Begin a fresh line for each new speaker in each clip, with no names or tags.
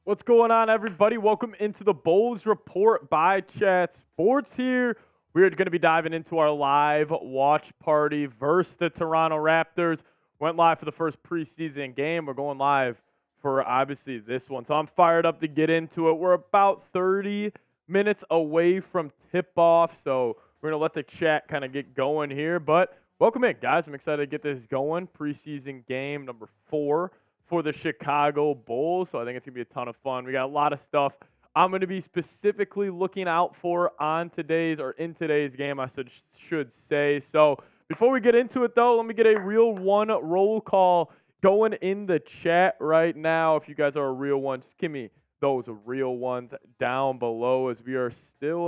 What's going on, everybody? Welcome into the Bulls Report by Chat Sports here. We're going to be diving into our live watch party versus the Toronto Raptors. Went live for the first preseason game. We're going live for, obviously, this one. So I'm fired up to get into it. We're about 30 minutes away from tip-off, so we're going to let the chat kind of get going here. But welcome in, guys. I'm excited to get this going. Preseason game number 4. For the Chicago Bulls, so I think it's going to be a ton of fun. We got a lot of stuff I'm going to be specifically looking out for in today's game, I should say. So before we get into it, though, let me get a real one roll call going in the chat right now. If you guys are a real one, just give me those real ones down below as we are still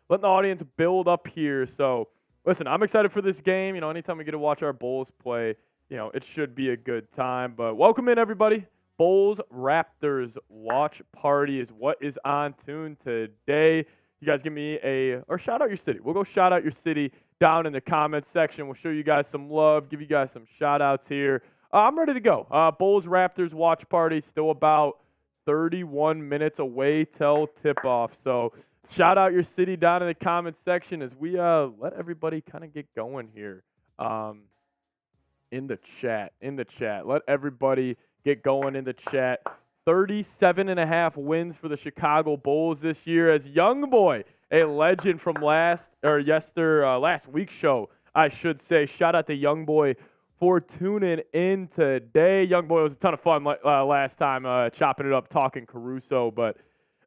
letting the audience build up here. So listen, I'm excited for this game. You know, anytime we get to watch our Bulls play, you know, it should be a good time. But welcome in, everybody. Bulls Raptors watch party is what is on tune today. You guys give me or shout out your city. We'll go shout out your city down in the comments section. We'll show you guys some love, give you guys some shout outs here. I'm ready to go. Bulls Raptors watch party still about 31 minutes away till tip-off. So shout out your city down in the comments section as we let everybody kind of get going here. In the chat. Let everybody get going in the chat. 37.5 wins for the Chicago Bulls this year as Young Boy, a legend from last week's show, I should say. Shout out to Young Boy for tuning in today. Young Boy was a ton of fun last time, chopping it up, talking Caruso. But,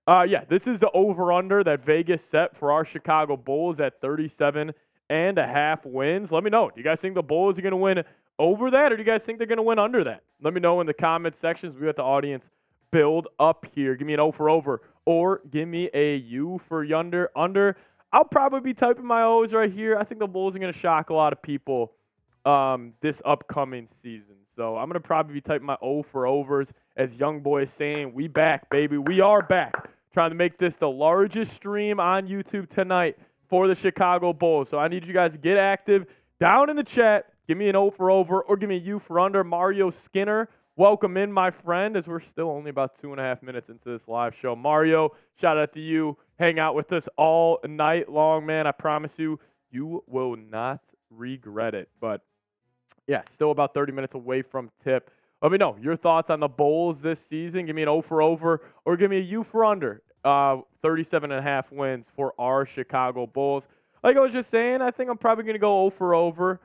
yeah, this is the over-under that Vegas set for our Chicago Bulls at 37.5 wins. Let me know. Do you guys think the Bulls are going to win over that, or do you guys think they're going to win under that? Let me know in the comment sections. We got the audience build up here. Give me an O for over, or give me a U for under. I'll probably be typing my O's right here. I think the Bulls are going to shock a lot of people this upcoming season. So I'm going to probably be typing my O for overs, as Young Boy is saying, we back, baby. We are back. Trying to make this the largest stream on YouTube tonight for the Chicago Bulls. So I need you guys to get active down in the chat. Give me an O for over or give me a U for under. Mario Skinner, welcome in, my friend, as we're still only about 2.5 minutes into this live show. Mario, shout out to you. Hang out with us all night long, man. I promise you, you will not regret it. But, yeah, still about 30 minutes away from tip. Let me know your thoughts on the Bulls this season. Give me an O for over or give me a U for under. 37.5 wins for our Chicago Bulls. Like I was just saying, I think I'm probably going to go O for over.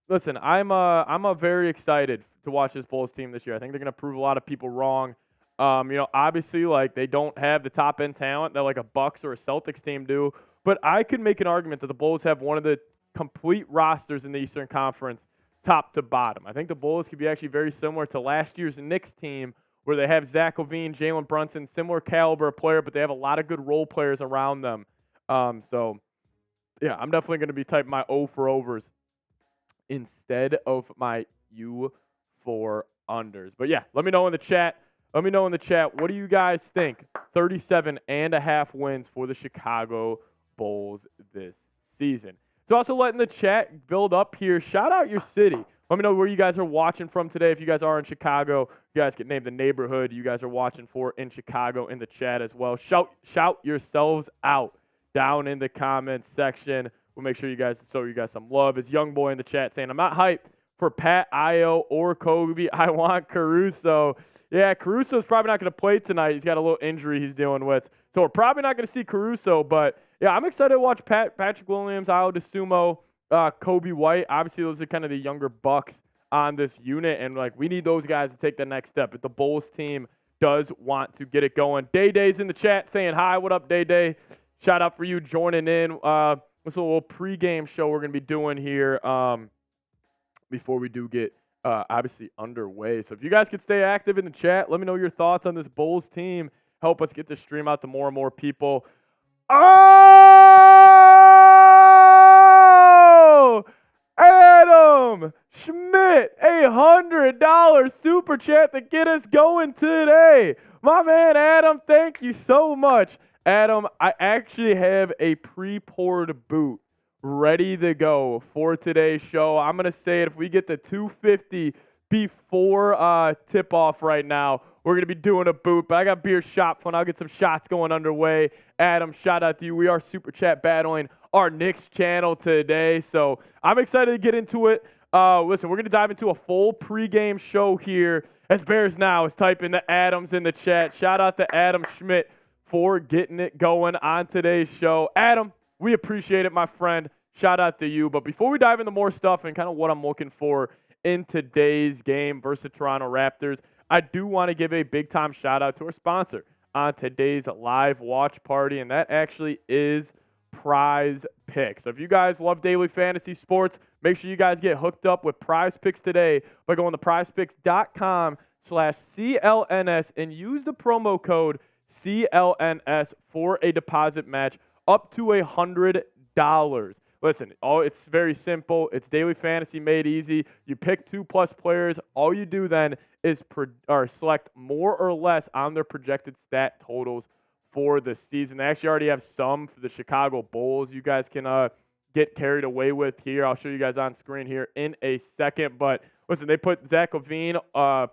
Listen, I'm very excited to watch this Bulls team this year. I think they're going to prove a lot of people wrong. You know, obviously, like, they don't have the top-end talent that, like, a Bucks or a Celtics team do. But I could make an argument that the Bulls have one of the complete rosters in the Eastern Conference top to bottom. I think the Bulls could be actually very similar to last year's Knicks team, where they have Zach LaVine, Jalen Brunson, similar caliber player, but they have a lot of good role players around them. So, yeah, I'm definitely going to be typing my O for overs instead of my U for unders. But, yeah, let me know in the chat. What do you guys think? 37.5 wins for the Chicago Bulls this season. So also letting the chat build up here. Shout out your city. Let me know where you guys are watching from today. If you guys are in Chicago, you guys can name the neighborhood you guys are watching for in Chicago in the chat as well. Shout yourselves out down in the comments section. We'll make sure you guys show you guys some love. It's Young Boy in the chat saying, I'm not hyped for Pat, Io, or Coby. I want Caruso. Yeah, Caruso's probably not going to play tonight. He's got a little injury he's dealing with. So we're probably not going to see Caruso. But, yeah, I'm excited to watch Patrick Williams, Io Dosunmu, Coby White. Obviously, those are kind of the younger Bucks on this unit. And, like, we need those guys to take the next step. But the Bulls team does want to get it going. Day-Day's in the chat saying, hi, what up, Day-Day? Shout out for you joining in. This a little pregame show we're going to be doing here before we do get obviously underway. So if you guys could stay active in the chat, let me know your thoughts on this Bulls team. Help us get this stream out to more and more people. Oh! Adam Schmidt, $100 super chat to get us going today. My man Adam, thank you so much. Adam, I actually have a pre-poured boot ready to go for today's show. I'm going to say it, if we get to 250 before tip-off right now, we're we're going to be doing a boot. But I got beer shop fun. I'll get some shots going underway. Adam, shout out to you. We are Super Chat battling our Knicks channel today. So I'm excited to get into it. Listen, we're going to dive into a full pregame show here. As Bears Now is typing the Adams in the chat. Shout out to Adam Schmidt for getting it going on today's show. Adam, we appreciate it, my friend. Shout out to you. But before we dive into more stuff and kind of what I'm looking for in today's game versus the Toronto Raptors, I do want to give a big-time shout-out to our sponsor on today's live watch party, and that actually is Prize Picks. So if you guys love daily fantasy sports, make sure you guys get hooked up with Prize Picks today by going to prizepicks.com/CLNS and use the promo code CLNS for a deposit match up to $100. Listen, it's very simple. It's daily fantasy made easy. You pick 2+ players. All you do then is select more or less on their projected stat totals for the season. They actually already have some for the Chicago Bulls you guys can get carried away with here. I'll show you guys on screen here in a second. But listen, they put Zach LaVine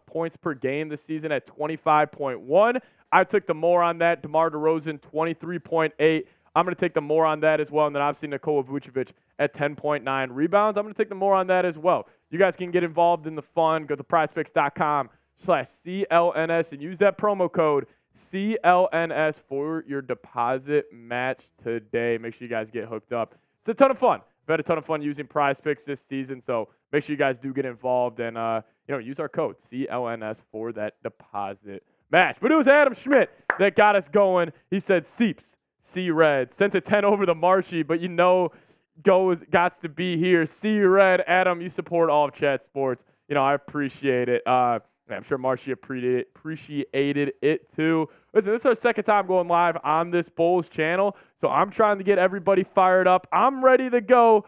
points per game this season at 25.1. I took the more on that. DeMar DeRozan, 23.8. I'm going to take the more on that as well. And then obviously Nikola Vucevic at 10.9 rebounds. I'm going to take the more on that as well. You guys can get involved in the fun. Go to prizepicks.com/CLNS and use that promo code CLNS for your deposit match today. Make sure you guys get hooked up. It's a ton of fun. I've had a ton of fun using Prize Picks this season, so make sure you guys do get involved and use our code CLNS for that deposit match. But it was Adam Schmidt that got us going. He said Seeps. See Red. Sent a 10 over to Marshy, but gots to be here. See Red. Adam, you support all of Chat Sports. I appreciate it. I'm sure Marshy appreciated it too. Listen, this is our second time going live on this Bulls channel, so I'm trying to get everybody fired up. I'm ready to go.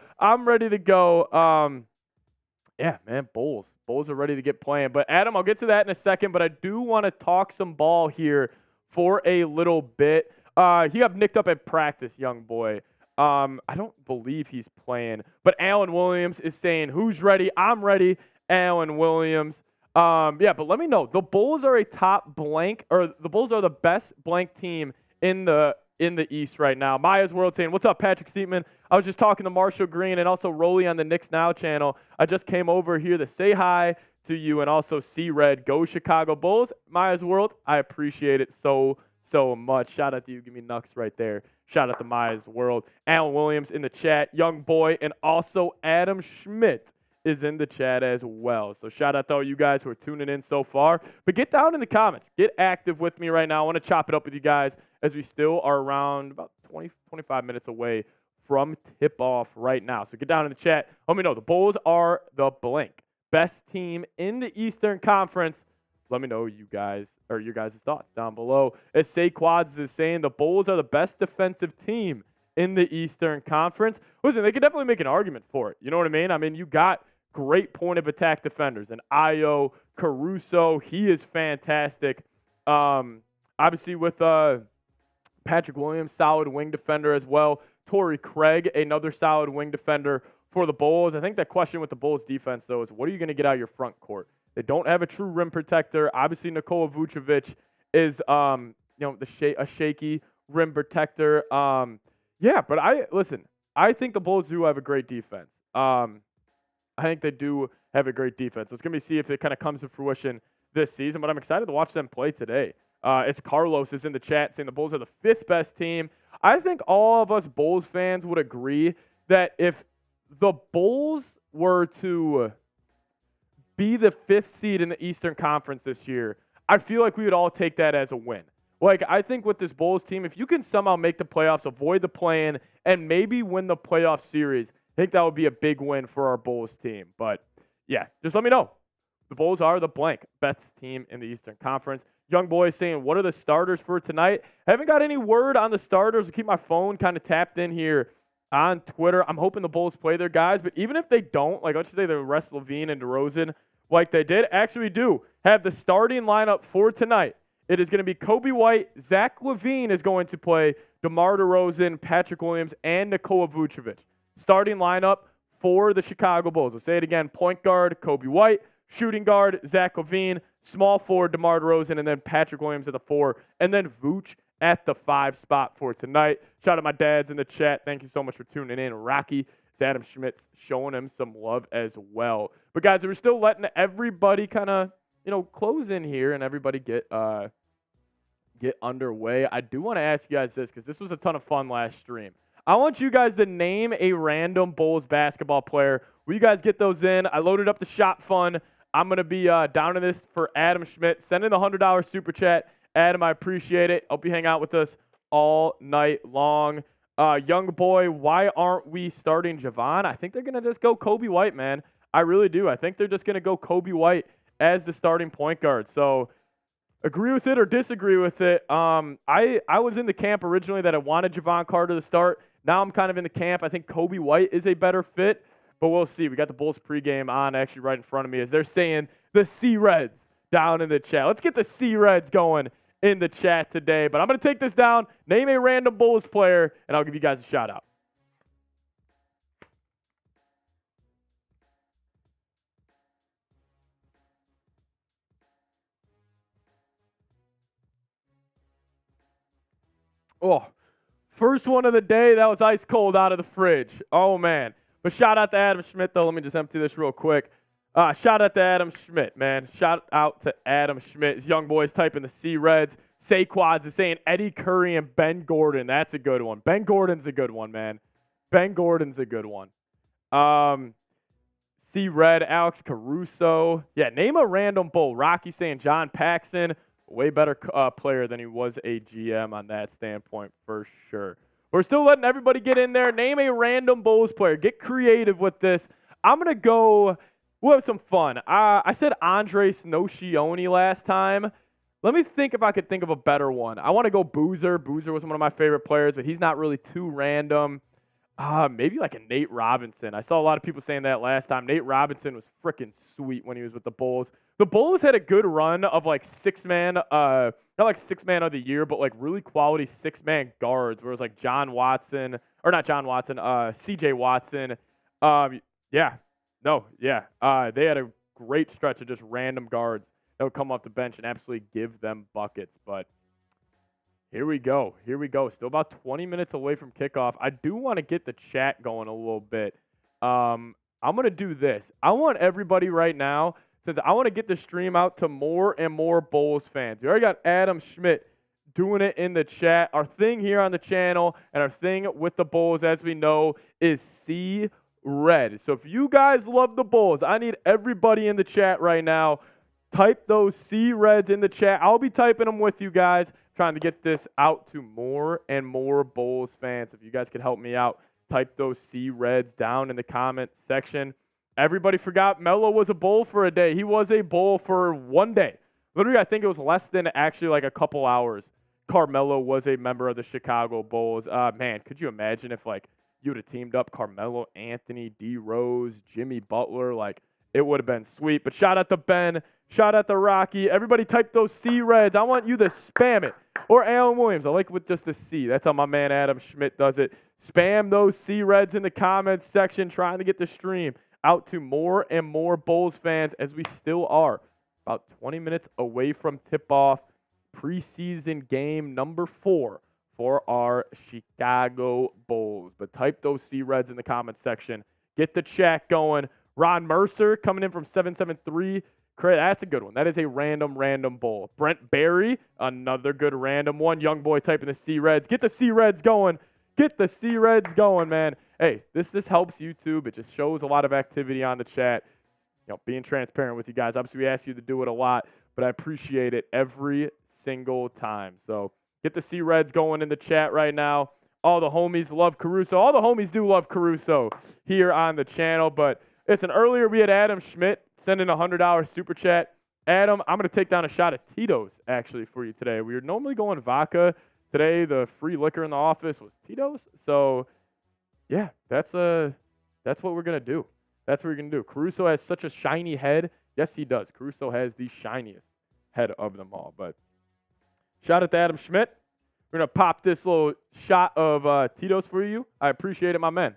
Yeah, man, Bulls. Bulls are ready to get playing. But Adam, I'll get to that in a second, but I do want to talk some ball here for a little bit. He got nicked up at practice, young boy. I don't believe he's playing. But Alan Williams is saying, who's ready? I'm ready, Alan Williams. But let me know. The Bulls are the Bulls are the best blank team in the East right now. Maya's World saying, what's up, Patrick Siepman? I was just talking to Marshall Green and also Rolly on the Knicks Now channel. I just came over here to say hi to you and also see Red. Go Chicago Bulls. Maya's World, I appreciate it so much. Shout out to you. Give me Nux right there. Shout out to Maya's World. Alan Williams in the chat, young boy, and also Adam Schmidt is in the chat as well. So shout out to all you guys who are tuning in so far. But get down in the comments. Get active with me right now. I want to chop it up with you guys as we still are around about 25 minutes away from tip-off right now. So get down in the chat. Let me know. The Bulls are the best team in the Eastern Conference. Let me know your guys' thoughts down below. As Saquads is saying, the Bulls are the best defensive team in the Eastern Conference. Listen, they could definitely make an argument for it. You know what I mean? I mean, you got great point of attack defenders. And Ayo, Caruso, he is fantastic. Obviously with Patrick Williams, solid wing defender as well. Torrey Craig, another solid wing defender for the Bulls. I think that question with the Bulls defense, though, is what are you going to get out of your front court? They don't have a true rim protector. Obviously, Nikola Vucevic is, a shaky rim protector. But I think the Bulls do have a great defense. I think they do have a great defense. So it's going to be see if it kind of comes to fruition this season. But I'm excited to watch them play today. It's Carlos is in the chat saying the Bulls are the 5th best team. I think all of us Bulls fans would agree that if the Bulls were to be the 5th seed in the Eastern Conference this year, I feel like we would all take that as a win. Like, I think with this Bulls team, if you can somehow make the playoffs, avoid the play-in, and maybe win the playoff series, I think that would be a big win for our Bulls team. But, yeah, just let me know. The Bulls are the best team in the Eastern Conference. Young boy saying, what are the starters for tonight? I haven't got any word on the starters. I keep my phone kind of tapped in here on Twitter. I'm hoping the Bulls play their guys. But even if they don't, like let's say they rest LaVine and DeRozan like they did, actually we do have the starting lineup for tonight. It is going to be Coby White, Zach LaVine is going to play, DeMar DeRozan, Patrick Williams, and Nikola Vucevic. Starting lineup for the Chicago Bulls. I'll say it again. Point guard, Coby White. Shooting guard, Zach LaVine. small forward DeMar DeRozan, and then Patrick Williams at the 4, and then Vooch at the 5 spot for tonight. Shout out my dads in the chat. Thank you so much for tuning in. Rocky, Adam Schmidt's showing him some love as well. But guys, we're still letting everybody kind of, close in here and everybody get underway. I do want to ask you guys this because this was a ton of fun last stream. I want you guys to name a random Bulls basketball player. Will you guys get those in? I loaded up the shot fund. I'm going to be down in this for Adam Schmidt. Send in the $100 super chat. Adam, I appreciate it. Hope you hang out with us all night long. Young boy, why aren't we starting Javon? I think they're going to just go Coby White, man. I really do. I think they're just going to go Coby White as the starting point guard. So agree with it or disagree with it. I was in the camp originally that I wanted Javon Carter to start. Now I'm kind of in the camp. I think Coby White is a better fit, but we'll see. We got the Bulls pregame on actually right in front of me as they're saying the C-Reds down in the chat. Let's get the C-Reds going in the chat today. But I'm going to take this down, name a random Bulls player, and I'll give you guys a shout out. Oh, first one of the day. That was ice cold out of the fridge. Oh, man. But shout out to Adam Schmidt, though. Let me just empty this real quick. Shout out to Adam Schmidt, man. Shout out to Adam Schmidt. His young boys typing the C-Reds. Saquads is saying Eddie Curry and Ben Gordon. That's a good one. Ben Gordon's a good one, man. Ben Gordon's a good one. C-Red, Alex Caruso. Yeah, name a random Bull. Rocky saying John Paxson. Way better player than he was a GM on that standpoint for sure. We're still letting everybody get in there. Name a random Bulls player. Get creative with this. I'm going to go. We'll have some fun. I said Andres Nocioni last time. Let me think if I could think of a better one. I want to go Boozer. Boozer was one of my favorite players, but he's not really too random. Maybe like a Nate Robinson. I saw a lot of people saying that last time. Nate Robinson was freaking sweet when he was with the Bulls. The Bulls had a good run of like six-man, not like six-man of the year, but like really quality six-man guards where it was like CJ Watson. They had a great stretch of just random guards that would come off the bench and absolutely give them buckets. But here we go. Still about 20 minutes away from kickoff. I do want to get the chat going a little bit. I'm going to do this. I want everybody right now, since I want to get the stream out to more and more Bulls fans. We already got Adam Schmidt doing it in the chat. Our thing here on the channel and our thing with the Bulls, as we know, is C-Red. So if you guys love the Bulls, I need everybody in the chat right now. Type those C-Reds in the chat. I'll be typing them with you guys, trying to get this out to more and more Bulls fans. If you guys could help me out, type those C-Reds down in the comment section. Everybody forgot Melo was a Bull for a day. He was a Bull for one day. Literally, I think it was less than actually like a couple hours. Carmelo was a member of the Chicago Bulls. Man, could you imagine if like you would have teamed up Carmelo, Anthony, D. Rose, Jimmy Butler? Like, it would have been sweet. But shout out to Ben. Shout out to Rocky. Everybody type those C-Reds. I want you to spam it. Or Alan Williams. I like with just a C. That's how my man Adam Schmidt does it. Spam those C-Reds in the comments section, trying to get the stream out to more and more Bulls fans, as we still are about 20 minutes away from tip-off preseason game number 4 for our Chicago Bulls. But type those C-Reds in the comments section. Get the chat going. Ron Mercer coming in from 773. That's a good one. That is a random Bull. Brent Barry, another good random one. Young boy typing the C-Reds. Get the C-Reds going. Get the C-Reds going, man. Hey, this helps YouTube. It just shows a lot of activity on the chat. Being transparent with you guys. Obviously, we ask you to do it a lot, but I appreciate it every single time. So get the C-Reds going in the chat right now. All the homies love Caruso. All the homies do love Caruso here on the channel. But listen, earlier we had Adam Schmidt sending a $100 super chat. Adam, I'm going to take down a shot of Tito's actually for you today. We were normally going vodka. Today, the free liquor in the office was Tito's. So, yeah, that's what we're going to do. That's what we're going to do. Caruso has such a shiny head. Yes, he does. Caruso has the shiniest head of them all. But shout out to Adam Schmidt. We're going to pop this little shot of Tito's for you. I appreciate it, my man.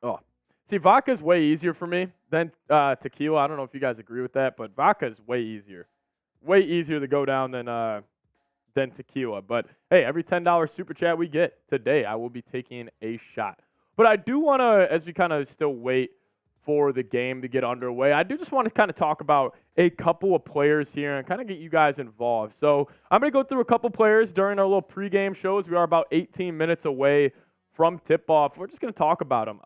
Oh, see, vodka's way easier for me than tequila. I don't know if you guys agree with that, but vodka is way easier. Way easier to go down than tequila. But hey, every $10 super chat we get today, I will be taking a shot. But I do want to, as we kind of still wait for the game to get underway, I do just want to kind of talk about a couple of players here and kind of get you guys involved. So I'm going to go through a couple players during our little pregame shows. We are about 18 minutes away from tip-off. We're just going to talk about him.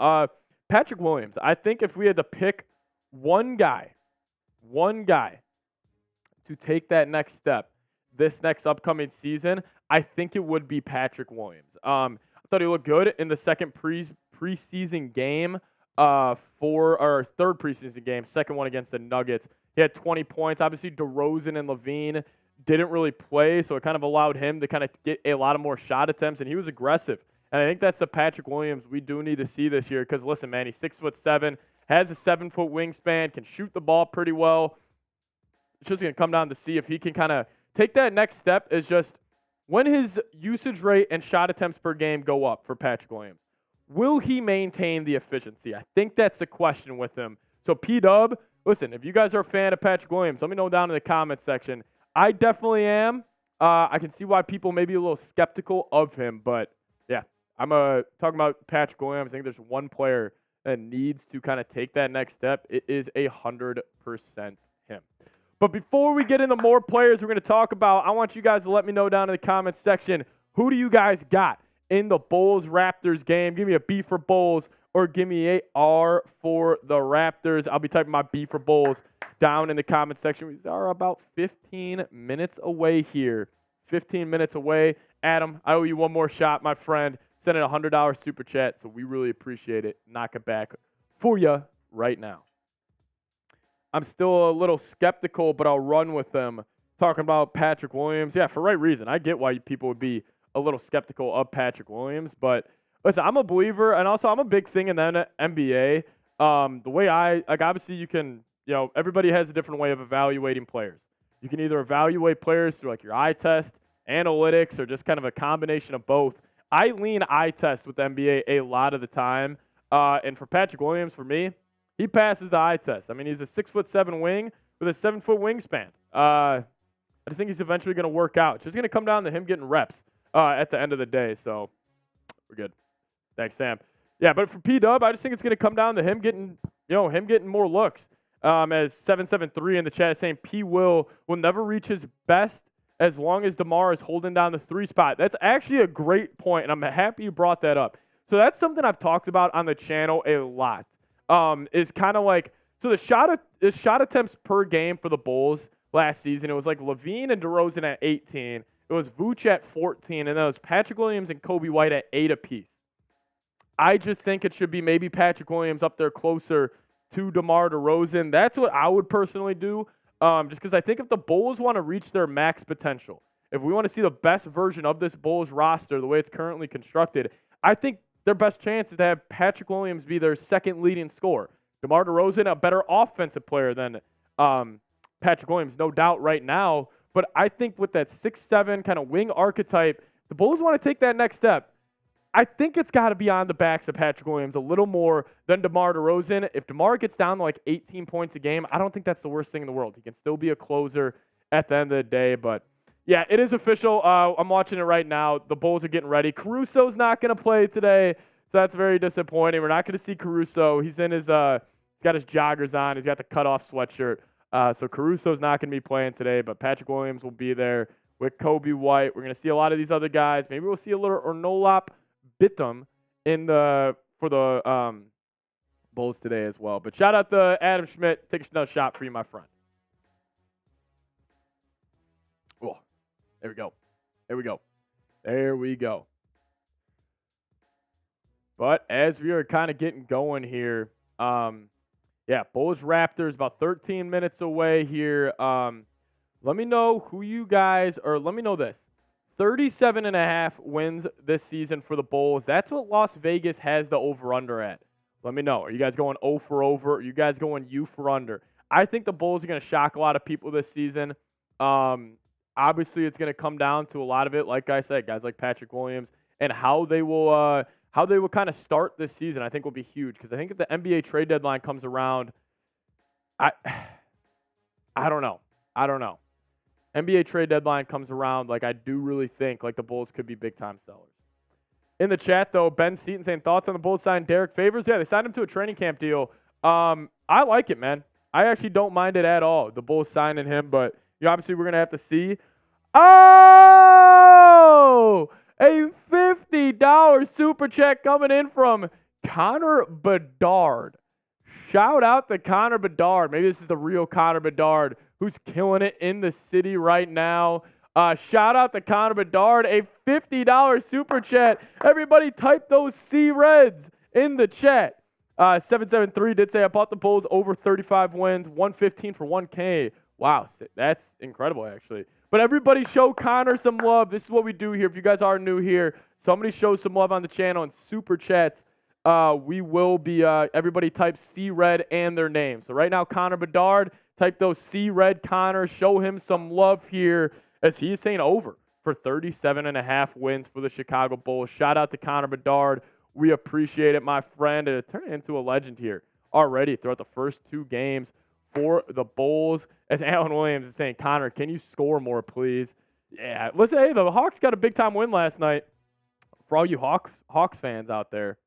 Patrick Williams, I think if we had to pick one guy to take that next step this next upcoming season, I think it would be Patrick Williams. I thought he looked good in the second preseason game or third preseason game, second one against the Nuggets. He had 20 points. Obviously, DeRozan and Levine didn't really play, so it kind of allowed him to kind of get a lot of more shot attempts, and he was aggressive. And I think that's the Patrick Williams we do need to see this year because, listen, man, he's 6'7", has a 7-foot wingspan, can shoot the ball pretty well. It's just going to come down to see if he can kind of take that next step is just when his usage rate and shot attempts per game go up for Patrick Williams. Will he maintain the efficiency? I think that's the question with him. So P-Dub, listen, if you guys are a fan of Patrick Williams, let me know down in the comments section. I definitely am. I can see why people may be a little skeptical of him, but yeah, I'm talking about Patrick Williams. I think there's one player that needs to kind of take that next step. It is 100% him. But before we get into more players we're going to talk about, I want you guys to let me know down in the comments section, who do you guys got in the Bulls Raptors game? Give me a B for Bulls or give me a R for the Raptors. I'll be typing my B for Bulls down in the comment section. We are about 15 minutes away here. 15 minutes away. Adam, I owe you one more shot, my friend. Send in a $100 super chat, so we really appreciate it. Knock it back for you right now. I'm still a little skeptical, but I'll run with them. Talking about Patrick Williams. Yeah, for right reason. I get why people would be a little skeptical of Patrick Williams, but listen, I'm a believer, and also I'm a big thing in the NBA. The way obviously you can, everybody has a different way of evaluating players. You can either evaluate players through like your eye test, analytics, or just kind of a combination of both. I lean eye test with the NBA a lot of the time, and for Patrick Williams, for me, he passes the eye test. I mean, he's a 6'7" wing with a 7-foot wingspan. I just think he's eventually going to work out. It's just going to come down to him getting reps at the end of the day. So we're good. Thanks, Sam. Yeah, but for P-Dub, I just think it's going to come down to him getting more looks. As 773 in the chat is saying P-Will never reach his best as long as DeMar is holding down the 3 spot. That's actually a great point, and I'm happy you brought that up. So that's something I've talked about on the channel a lot. Is kind of like, so the shot attempts per game for the Bulls last season, it was like Levine and DeRozan at 18, it was Vooch at 14, and then it was Patrick Williams and Coby White at 8 apiece. I just think it should be maybe Patrick Williams up there closer to DeMar DeRozan. That's what I would personally do, just because I think if the Bulls want to reach their max potential, if we want to see the best version of this Bulls roster, the way it's currently constructed, I think their best chance is to have Patrick Williams be their second leading scorer. DeMar DeRozan, a better offensive player than Patrick Williams, no doubt right now. But I think with that 6'7" kind of wing archetype, the Bulls want to take that next step. I think it's got to be on the backs of Patrick Williams a little more than DeMar DeRozan. If DeMar gets down to like 18 points a game, I don't think that's the worst thing in the world. He can still be a closer at the end of the day, but yeah, it is official. I'm watching it right now. The Bulls are getting ready. Caruso's not going to play today, so that's very disappointing. We're not going to see Caruso. He's in his, he's got his joggers on. He's got the cutoff sweatshirt. So Caruso's not going to be playing today, but Patrick Williams will be there with Coby White. We're going to see a lot of these other guys. Maybe we'll see a little Ornolop Bitum for the Bulls today as well. But shout out to Adam Schmidt. Take another shot for you, my friend. Oh, there we go. There we go. There we go. But as we are kind of getting going here, yeah, Bulls Raptors about 13 minutes away here. Let me know who you guys, or let me know this. 37.5 wins this season for the Bulls. That's what Las Vegas has the over-under at. Let me know. Are you guys going O for over? Are you guys going U for under? I think the Bulls are going to shock a lot of people this season. Obviously, it's going to come down to a lot of it, like I said, guys like Patrick Williams, and how they will kind of start this season, I think will be huge. Because I think if the NBA trade deadline comes around, I I don't know. I don't know. NBA trade deadline comes around. Like, I do really think like the Bulls could be big time sellers. In the chat though, Ben Seaton saying thoughts on the Bulls signing Derek Favors. Yeah, they signed him to a training camp deal. I like it, man. I actually don't mind it at all. The Bulls signing him, but obviously we're gonna have to see. Oh, a $50 super check coming in from Connor Bedard. Shout out to Connor Bedard. Maybe this is the real Connor Bedard who's killing it in the city right now. Shout out to Connor Bedard, a $50 super chat. Everybody type those C Reds in the chat. 773 did say I bought the Bulls over 35 wins, 115 for 1K. Wow, that's incredible actually. But everybody show Connor some love. This is what we do here. If you guys are new here, somebody show some love on the channel and super chats. We will be, everybody type C-Red and their name. So right now, Connor Bedard, type those C-Red Connor. Show him some love here as he is saying over for 37.5 wins for the Chicago Bulls. Shout out to Connor Bedard. We appreciate it, my friend. And it turned into a legend here already throughout the first 2 games for the Bulls. As Alan Williams is saying, Connor, can you score more, please? Yeah, listen, hey, the Hawks got a big-time win last night. For all you Hawks fans out there.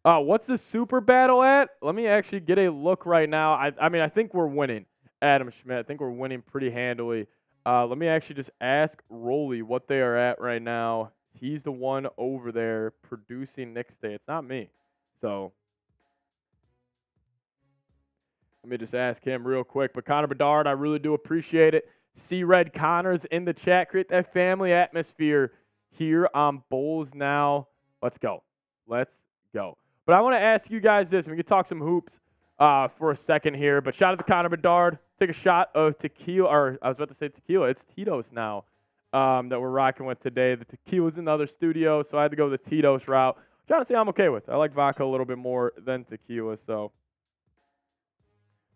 What's the super battle at? Let me actually get a look right now. I mean, I think we're winning, Adam Schmidt. I think we're winning pretty handily. Let me actually just ask Rolly what they are at right now. He's the one over there producing next day. It's not me. So let me just ask him real quick. But Connor Bedard, I really do appreciate it. C-Red Connors in the chat. Create that family atmosphere here on Bulls Now. Let's go. Let's go. But I want to ask you guys this. We can talk some hoops for a second here. But shout out to Connor Bedard. Take a shot of tequila. Or I was about to say tequila. It's Tito's now that we're rocking with today. The tequila's in the other studio, so I had to go the Tito's route. Which honestly I'm okay with. I like vodka a little bit more than tequila. So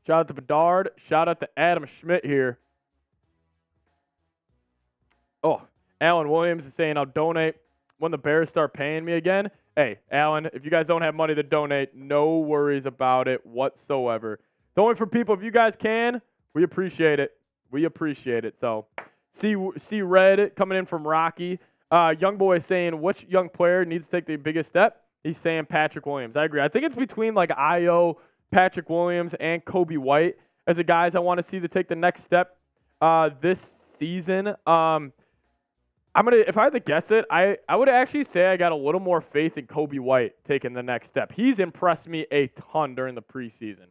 shout out to Bedard. Shout out to Adam Schmidt here. Oh, Alan Williams is saying I'll donate when the Bears start paying me again. Hey, Alan, if you guys don't have money to donate, no worries about it whatsoever. Only for people, if you guys can, we appreciate it. We appreciate it. So, see Red coming in from Rocky. Young boy is saying, which young player needs to take the biggest step? He's saying Patrick Williams. I agree. I think it's between like Io, Patrick Williams, and Coby White as the guys I want to see to take the next step this season. If I had to guess it, I would actually say I got a little more faith in Coby White taking the next step. He's impressed me a ton during the preseason.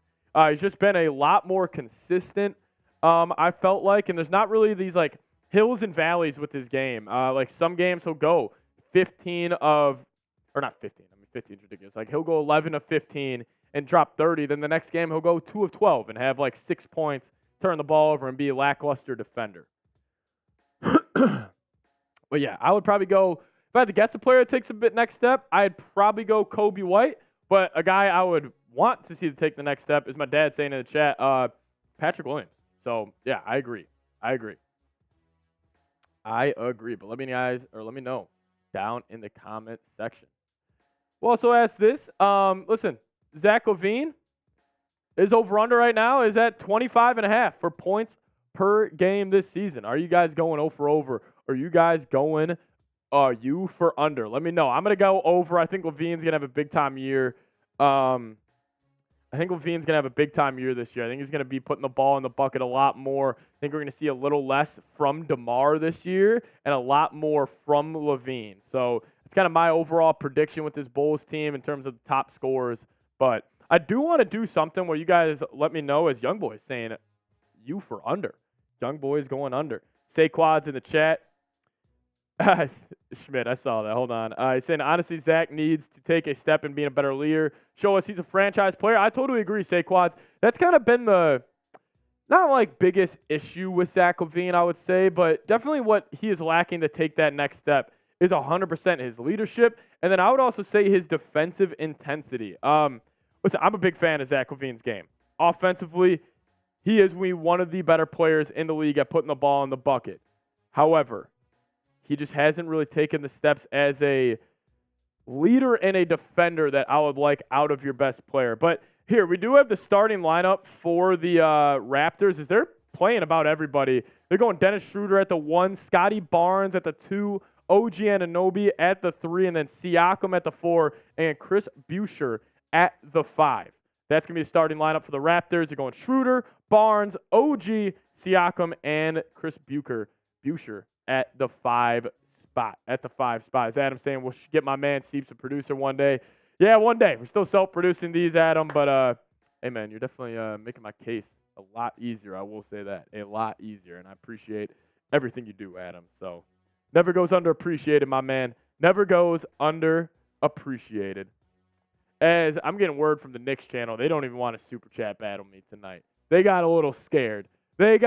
He's just been a lot more consistent, I felt like, and there's not really these like hills and valleys with his game. Like some games he'll go 15 of, or not 15, I mean 15 is ridiculous. Like he'll go 11 of 15 and drop 30. Then the next game he'll go 2 of 12 and have like 6 points, turn the ball over, and be a lackluster defender. But yeah, I would probably go, if I had to guess a player that takes a bit next step, I'd probably go Coby White. But a guy I would want to see to take the next step is my dad saying in the chat, Patrick Williams. So yeah, I agree. But let me know down in the comment section. We'll also ask this. Listen, Zach LaVine is over under right now is at 25.5 for points per game this season. Are you guys going 0 for over? Are you guys going you for under? Let me know. I'm going to go over. I think LaVine's going to have a big-time year. I think LaVine's going to have a big-time year this year. I think he's going to be putting the ball in the bucket a lot more. I think we're going to see a little less from DeMar this year and a lot more from LaVine. So it's kind of my overall prediction with this Bulls team in terms of the top scorers. But I do want to do something where you guys let me know as young boys saying you for under. Young boys going under. Saquad's in the chat. Schmidt, I saw that. Hold on. He's saying, honestly, Zach needs to take a step in being a better leader. Show us he's a franchise player. I totally agree, Saquad. That's kind of been the, not like biggest issue with Zach LaVine, I would say, but definitely what he is lacking to take that next step is 100% his leadership. And then I would also say his defensive intensity. Listen, I'm a big fan of Zach LaVine's game. Offensively, he is one of the better players in the league at putting the ball in the bucket. However, he just hasn't really taken the steps as a leader and a defender that I would like out of your best player. But Here, we do have the starting lineup for the Raptors. They're playing about everybody. They're going Dennis Schroeder at the 1, Scotty Barnes at the 2, OG Anunoby at the 3, and then Siakam at the 4, and Chris Buescher at the 5. That's going to be the starting lineup for the Raptors. They're going Schroeder, Barnes, OG, Siakam, and Chris Buescher at the 5 spot. Is Adam saying we'll get my man Seeps a producer one day? Yeah, one day. We're still self-producing these, Adam, but hey, man, you're definitely making my case a lot easier. I will say that. A lot easier, and I appreciate everything you do, Adam. So never goes underappreciated, my man. Never goes underappreciated. As I'm getting word from the Knicks channel, they don't even want to super chat battle me tonight. They got a little scared. But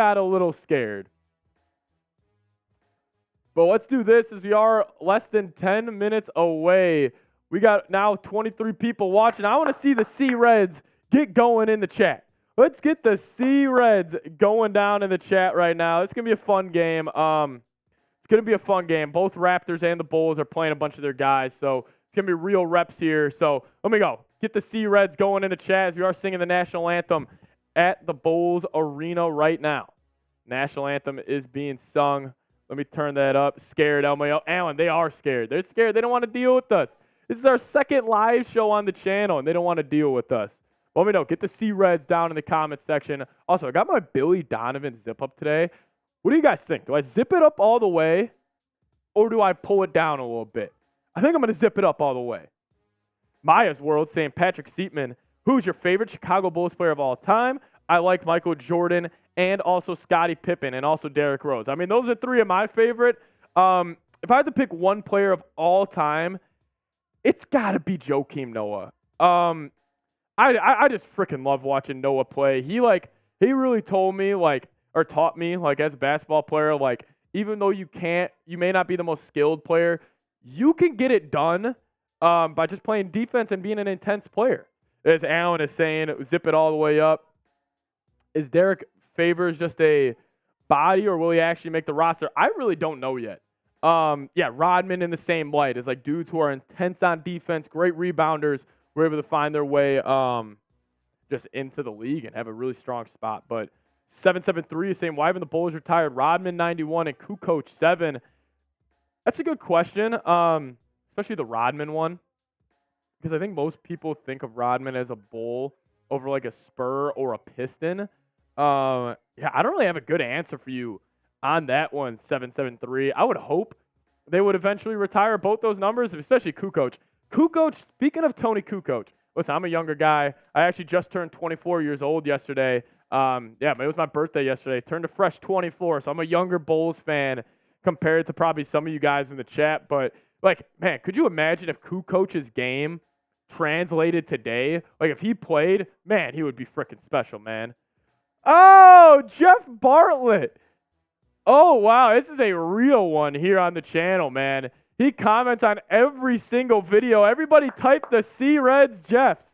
let's do this as we are less than 10 minutes away. We got now 23 people watching. I want to see the C-Reds get going in the chat. Let's get the C-Reds going down in the chat right now. It's going to be a fun game. Both Raptors and the Bulls are playing a bunch of their guys, so it's going to be real reps here. So let me go. Get the C-Reds going in the chat as we are singing the national anthem at the Bulls Arena right now. National anthem is being sung. Let me turn that up. Scared, Alan, they are scared. They're scared. They don't want to deal with us. This is our second live show on the channel, and they don't want to deal with us. Let me know. Get the C-Reds down in the comment section. Also, I got my Billy Donovan zip up today. What do you guys think? Do I zip it up all the way, or do I pull it down a little bit? I think I'm going to zip it up all the way. Maya's World saying Patrick Siepman. Who's your favorite Chicago Bulls player of all time? I like Michael Jordan and also Scottie Pippen and also Derrick Rose. I mean, those are 3 of my favorite. If I had to pick one player of all time, it's got to be Joakim Noah. I just freaking love watching Noah play. He really taught me, as a basketball player, even though you may not be the most skilled player, you can get it done by just playing defense and being an intense player. As Alan is saying, zip it all the way up. Is Derek Favors just a body, or will he actually make the roster? I really don't know yet. Rodman in the same light is dudes who are intense on defense, great rebounders, were able to find their way just into the league and have a really strong spot. But 773 is saying, why haven't the Bulls retired Rodman 91 and Kukoc 7? That's a good question, especially the Rodman one, because I think most people think of Rodman as a Bull over a Spur or a Piston. I don't really have a good answer for you on that one, 773. I would hope they would eventually retire both those numbers, especially Kukoc. Speaking of Tony Kukoc, listen, I'm a younger guy. I actually just turned 24 years old yesterday. It was my birthday yesterday. Turned a fresh 24, so I'm a younger Bulls fan compared to probably some of you guys in the chat. But, man, could you imagine if Kukoc's game translated today? If he played, man, he would be freaking special, man. Oh, Jeff Bartlett. Oh, wow, this is a real one here on the channel, man. He comments on every single video. Everybody type the C-Reds Jeffs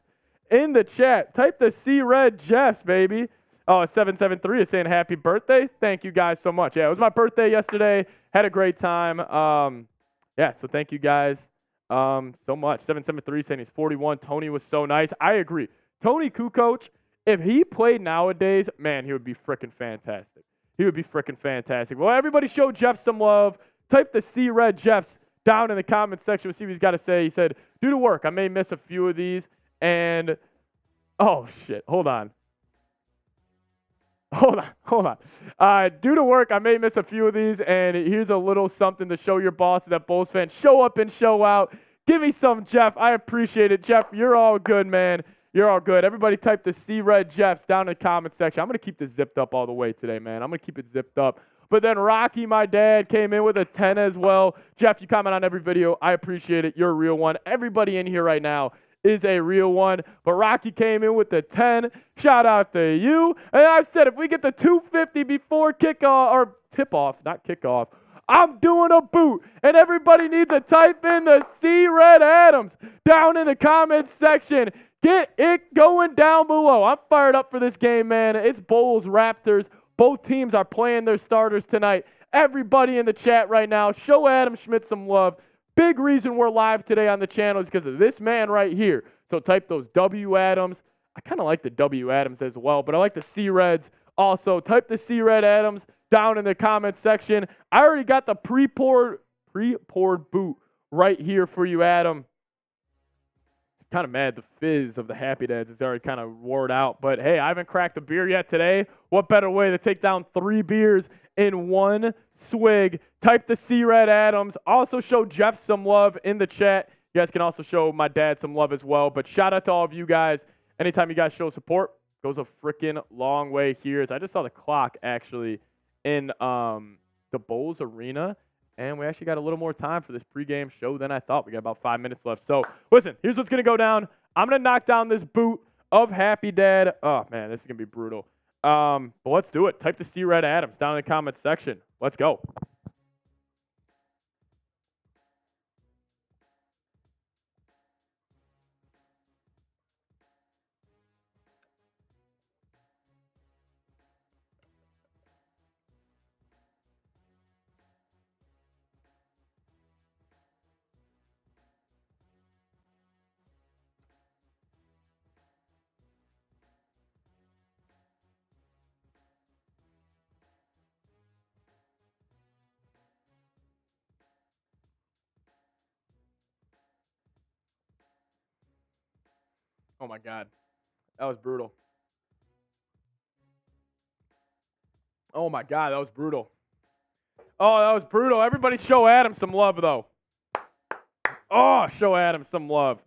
in the chat. Type the C-Red Jeffs, baby. Oh, 773 is saying happy birthday. Thank you guys so much. Yeah, it was my birthday yesterday. Had a great time. So thank you guys so much. 773 saying he's 41. Tony was so nice. I agree. Tony Kukoc, if he played nowadays, man, he would be freaking fantastic. Well, everybody show Jeff some love. Type the C-Red Jeffs down in the comment section. We'll see what he's got to say. He said, due to work, I may miss a few of these. And, oh, shit. Hold on. Due to work, I may miss a few of these. And here's a little something to show your boss that Bulls fans show up and show out. Give me some, Jeff. I appreciate it. Jeff, you're all good, man. You're all good. Everybody type the C-Red Jeffs down in the comment section. I'm going to keep this zipped up all the way today, man. I'm going to keep it zipped up. But then Rocky, my dad, came in with a 10 as well. Jeff, you comment on every video. I appreciate it. You're a real one. Everybody in here right now is a real one. But Rocky came in with the 10. Shout out to you. And I said if we get the 250 before kickoff, or tip-off, not kickoff, I'm doing a boot. And everybody needs to type in the C-Red Adams down in the comments section. Get it going down below. I'm fired up for this game, man. It's Bulls Raptors. Both teams are playing their starters tonight. Everybody in the chat right now, show Adam Schmidt some love. Big reason we're live today on the channel is because of this man right here. So type those W Adams. I kind of like the W Adams as well, but I like the C Reds also. Type the C Red Adams down in the comment section. I already got the pre-poured boot right here for you, Adam. Kind of mad the fizz of the Happy Dads is already kind of worn out. But, hey, I haven't cracked a beer yet today. What better way to take down 3 beers in one swig? Type the C-Red Adams. Also show Jeff some love in the chat. You guys can also show my dad some love as well. But shout out to all of you guys. Anytime you guys show support, goes a freaking long way here. As I just saw the clock, actually, in the Bulls Arena. And we actually got a little more time for this pregame show than I thought. We got about 5 minutes left. So, listen, here's what's going to go down. I'm going to knock down this boot of Happy Dad. Oh, man, this is going to be brutal. But let's do it. Type the C-Red Adams down in the comments section. Let's go. Oh, my God. That was brutal. Oh, my God. That was brutal. Oh, that was brutal. Everybody show Adam some love, though. Oh, show Adam some love.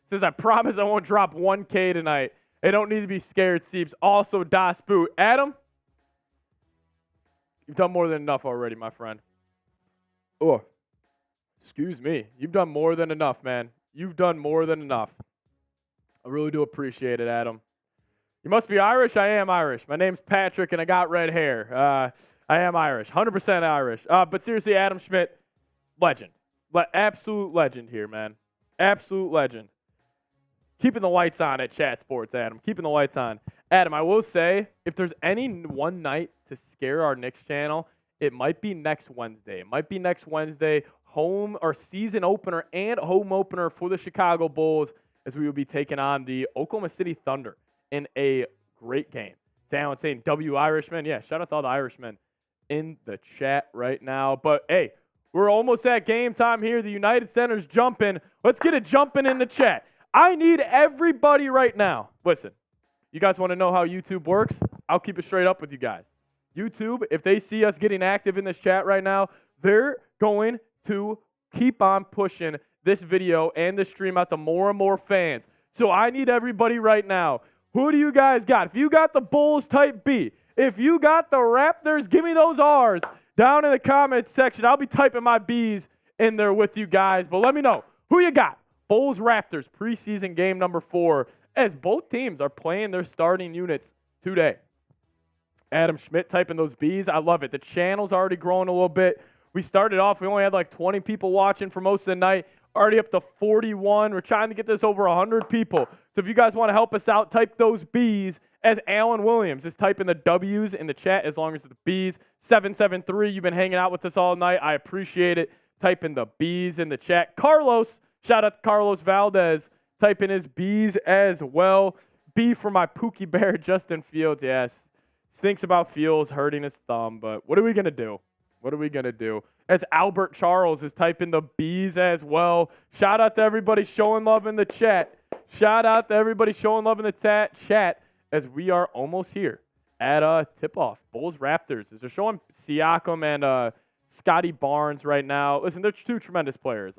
Says, I promise I won't drop 1K tonight. They don't need to be scared, Steves. Also, Das Boot. Adam, you've done more than enough already, my friend. Oh, excuse me. You've done more than enough, man. You've done more than enough. I really do appreciate it, Adam. You must be Irish? I am Irish. My name's Patrick, and I got red hair. I am Irish. 100% Irish. But seriously, Adam Schmidt, legend. Absolute legend here, man. Absolute legend. Keeping the lights on at Chat Sports, Adam. Keeping the lights on. Adam, I will say, if there's any one night to scare our Knicks channel, it might be next Wednesday. It might be next Wednesday, home or season opener and home opener for the Chicago Bulls, as we will be taking on the Oklahoma City Thunder in a great game. Alan saying W Irishman. Yeah, shout out to all the Irishmen in the chat right now. But, hey, we're almost at game time here. The United Center's jumping. Let's get it jumping in the chat. I need everybody right now. Listen, you guys want to know how YouTube works? I'll keep it straight up with you guys. YouTube, if they see us getting active in this chat right now, they're going to keep on pushing this video and this stream out to more and more fans. So I need everybody right now. Who do you guys got? If you got the Bulls, type B. If you got the Raptors, give me those R's down in the comments section. I'll be typing my B's in there with you guys. But let me know who you got. Bulls Raptors preseason game number 4, as both teams are playing their starting units today. Adam Schmidt typing those B's. I love it. The channel's already growing a little bit. We started off, we only had like 20 people watching for most of the night. Already up to 41. We're trying to get this over 100 people. So if you guys want to help us out, type those B's, as Alan Williams is typing the W's in the chat as long as the B's. 773, you've been hanging out with us all night. I appreciate it. Typing the B's in the chat. Carlos, shout out to Carlos Valdez, typing his B's as well. B for my Pookie Bear, Justin Fields. Yes, thinks about Fields hurting his thumb, but what are we going to do? What are we going to do? As Albert Charles is typing the B's as well. Shout out to everybody showing love in the chat. Shout out to everybody showing love in the chat as we are almost here at tip-off. Bulls Raptors. As they're showing Siakam and Scotty Barnes right now. Listen, they're 2 tremendous players.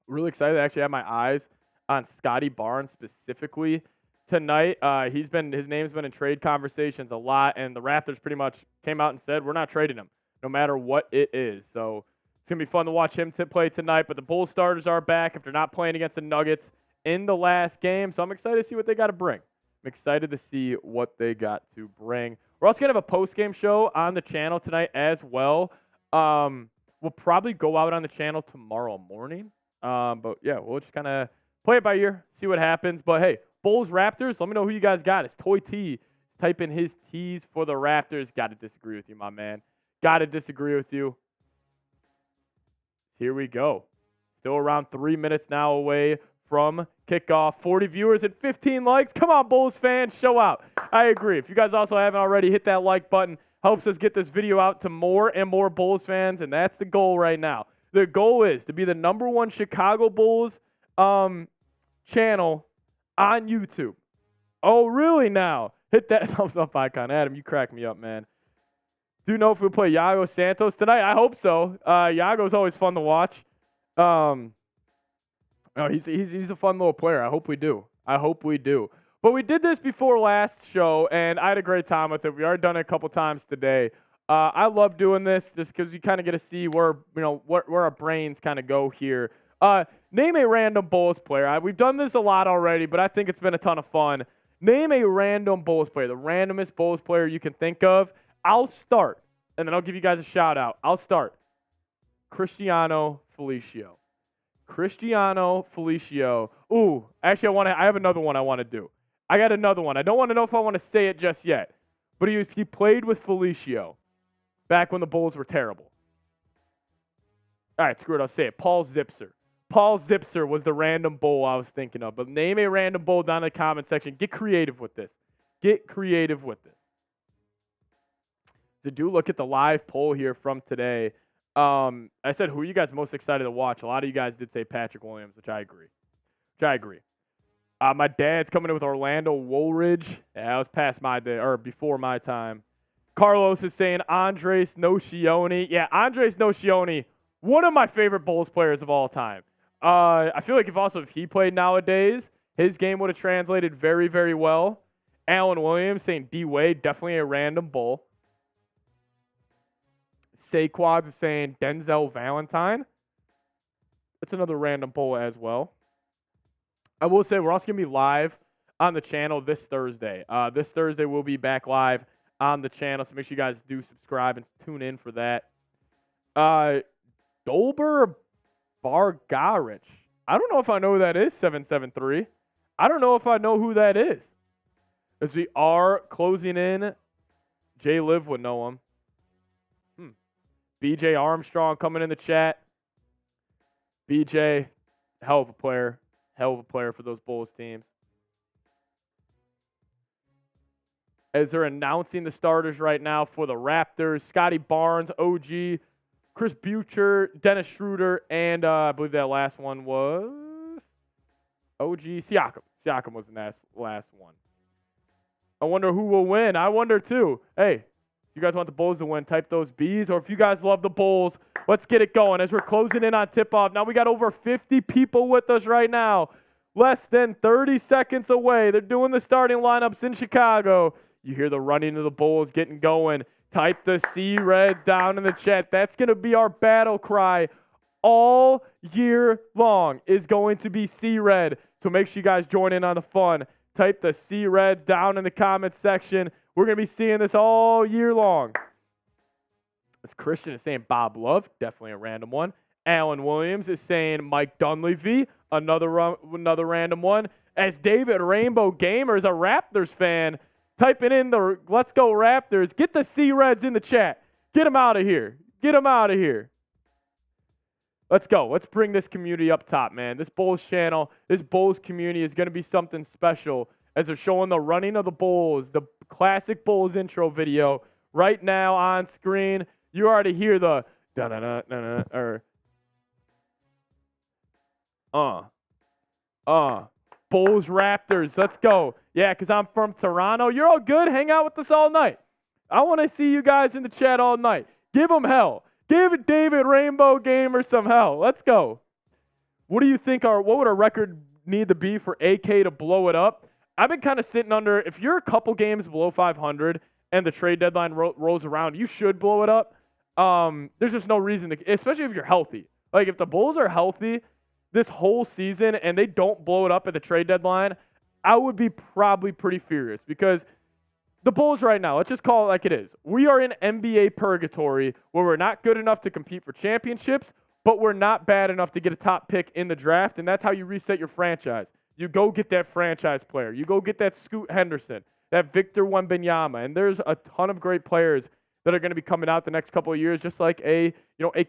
Really excited to actually have my eyes on Scotty Barnes specifically tonight. His name's been in trade conversations a lot, and the Raptors pretty much came out and said, we're not trading him, no matter what it is. So it's going to be fun to watch him play tonight. But the Bulls starters are back if they're not playing against the Nuggets in the last game. So I'm excited to see what they got to bring. I'm excited to see what they got to bring. We're also going to have a post-game show on the channel tonight as well. We'll probably go out on the channel tomorrow morning. But, yeah, we'll just kind of play it by ear, see what happens. But, hey, Bulls Raptors, let me know who you guys got. It's Toy T typing his T's for the Raptors. Got to disagree with you, my man. Got to disagree with you. Here we go. Still around 3 minutes now away from kickoff. 40 viewers and 15 likes. Come on, Bulls fans, show out. I agree. If you guys also haven't already, hit that like button. Helps us get this video out to more and more Bulls fans, and that's the goal right now. The goal is to be the #1 Chicago Bulls channel on YouTube. Oh, really now? Hit that thumbs up icon. Adam, you crack me up, man. Do you know if we'll play Iago Santos tonight? I hope so. Iago's always fun to watch. No, he's a fun little player. I hope we do. But we did this before last show, and I had a great time with it. We already done it a couple times today. I love doing this just because you kind of get to see where our brains kind of go here. Name a random Bulls player. We've done this a lot already, but I think it's been a ton of fun. Name a random Bulls player, the randomest Bulls player you can think of. I'll start, and then I'll give you guys a shout out. I'll start. Cristiano Felicio. Ooh, actually, I have another one I want to do. I got another one. I don't want to know if I want to say it just yet, but he played with Felicio back when the Bulls were terrible. All right, screw it. I'll say it. Paul Zipser. Paul Zipser was the random Bull I was thinking of. But name a random Bull down in the comment section. Get creative with this. So do look at the live poll here from today. I said, who are you guys most excited to watch? A lot of you guys did say Patrick Williams, which I agree. My dad's coming in with Orlando Woolridge. Yeah, that was past my day, or before my time. Carlos is saying Andres Nocioni. Yeah, Andres Nocioni, one of my favorite Bulls players of all time. I feel like if he played nowadays, his game would have translated very, very well. Alan Williams saying D-Wade, definitely a random Bull. Saquad is saying Denzel Valentine. That's another random Bull as well. I will say we're also going to be live on the channel this Thursday. This Thursday we'll be back live on the channel, so make sure you guys do subscribe and tune in for that. Dolber Bargarich. I don't know if I know who that is, 773. I don't know if I know who that is. As we are closing in, Jay Liv would know him. BJ Armstrong coming in the chat. BJ, hell of a player for those Bulls teams. As they're announcing the starters right now for the Raptors, Scotty Barnes, OG, Chris Bucher, Dennis Schroeder, and I believe that last one was OG Siakam. Siakam was the last one. I wonder who will win. I wonder too. Hey, if you guys want the Bulls to win, type those B's. Or if you guys love the Bulls, let's get it going as we're closing in on tip-off. Now we got over 50 people with us right now. Less than 30 seconds away. They're doing the starting lineups in Chicago. You hear the running of the Bulls getting going. Type the C-Reds down in the chat. That's going to be our battle cry all year long, is going to be C-Red. So make sure you guys join in on the fun. Type the C-Reds down in the comment section. We're going to be seeing this all year long. As Christian is saying Bob Love, definitely a random one. Alan Williams is saying Mike Dunleavy, another random one. As David Rainbow Gamer is a Raptors fan, typing in the Let's Go Raptors. Get the C-Reds in the chat. Get them out of here. Let's go. Let's bring this community up top, man. This Bulls channel, this Bulls community is going to be something special as they're showing the running of the Bulls, the classic Bulls intro video right now on screen. You already hear the da-da-da-da-da, or Bulls Raptors. Let's go. Yeah, because I'm from Toronto. You're all good. Hang out with us all night. I want to see you guys in the chat all night. Give them hell. Give David Rainbow Gamer some hell. Let's go. What do you think what would our record need to be for AK to blow it up? I've been kind of sitting under, if you're a couple games below 500 and the trade deadline rolls around, you should blow it up. There's just no reason to, especially if you're healthy. Like if the Bulls are healthy this whole season and they don't blow it up at the trade deadline, I would be probably pretty furious because the Bulls right now, let's just call it like it is. We are in NBA purgatory where we're not good enough to compete for championships, but we're not bad enough to get a top pick in the draft, and that's how you reset your franchise. You go get that franchise player. You go get that Scoot Henderson, that Victor Wembanyama, and there's a ton of great players that are going to be coming out the next couple of years, just like a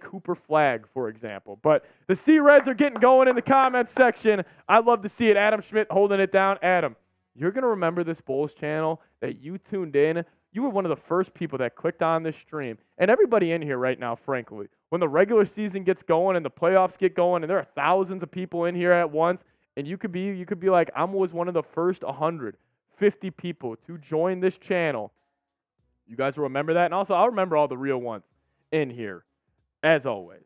Cooper Flag, for example. But the C-Reds are getting going in the comments section. I'd love to see it. Adam Schmidt holding it down. Adam, you're going to remember this Bulls channel that you tuned in. You were one of the first people that clicked on this stream. And everybody in here right now, frankly, when the regular season gets going and the playoffs get going and there are thousands of people in here at once, and you could be like, I was one of the first 150 people to join this channel. You guys will remember that. And also, I'll remember all the real ones in here, as always.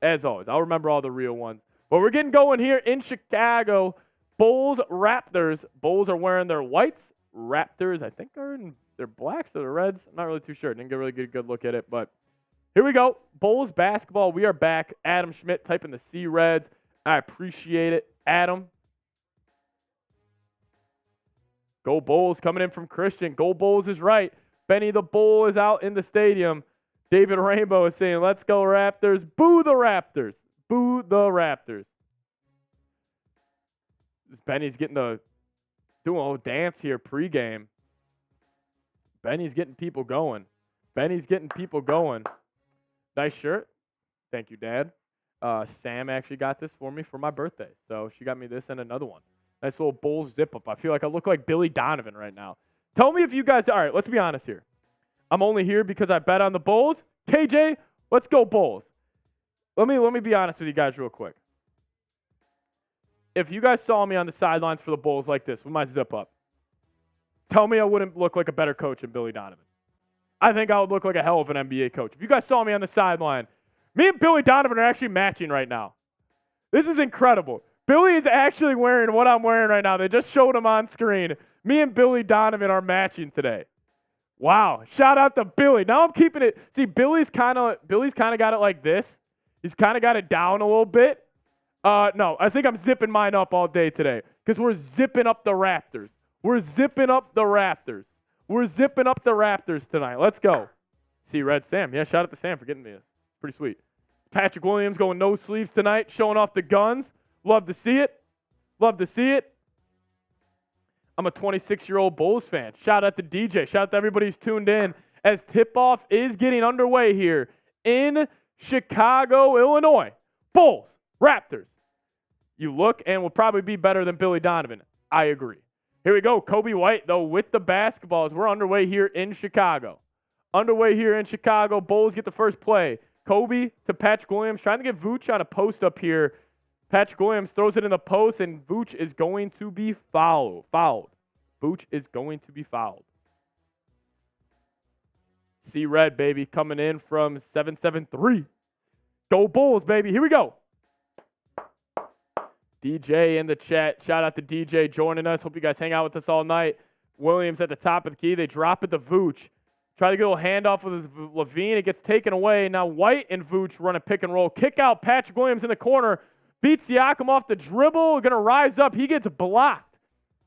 As always, I'll remember all the real ones. But we're getting going here in Chicago. Bulls Raptors. Bulls are wearing their whites. Raptors, I think, are in their blacks or the reds. I'm not really too sure. Didn't get a really good look at it. But here we go. Bulls basketball. We are back. Adam Schmidt typing the C-Reds. I appreciate it. Adam. Go Bulls coming in from Christian. Go Bulls is right. Benny the Bull is out in the stadium. David Rainbow is saying, let's go Raptors. Boo the Raptors. Boo the Raptors. Benny's getting doing a little dance here pregame. Benny's getting people going. Benny's getting people going. Nice shirt. Thank you, Dad. Sam actually got this for me for my birthday. So she got me this and another one. Nice little Bulls zip-up. I feel like I look like Billy Donovan right now. Tell me if you guys – all right, let's be honest here. I'm only here because I bet on the Bulls. KJ, let's go Bulls. Let me be honest with you guys real quick. If you guys saw me on the sidelines for the Bulls like this with my zip-up, tell me I wouldn't look like a better coach than Billy Donovan. I think I would look like a hell of an NBA coach. If you guys saw me on the sideline, me and Billy Donovan are actually matching right now. This is incredible. Billy is actually wearing what I'm wearing right now. They just showed him on screen. Me and Billy Donovan are matching today. Wow. Shout out to Billy. Now I'm keeping it. See, Billy's kind of got it like this. He's kind of got it down a little bit. No, I think I'm zipping mine up all day today because we're zipping up the Raptors. We're zipping up the Raptors. We're zipping up the Raptors tonight. Let's go. See, Red Sam. Yeah, shout out to Sam for getting me this. Pretty sweet. Patrick Williams going no sleeves tonight, showing off the guns. Love to see it. Love to see it. I'm a 26-year-old Bulls fan. Shout out to DJ. Shout out to everybody who's tuned in as tip-off is getting underway here in Chicago, Illinois. Bulls, Raptors. You look and will probably be better than Billy Donovan. I agree. Here we go. Coby White, though, with the basketballs. We're underway here in Chicago. Underway here in Chicago. Bulls get the first play. Coby to Patrick Williams. Trying to get Vooch on a post up here. Patrick Williams throws it in the post, and Vooch is going to be fouled. Vooch is going to be fouled. C-Red, baby, coming in from 773. Go Bulls, baby. Here we go. DJ in the chat. Shout out to DJ joining us. Hope you guys hang out with us all night. Williams at the top of the key. They drop it to Vooch. Try to get a little handoff with Levine. It gets taken away. Now White and Vooch run a pick and roll. Kick out Patrick Williams in the corner. Beats Siakam off the dribble. Going to rise up. He gets blocked.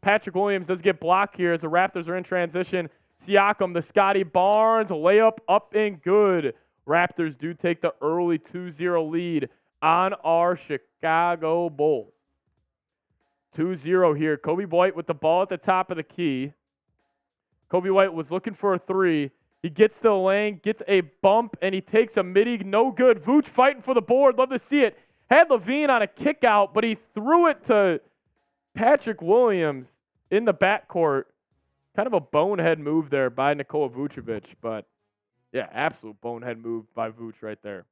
Patrick Williams does get blocked here as the Raptors are in transition. Siakam, the Scotty Barnes, layup up and good. Raptors do take the early 2-0 lead on our Chicago Bulls. 2-0 here. Coby White with the ball at the top of the key. Coby White was looking for a three. He gets to the lane, gets a bump, and he takes a midi. No good. Vooch fighting for the board. Love to see it. Had Levine on a kick out, but he threw it to Patrick Williams in the backcourt. Kind of a bonehead move there by Nikola Vucevic, but yeah, absolute bonehead move by Vooch right there.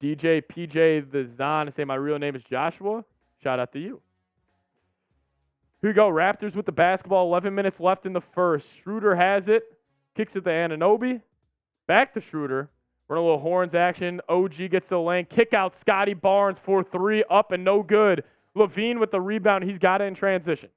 DJ PJ the Zon say my real name is Joshua. Shout out to you. Here we go. Raptors with the basketball. 11 minutes left in the first. Schroeder has it. Kicks it to Anunoby. Back to Schroeder. Run a little horns action. OG gets to the lane. Kick out Scotty Barnes for three. Up and no good. Levine with the rebound. He's got it in transition.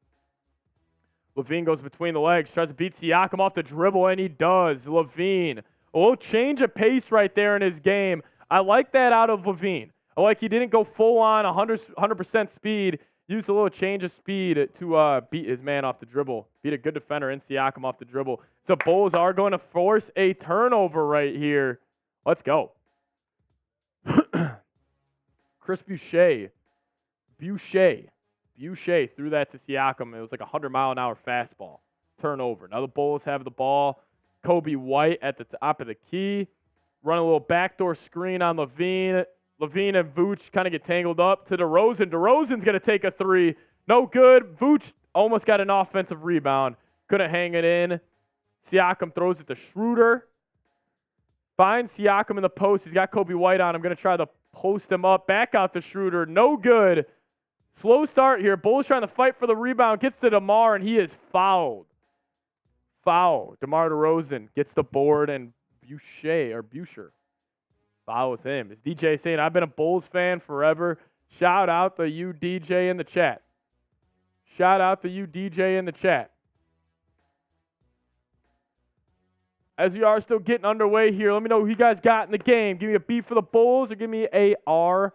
Levine goes between the legs. Tries to beat Siakam off the dribble, and he does. Levine. A little change of pace right there in his game. I like that out of Levine. I like he didn't go full on 100% speed. Used a little change of speed to beat his man off the dribble. Beat a good defender in Siakam off the dribble. So Bulls are going to force a turnover right here. Let's go. Chris Boucher threw that to Siakam. It was like a 100-mile-an-hour fastball. Turnover. Now the Bulls have the ball Coby White at the top of the key. Run a little backdoor screen on Levine. Levine and Vooch kind of get tangled up to DeRozan. DeRozan's going to take a three. No good. Vooch almost got an offensive rebound. Couldn't hang it in. Siakam throws it to Schroeder. Finds Siakam in the post. He's got Coby White on. I'm going to try to post him up. Back out to Schroeder. No good. Slow start here. Bulls trying to fight for the rebound. Gets to DeMar, and he is fouled. Foul. DeMar DeRozan gets the board, and Boucher fouls him. Is DJ saying, I've been a Bulls fan forever? Shout out to you, DJ, in the chat. Shout out to you, DJ, in the chat. As we are still getting underway here, let me know who you guys got in the game. Give me a B for the Bulls or give me a R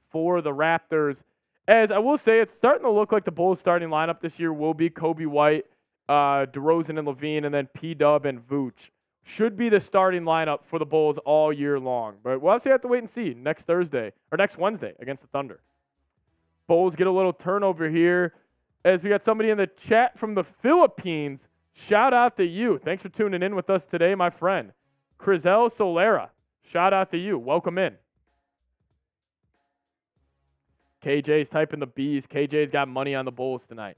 for the Raptors. As I will say, it's starting to look like the Bulls starting lineup this year will be Coby White, DeRozan and Levine, and then P-Dub and Vooch. Should be the starting lineup for the Bulls all year long. But we'll obviously have to wait and see next Wednesday against the Thunder. Bulls get a little turnover here. As we got somebody in the chat from the Philippines. Shout out to you. Thanks for tuning in with us today, my friend. Crizel Solera. Shout out to you. Welcome in. KJ's typing the B's. KJ's got money on the Bulls tonight.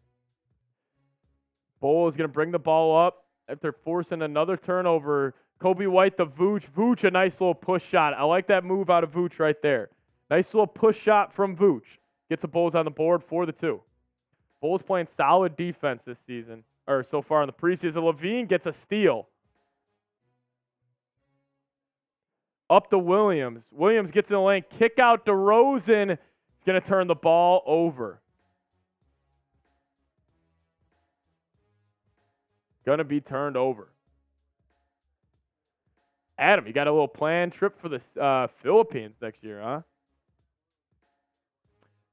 Bulls going to bring the ball up after forcing another turnover. Coby White to Vooch. Vooch, a nice little push shot. I like that move out of Vooch right there. Nice little push shot from Vooch. Gets the Bulls on the board 4-2. Bulls playing solid defense this season, or so far in the preseason. Levine gets a steal. Up to Williams. Williams gets in the lane. Kick out DeRozan. He's going to turn the ball over. Going to be turned over. Adam, you got a little planned trip for the Philippines next year, huh?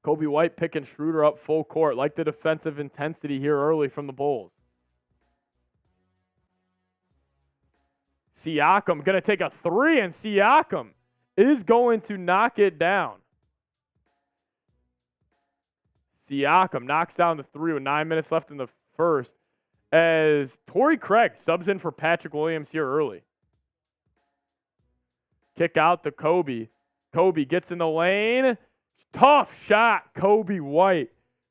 Coby White picking Schroeder up full court. Like the defensive intensity here early from the Bulls. Siakam going to take a three, and Siakam is going to knock it down. Siakam knocks down the three with 9 minutes left in the first as Torrey Craig subs in for Patrick Williams here early. Kick out to Coby. Coby gets in the lane. Tough shot, Coby White.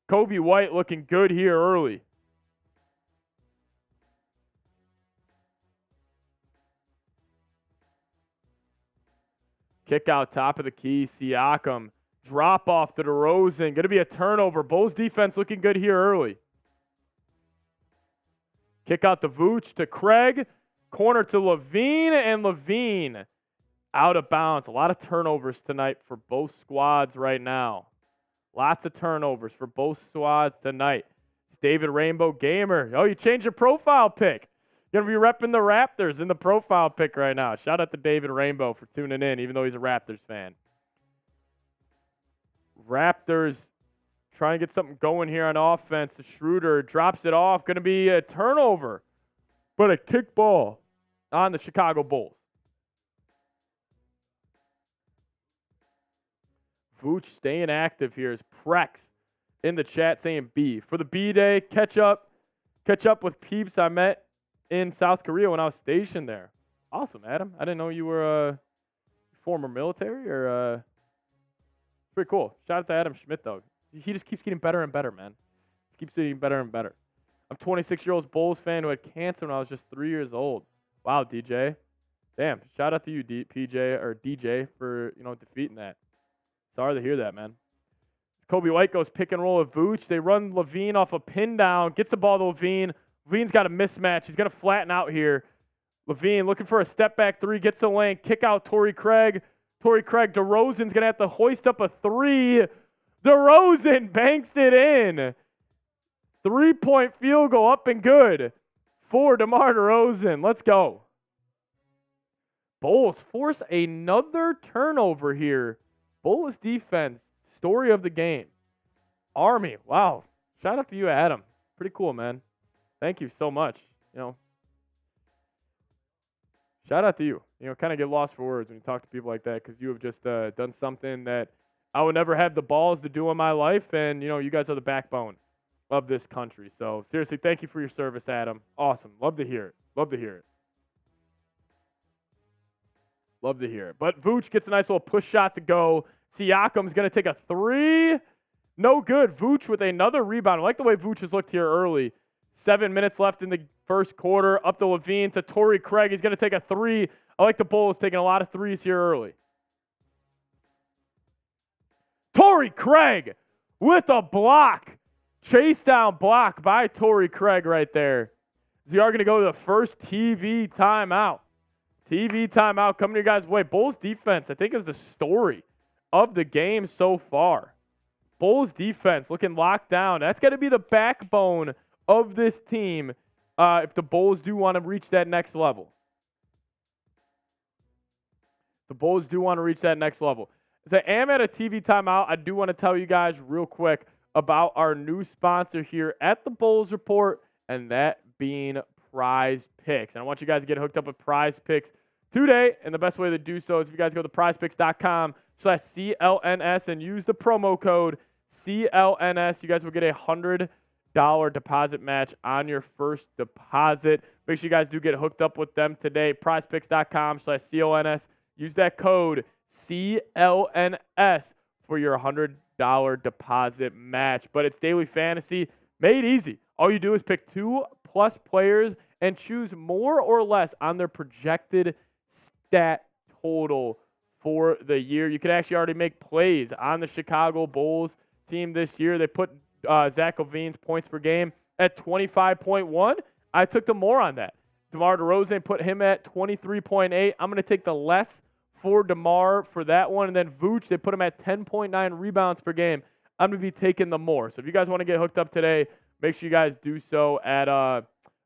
Coby White looking good here early. Kick out top of the key, Siakam. Drop off to DeRozan. Going to be a turnover. Bulls defense looking good here early. Kick out to Vooch to Craig. Corner to Levine, and Levine out of bounds. A lot of turnovers tonight for both squads right now. Lots of turnovers for both squads tonight. It's David Rainbow Gamer. Oh, you changed your profile pic. You're going to be repping the Raptors in the profile pic right now. Shout out to David Rainbow for tuning in, even though he's a Raptors fan. Raptors trying to get something going here on offense. Schroeder drops it off. Going to be a turnover, but a kick ball on the Chicago Bulls. Vooch staying active here is Prex in the chat saying B. For the B-Day, catch up with peeps I met in South Korea when I was stationed there. Awesome, Adam. I didn't know you were a former military or pretty cool. Shout out to Adam Schmidt, though. He just keeps getting better and better, man. He keeps getting better and better. I'm a 26-year-old Bulls fan who had cancer when I was just 3 years old. Wow, DJ. Damn. Shout out to you, DJ, for defeating that. Sorry to hear that, man. Coby White goes pick and roll with Vooch. They run Levine off a pin down. Gets the ball to Levine. Levine's got a mismatch. He's going to flatten out here. Levine looking for a step back three. Gets the lane. Kick out Torrey Craig. DeRozan's going to have to hoist up a three. DeRozan banks it in. 3-point field goal up and good for DeMar DeRozan. Let's go. Bulls force another turnover here. Bulls defense, story of the game. Army, wow. Shout out to you, Adam. Pretty cool, man. Thank you so much. Shout out to you. Kind of get lost for words when you talk to people like that because you have just done something that I would never have the balls to do in my life, and you guys are the backbone of this country. So seriously, thank you for your service, Adam. Awesome. Love to hear it. Love to hear it. But Vooch gets a nice little push shot to go. Siakam's going to take a three. No good. Vooch with another rebound. I like the way Vooch has looked here early. 7 minutes left in the first quarter. Up to Levine to Torrey Craig. He's going to take a three. I like the Bulls taking a lot of threes here early. Torrey Craig with a block. Chase down block by Torrey Craig right there. We are going to go to the first TV timeout. TV timeout coming to you guys' way. Bulls defense, I think, is the story of the game so far. Bulls defense looking locked down. That's going to be the backbone of this team if the Bulls do want to reach that next level. The Bulls do want to reach that next level. As I am at a TV timeout, I do want to tell you guys real quick about our new sponsor here at the Bulls Report, and that being Prize Picks. And I want you guys to get hooked up with Prize Picks today, and the best way to do so is if you guys go to prizepicks.com/CLNS and use the promo code CLNS. You guys will get a $100 deposit match on your first deposit. Make sure you guys do get hooked up with them today. prizepicks.com/CLNS. Use that code CLNS for your $100 deposit match. But it's daily fantasy made easy. All you do is pick 2+ players and choose more or less on their projected stat total for the year. You could actually already make plays on the Chicago Bulls team this year. They put Zach LaVine's points per game at 25.1. I took the more on that. DeMar DeRozan put him at 23.8. I'm going to take the less for DeMar for that one. And then Vooch, they put him at 10.9 rebounds per game. I'm going to be taking the more. So if you guys want to get hooked up today, make sure you guys do so at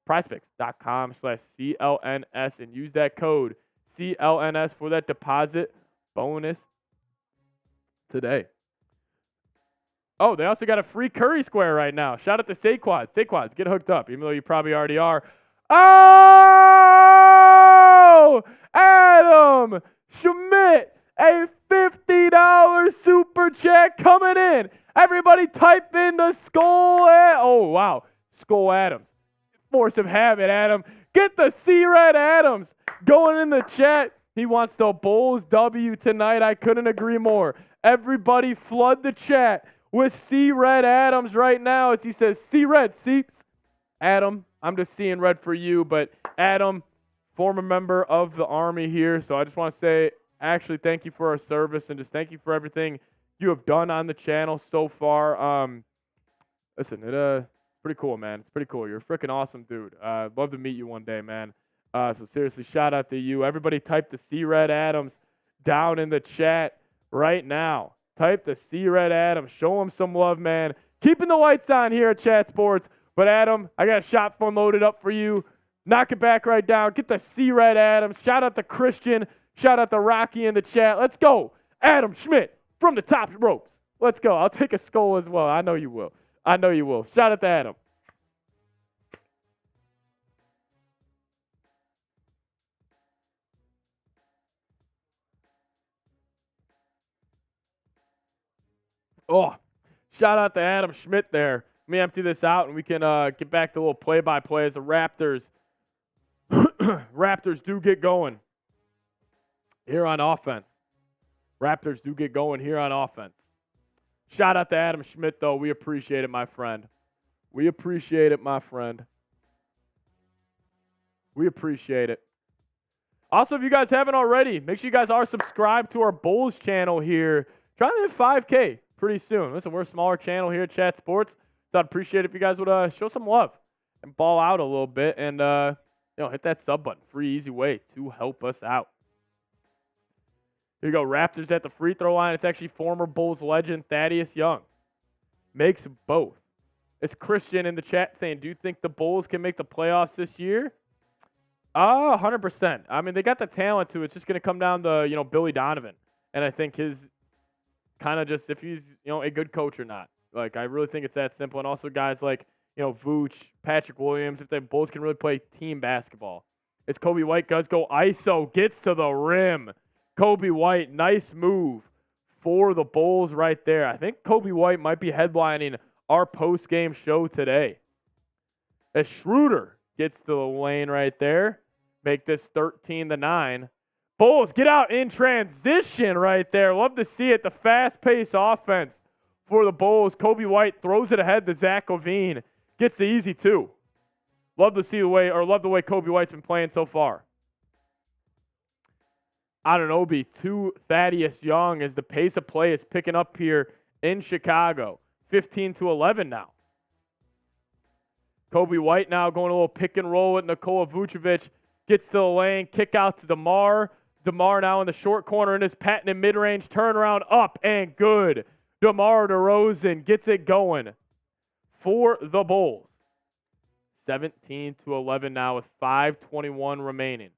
prizepicks.com/CLNS and use that code CLNS for that deposit bonus today. Oh, they also got a free Curry Square right now. Shout out to Saquad. Saquad, get hooked up, even though you probably already are. Oh! Adam Schmidt, a $50 super chat coming in. Everybody type in the Skull. Oh, wow. Skull Adams. Force of habit, Adam. Get the C-Red Adams going in the chat. He wants the Bulls W tonight. I couldn't agree more. Everybody flood the chat with C-Red Adams right now as he says, C-Red, Seeps. Adam, I'm just seeing red for you. But Adam, former member of the Army here. So I just want to say, actually, thank you for our service and just thank you for everything you have done on the channel so far. Listen, it's pretty cool, man. It's pretty cool. You're a freaking awesome dude. I'd love to meet you one day, man. So seriously, shout out to you. Everybody type the C-Red Adams down in the chat right now. Type the C-Red Adams. Show him some love, man. Keeping the lights on here at Chat Sports. But Adam, I got a shot phone loaded up for you. Knock it back right down. Get the C-Red Adams. Shout out to Christian. Shout out to Rocky in the chat. Let's go. Adam Schmidt from the top ropes. Let's go. I'll take a skull as well. I know you will. I know you will. Shout out to Adam. Oh, shout out to Adam Schmidt there. Let me empty this out and we can get back to a little play-by-play as the Raptors do get going here on offense. Raptors do get going here on offense. Shout out to Adam Schmidt, though. We appreciate it, my friend. We appreciate it, my friend. We appreciate it. Also, if you guys haven't already, make sure you guys are subscribed to our Bulls channel here. Trying to hit 5K pretty soon. Listen, we're a smaller channel here at Chat Sports, so I'd appreciate it if you guys would show some love and ball out a little bit and hit that sub button. Free, easy way to help us out. Here you go, Raptors at the free throw line. It's actually former Bulls legend Thaddeus Young. Makes both. It's Christian in the chat saying, do you think the Bulls can make the playoffs this year? 100%. I mean, they got the talent to it. It's just going to come down to, Billy Donovan. And I think his kind of just if he's, a good coach or not. Like, I really think it's that simple. And also guys like, Vooch, Patrick Williams, if the Bulls can really play team basketball. It's Coby White does go ISO, gets to the rim. Coby White, nice move for the Bulls right there. I think Coby White might be headlining our post-game show today. As Schroeder gets to the lane right there, make this 13-9. Bulls get out in transition right there. Love to see it. The fast-paced offense for the Bulls. Coby White throws it ahead to Zach LaVine. Gets the easy two. Love the way Coby White's been playing so far. Anunoby to Thaddeus Young as the pace of play is picking up here in Chicago. 15-11 now. Coby White now going a little pick and roll with Nikola Vucevic. Gets to the lane, kick out to DeMar. DeMar now in the short corner in his patented mid-range turnaround, up and good. DeMar DeRozan gets it going for the Bulls. 17-11 now with 5:21 remaining.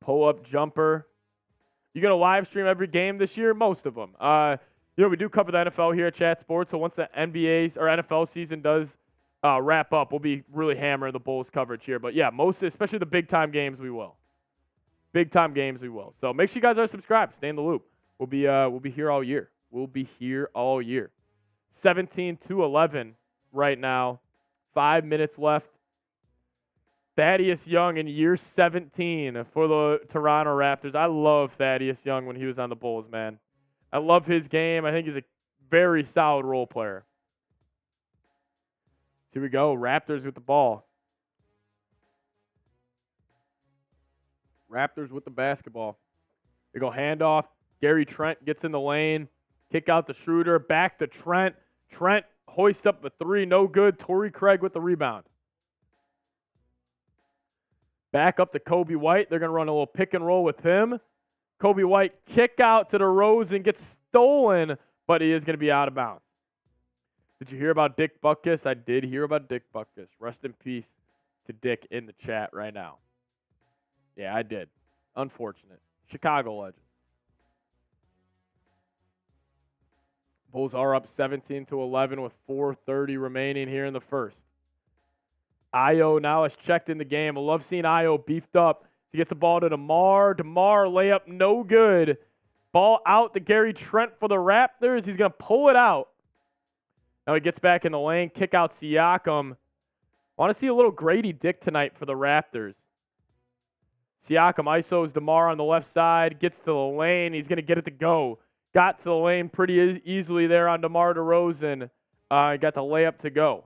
Pull-up jumper. You going to live stream every game this year? Most of them. We do cover the NFL here at Chat Sports, so once the NBA or NFL season does wrap up, we'll be really hammering the Bulls coverage here. But yeah, especially the big-time games, we will. Big-time games, we will. So make sure you guys are subscribed. Stay in the loop. We'll be here all year. 17-11 right now. 5 minutes left. Thaddeus Young in year 17 for the Toronto Raptors. I love Thaddeus Young when he was on the Bulls, man. I love his game. I think he's a very solid role player. Here we go. Raptors with the ball. Raptors with the basketball. They go handoff. Gary Trent gets in the lane. Kick out to Schroeder. Back to Trent. Trent hoists up the three. No good. Torrey Craig with the rebound. Back up to Coby White. They're going to run a little pick and roll with him. Coby White kick out to DeRozan. Gets stolen, but he is going to be out of bounds. Did you hear about Dick Butkus? I did hear about Dick Butkus. Rest in peace to Dick in the chat right now. Yeah, I did. Unfortunate. Chicago legend. Bulls are up 17-11 with 4:30 remaining here in the first. Ayo now has checked in the game. I love seeing Ayo beefed up. He gets the ball to DeMar. DeMar layup no good. Ball out to Gary Trent for the Raptors. He's going to pull it out. Now he gets back in the lane. Kick out Siakam. Want to see a little Grady Dick tonight for the Raptors. Siakam isos DeMar on the left side. Gets to the lane. He's going to get it to go. Got to the lane pretty easily there on DeMar DeRozan. Got the layup to go.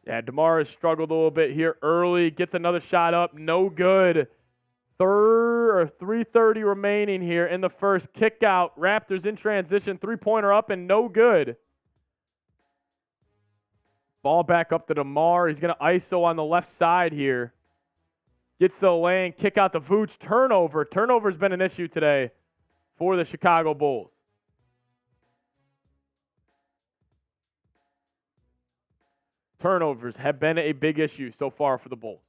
Yeah, DeMar has struggled a little bit here early. Gets another shot up. No good. 3:30 remaining here in the first. Kick out. Raptors in transition. Three-pointer up and no good. Ball back up to DeMar. He's going to ISO on the left side here. Gets to the lane. Kick out to Vooch. Turnover. Turnover's been an issue today for the Chicago Bulls. Turnovers have been a big issue so far for the Bulls.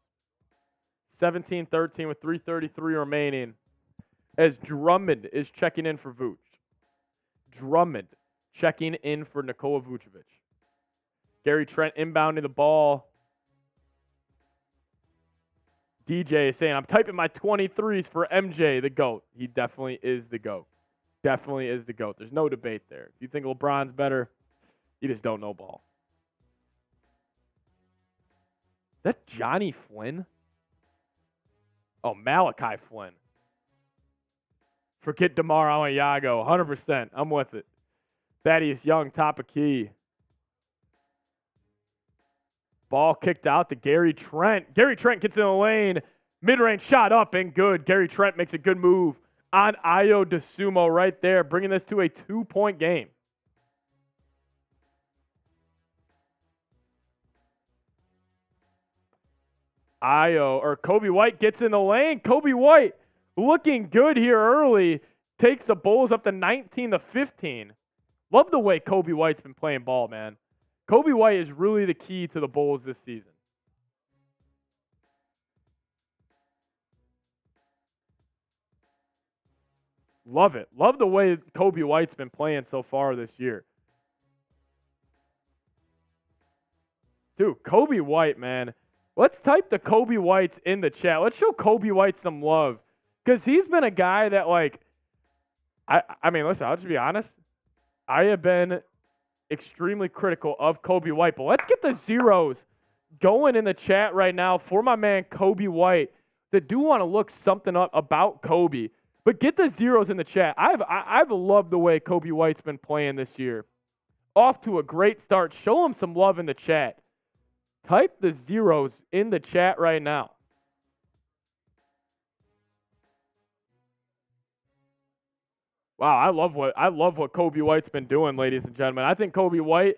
17-13 with 3:33 remaining as Drummond is checking in for Vooch. Drummond checking in for Nikola Vucevic. Gary Trent inbounding the ball. DJ is saying, I'm typing my 23s for MJ, the GOAT. He definitely is the GOAT. Definitely is the GOAT. There's no debate there. If you think LeBron's better, you just don't know ball. Is that Johnny Flynn? Oh, Malachi Flynn. Forget DeMar Alayago. 100%. I'm with it. Thaddeus Young, top of key. Ball kicked out to Gary Trent. Gary Trent gets in the lane. Mid-range shot up and good. Gary Trent makes a good move on Ayo Dosunmu right there, bringing this to a 2-point game. Coby White gets in the lane. Coby White looking good here early. Takes the Bulls up to 19-15. Love the way Coby White's been playing ball, man. Coby White is really the key to the Bulls this season. Love it. Love the way Coby White's been playing so far this year. Dude, Coby White, man. Let's type the Coby Whites in the chat. Let's show Coby White some love. Because he's been a guy that, like, I mean, listen, I'll just be honest. I have been extremely critical of Coby White, but let's get the zeros going in the chat right now for my man Coby White that do want to look something up about Coby. But get the zeros in the chat. I've loved the way Coby White's been playing this year. Off to a great start. Show him some love in the chat. Type the zeros in the chat right now. Wow, I love what Coby White's been doing, ladies and gentlemen. I think Coby White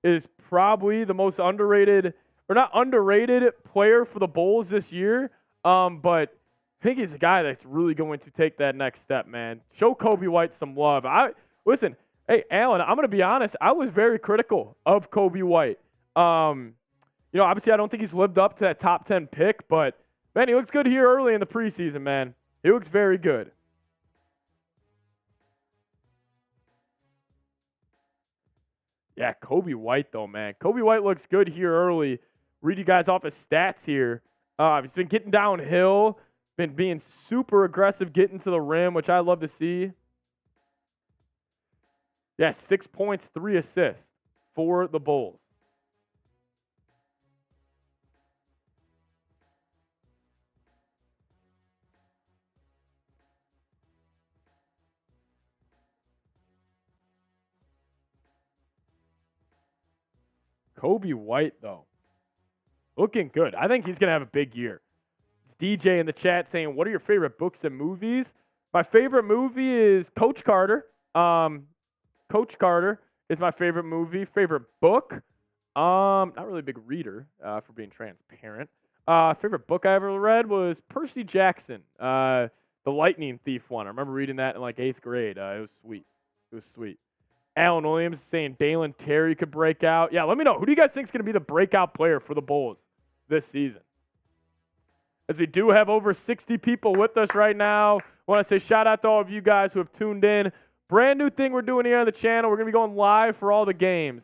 is probably the most underrated, or not underrated, player for the Bulls this year. But I think he's a guy that's really going to take that next step, man. Show Coby White some love. Listen, hey, Alan, I'm going to be honest. I was very critical of Coby White. Obviously I don't think he's lived up to that top 10 pick, but, man, he looks good here early in the preseason, man. He looks very good. Yeah, Coby White, though, man. Coby White looks good here early. Read you guys off his stats here. He's been getting downhill, been being super aggressive, getting to the rim, which I love to see. Yeah, 6 points, 3 assists for the Bulls. Coby White, though, looking good. I think he's going to have a big year. DJ in the chat saying, what are your favorite books and movies? My favorite movie is Coach Carter. Coach Carter is my favorite movie. Favorite book? Not really a big reader, for being transparent. Favorite book I ever read was Percy Jackson, the Lightning Thief one. I remember reading that in like 8th grade. It was sweet. It was sweet. Alan Williams saying Dalen Terry could break out. Yeah, let me know. Who do you guys think is going to be the breakout player for the Bulls this season? As we do have over 60 people with us right now. I want to say shout out to all of you guys who have tuned in. Brand new thing we're doing here on the channel. We're going to be going live for all the games.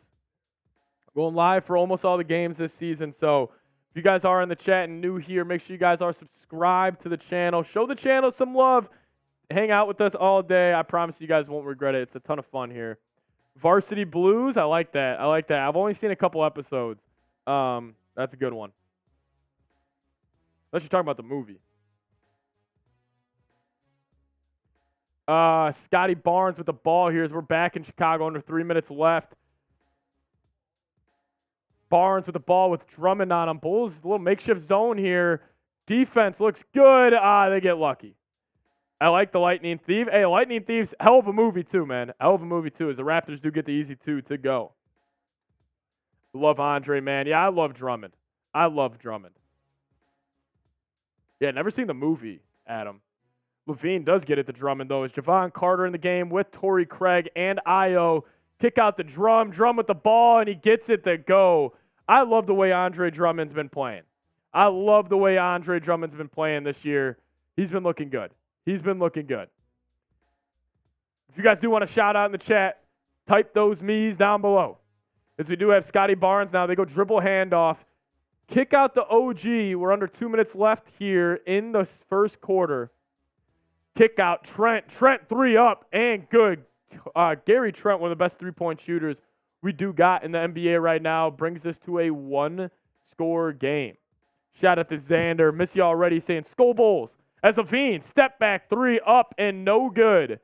Going live for almost all the games this season. So if you guys are in the chat and new here, make sure you guys are subscribed to the channel. Show the channel some love. Hang out with us all day. I promise you guys won't regret it. It's a ton of fun here. Varsity Blues, I like that. I've only seen a couple episodes. That's a good one. Unless you're talking about the movie. Scotty Barnes with the ball here as we're back in Chicago under 3 minutes left. Barnes with the ball with Drummond on him. Bulls, a little makeshift zone here. Defense looks good. They get lucky. I like the Lightning Thief. Hey, Lightning Thief's hell of a movie too, man. Hell of a movie too, as the Raptors do get the easy 2 to go. Love Andre, man. Yeah, I love Drummond. Yeah, never seen the movie, Adam. Levine does get it to Drummond, though. Is Javon Carter in the game with Torrey Craig and Io. Kick out the Drum with the ball, and he gets it to go. I love the way Andre Drummond's been playing. This year. He's been looking good. If you guys do want to shout out in the chat, type those me's down below. As we do have Scotty Barnes now. They go dribble handoff. Kick out the OG. We're under 2 minutes left here in the first quarter. Kick out Trent. Trent 3 up and good. Gary Trent, one of the best three-point shooters we do got in the NBA right now, brings us to a 1-score game. Shout out to Xander. Miss you already saying Skull Bulls. As Levine, step back 3 up and no good.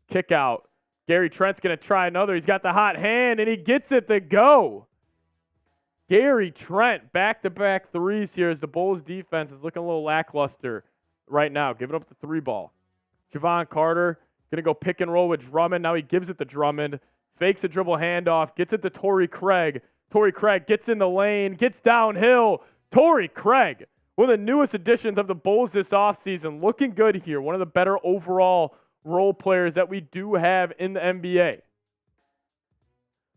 Kick out. Gary Trent's going to try another. He's got the hot hand, and he gets it to go. Gary Trent, back-to-back threes here as the Bulls' defense is looking a little lackluster right now, giving up the 3 ball. Javon Carter going to go pick and roll with Drummond. Now he gives it to Drummond. Fakes a dribble handoff. Gets it to Torrey Craig. Torrey Craig gets in the lane. Gets downhill. Torrey Craig, one of the newest additions of the Bulls this offseason. Looking good here. One of the better overall role players that we do have in the NBA.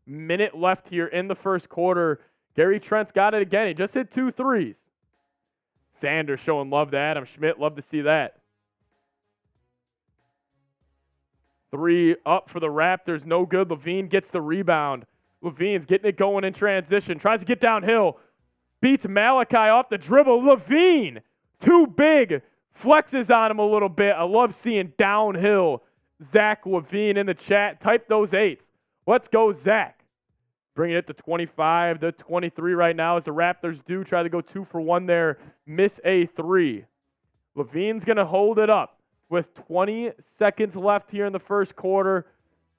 Minute left here in the first quarter. Gary Trent's got it again. He just hit 2 threes. Sanders showing love to Adam Schmidt. Love to see that. 3 up for the Raptors. No good. Levine gets the rebound. Levine's getting it going in transition. Tries to get downhill. Beats Malachi off the dribble. Levine, too big. Flexes on him a little bit. I love seeing downhill Zach Levine in the chat. Type those 8s. Let's go, Zach. Bringing it to 25 to 23 right now as the Raptors do try to go 2 for 1 there. Miss a 3. Levine's going to hold it up with 20 seconds left here in the first quarter.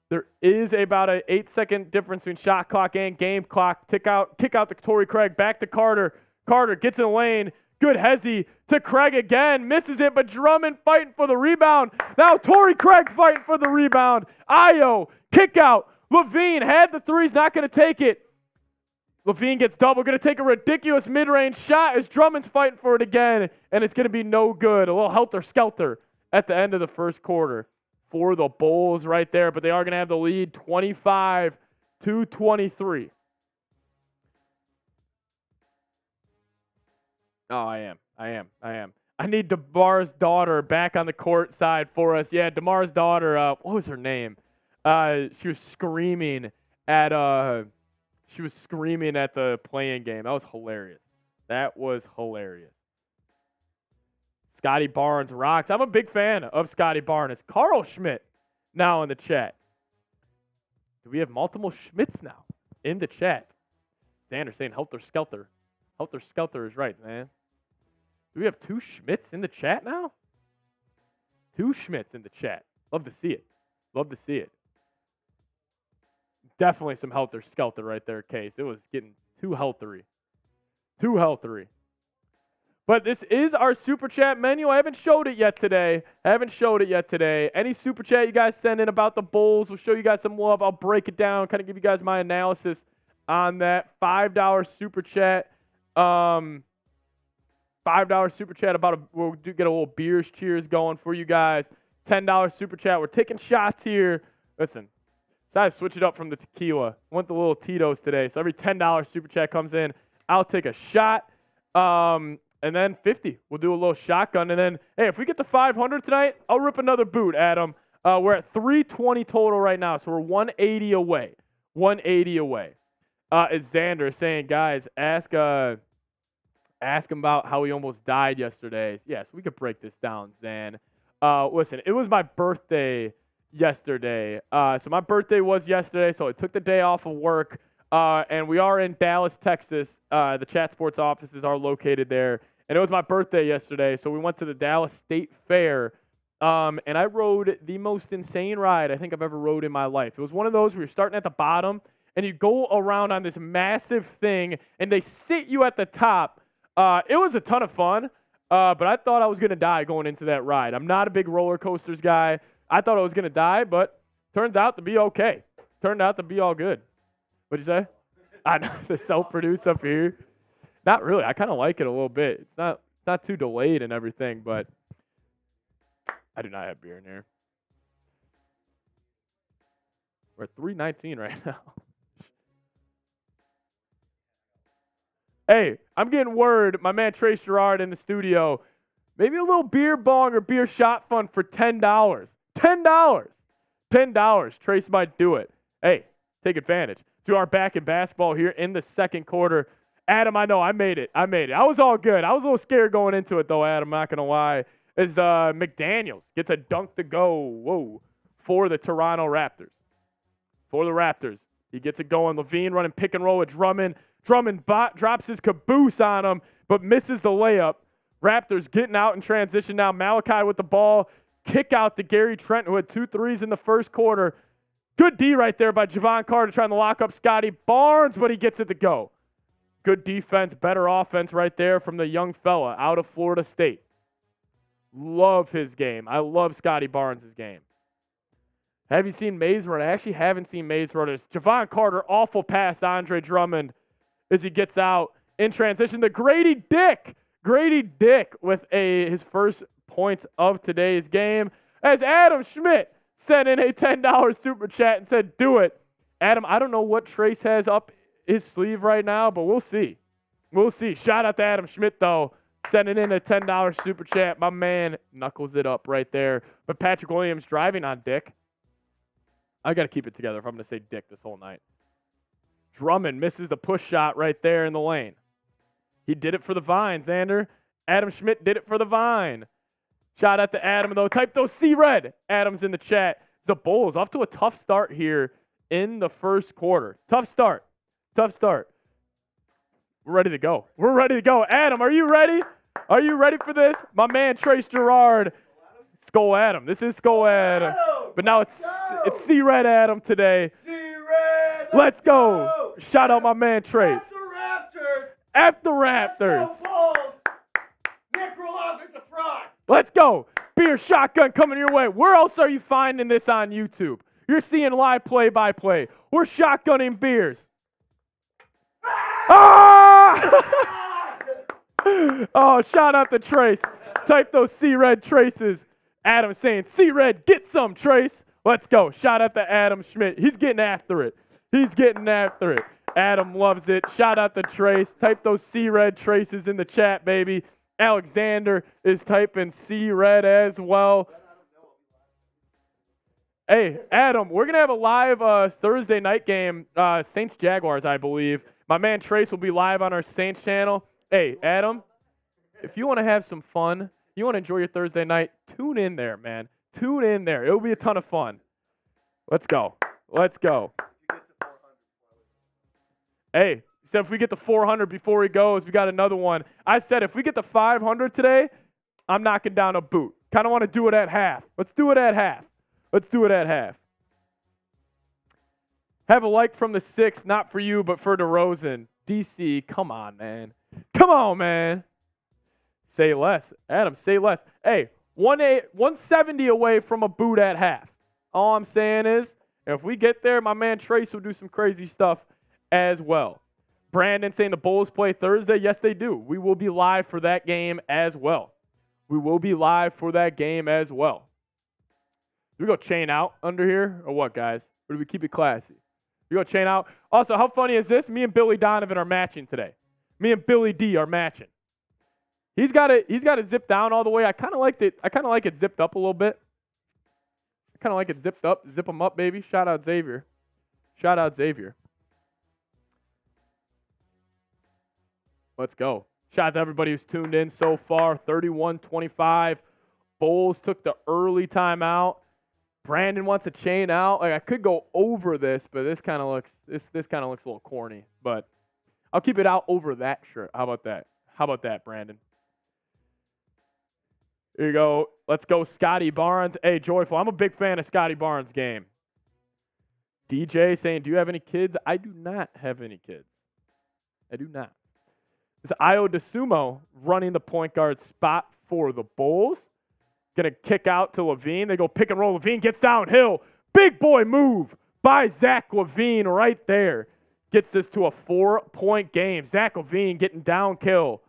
There is about an 8-second difference between shot clock and game clock. Kick out to Torrey Craig. Back to Carter. Carter gets in the lane. Good hezzy to Craig again. Misses it, but Drummond fighting for the rebound. Now Torrey Craig fighting for the rebound. Ayo. Kick out. Levine had the 3. He's not going to take it. Levine gets double. Going to take a ridiculous mid-range shot as Drummond's fighting for it again. And it's going to be no good. A little helter-skelter at the end of the first quarter for the Bulls right there. But they are going to have the lead 25 to 23. Oh, I am. I need DeMar's daughter back on the court side for us. Yeah, DeMar's daughter, what was her name? She was screaming at the playing game. That was hilarious. Scotty Barnes rocks. I'm a big fan of Scotty Barnes. Carl Schmidt now in the chat. Do we have multiple Schmidts now in the chat? Xander saying helter skelter. Helter skelter is right, man. Do we have 2 Schmidts in the chat now? 2 Schmidts in the chat. Love to see it. Definitely some helter skelter right there, Case. It was getting too heltery. But this is our super chat menu. I haven't showed it yet today. Any super chat you guys send in about the Bulls, we'll show you guys some love. I'll break it down, kind of give you guys my analysis on that. $5 super chat. $5 super chat we'll get a little beers cheers going for you guys. $10 super chat. We're taking shots here. Listen, decided to switch it up from the tequila. Went the little Tito's today. So every $10 super chat comes in, I'll take a shot. And then 50. We'll do a little shotgun. And then, hey, if we get to 500 tonight, I'll rip another boot, Adam. We're at 320 total right now, so we're 180 away. Is Xander saying, guys, ask him about how he almost died yesterday. Yes, we could break this down, Zan. Listen, it was my birthday yesterday. So my birthday was yesterday, so I took the day off of work. And we are in Dallas, Texas. The Chat Sports offices are located there. And it was my birthday yesterday, so we went to the Dallas State Fair. And I rode the most insane ride I think I've ever rode in my life. It was one of those where you're starting at the bottom, and you go around on this massive thing, and they sit you at the top. It was a ton of fun, but I thought I was going to die going into that ride. I'm not a big roller coasters guy. I thought I was going to die, but turns out to be okay. Turned out to be all good. What'd you say? I know, the self-produced up here. Not really. I kind of like it a little bit. It's not too delayed and everything, but I do not have beer in here. We're at 319 right now. Hey, I'm getting word. My man Trace Gerard in the studio. Maybe a little beer bong or beer shot fund for $10. $10. Trace might do it. Hey, take advantage. To our back in basketball here in the second quarter. Adam, I know, I made it. I was all good. I was a little scared going into it, though, Adam, not going to lie. As McDaniels gets a dunk to go, for the Toronto Raptors. He gets it going. Levine running pick and roll with Drummond. Drummond drops his caboose on him, but misses the layup. Raptors getting out in transition now. Malachi with the ball. Kick out to Gary Trent, who had 2 threes in the first quarter. Good D right there by Javon Carter trying to lock up Scotty Barnes, but he gets it to go. Good defense, better offense right there from the young fella out of Florida State. Love his game. I love Scotty Barnes' game. Have you seen Mays run? I actually haven't seen Mays run. Javon Carter, awful pass to Andre Drummond as he gets out in transition. The Grady Dick with his first points of today's game as Adam Schmidt sent in a $10 super chat and said, do it. Adam, I don't know what Trace has up his sleeve right now, but we'll see. Shout out to Adam Schmidt, though, sending in a $10 super chat. My man knuckles it up right there. But Patrick Williams driving on Dick. I got to keep it together if I'm going to say Dick this whole night. Drummond misses the push shot right there in the lane. He did it for the Vine, Xander. Adam Schmidt did it for the Vine. Shout out to Adam, though. Type those C-Red. Adam's in the chat. The Bulls off to a tough start here in the first quarter. Tough start. We're ready to go. Adam, are you ready? Are you ready for this? My man Trace Gerard. Skull Adam. This is Skull Adam. But now it's C-Red Adam today.
C-Red!
Let's go. Shout out my man Trace. F the Raptors.
Bulls. Nick Roloff is the front.
Let's go. Beer shotgun coming your way. Where else are you finding this on YouTube? You're seeing live play-by-play. We're shotgunning beers. Ah! Oh, shout out to Trace. Type those C-Red Traces. Adam saying, C-Red, get some, Trace. Let's go. Shout out to Adam Schmidt. He's getting after it. Adam loves it. Shout out to Trace. Type those C-Red Traces in the chat, baby. Alexander is typing C-Red as well. Hey, Adam, we're going to have a live Thursday night game, Saints-Jaguars, I believe. My man Trace will be live on our Saints channel. Hey, Adam, if you want to have some fun, you want to enjoy your Thursday night, tune in there, man. Tune in there. It'll be a ton of fun. Let's go. Hey, so if we get to 400 before he goes, we got another one. I said if we get to 500 today, I'm knocking down a boot. Kind of want to do it at half. Let's do it at half. Have a like from the 6, not for you, but for DeRozan. DC, come on, man. Say less. Adam, say less. Hey, 170 away from a boot at half. All I'm saying is, if we get there, my man Trace will do some crazy stuff as well. Brandon saying the Bulls play Thursday. Yes, they do. We will be live for that game as well. Do we go chain out under here or what, guys? Or do we keep it classy? We go chain out. Also, how funny is this? Me and Billy Donovan are matching today. Me and Billy D are matching. He's got it zipped down all the way. I kind of like it zipped up a little bit. Zip them up, baby. Shout out Xavier. Let's go. Shout out to everybody who's tuned in so far. 31-25. Bulls took the early timeout. Brandon wants to chain out. Like I could go over this, but this kind of looks a little corny. But I'll keep it out over that shirt. How about that, Brandon? Here you go. Let's go, Scotty Barnes. Hey, Joyful. I'm a big fan of Scotty Barnes' game. DJ saying, do you have any kids? I do not have any kids. I do not. It's Dosunmu running the point guard spot for the Bulls. Going to kick out to LaVine. They go pick and roll. LaVine gets downhill. Big boy move by Zach LaVine right there. Gets this to a 4-point game. Zach LaVine getting downhill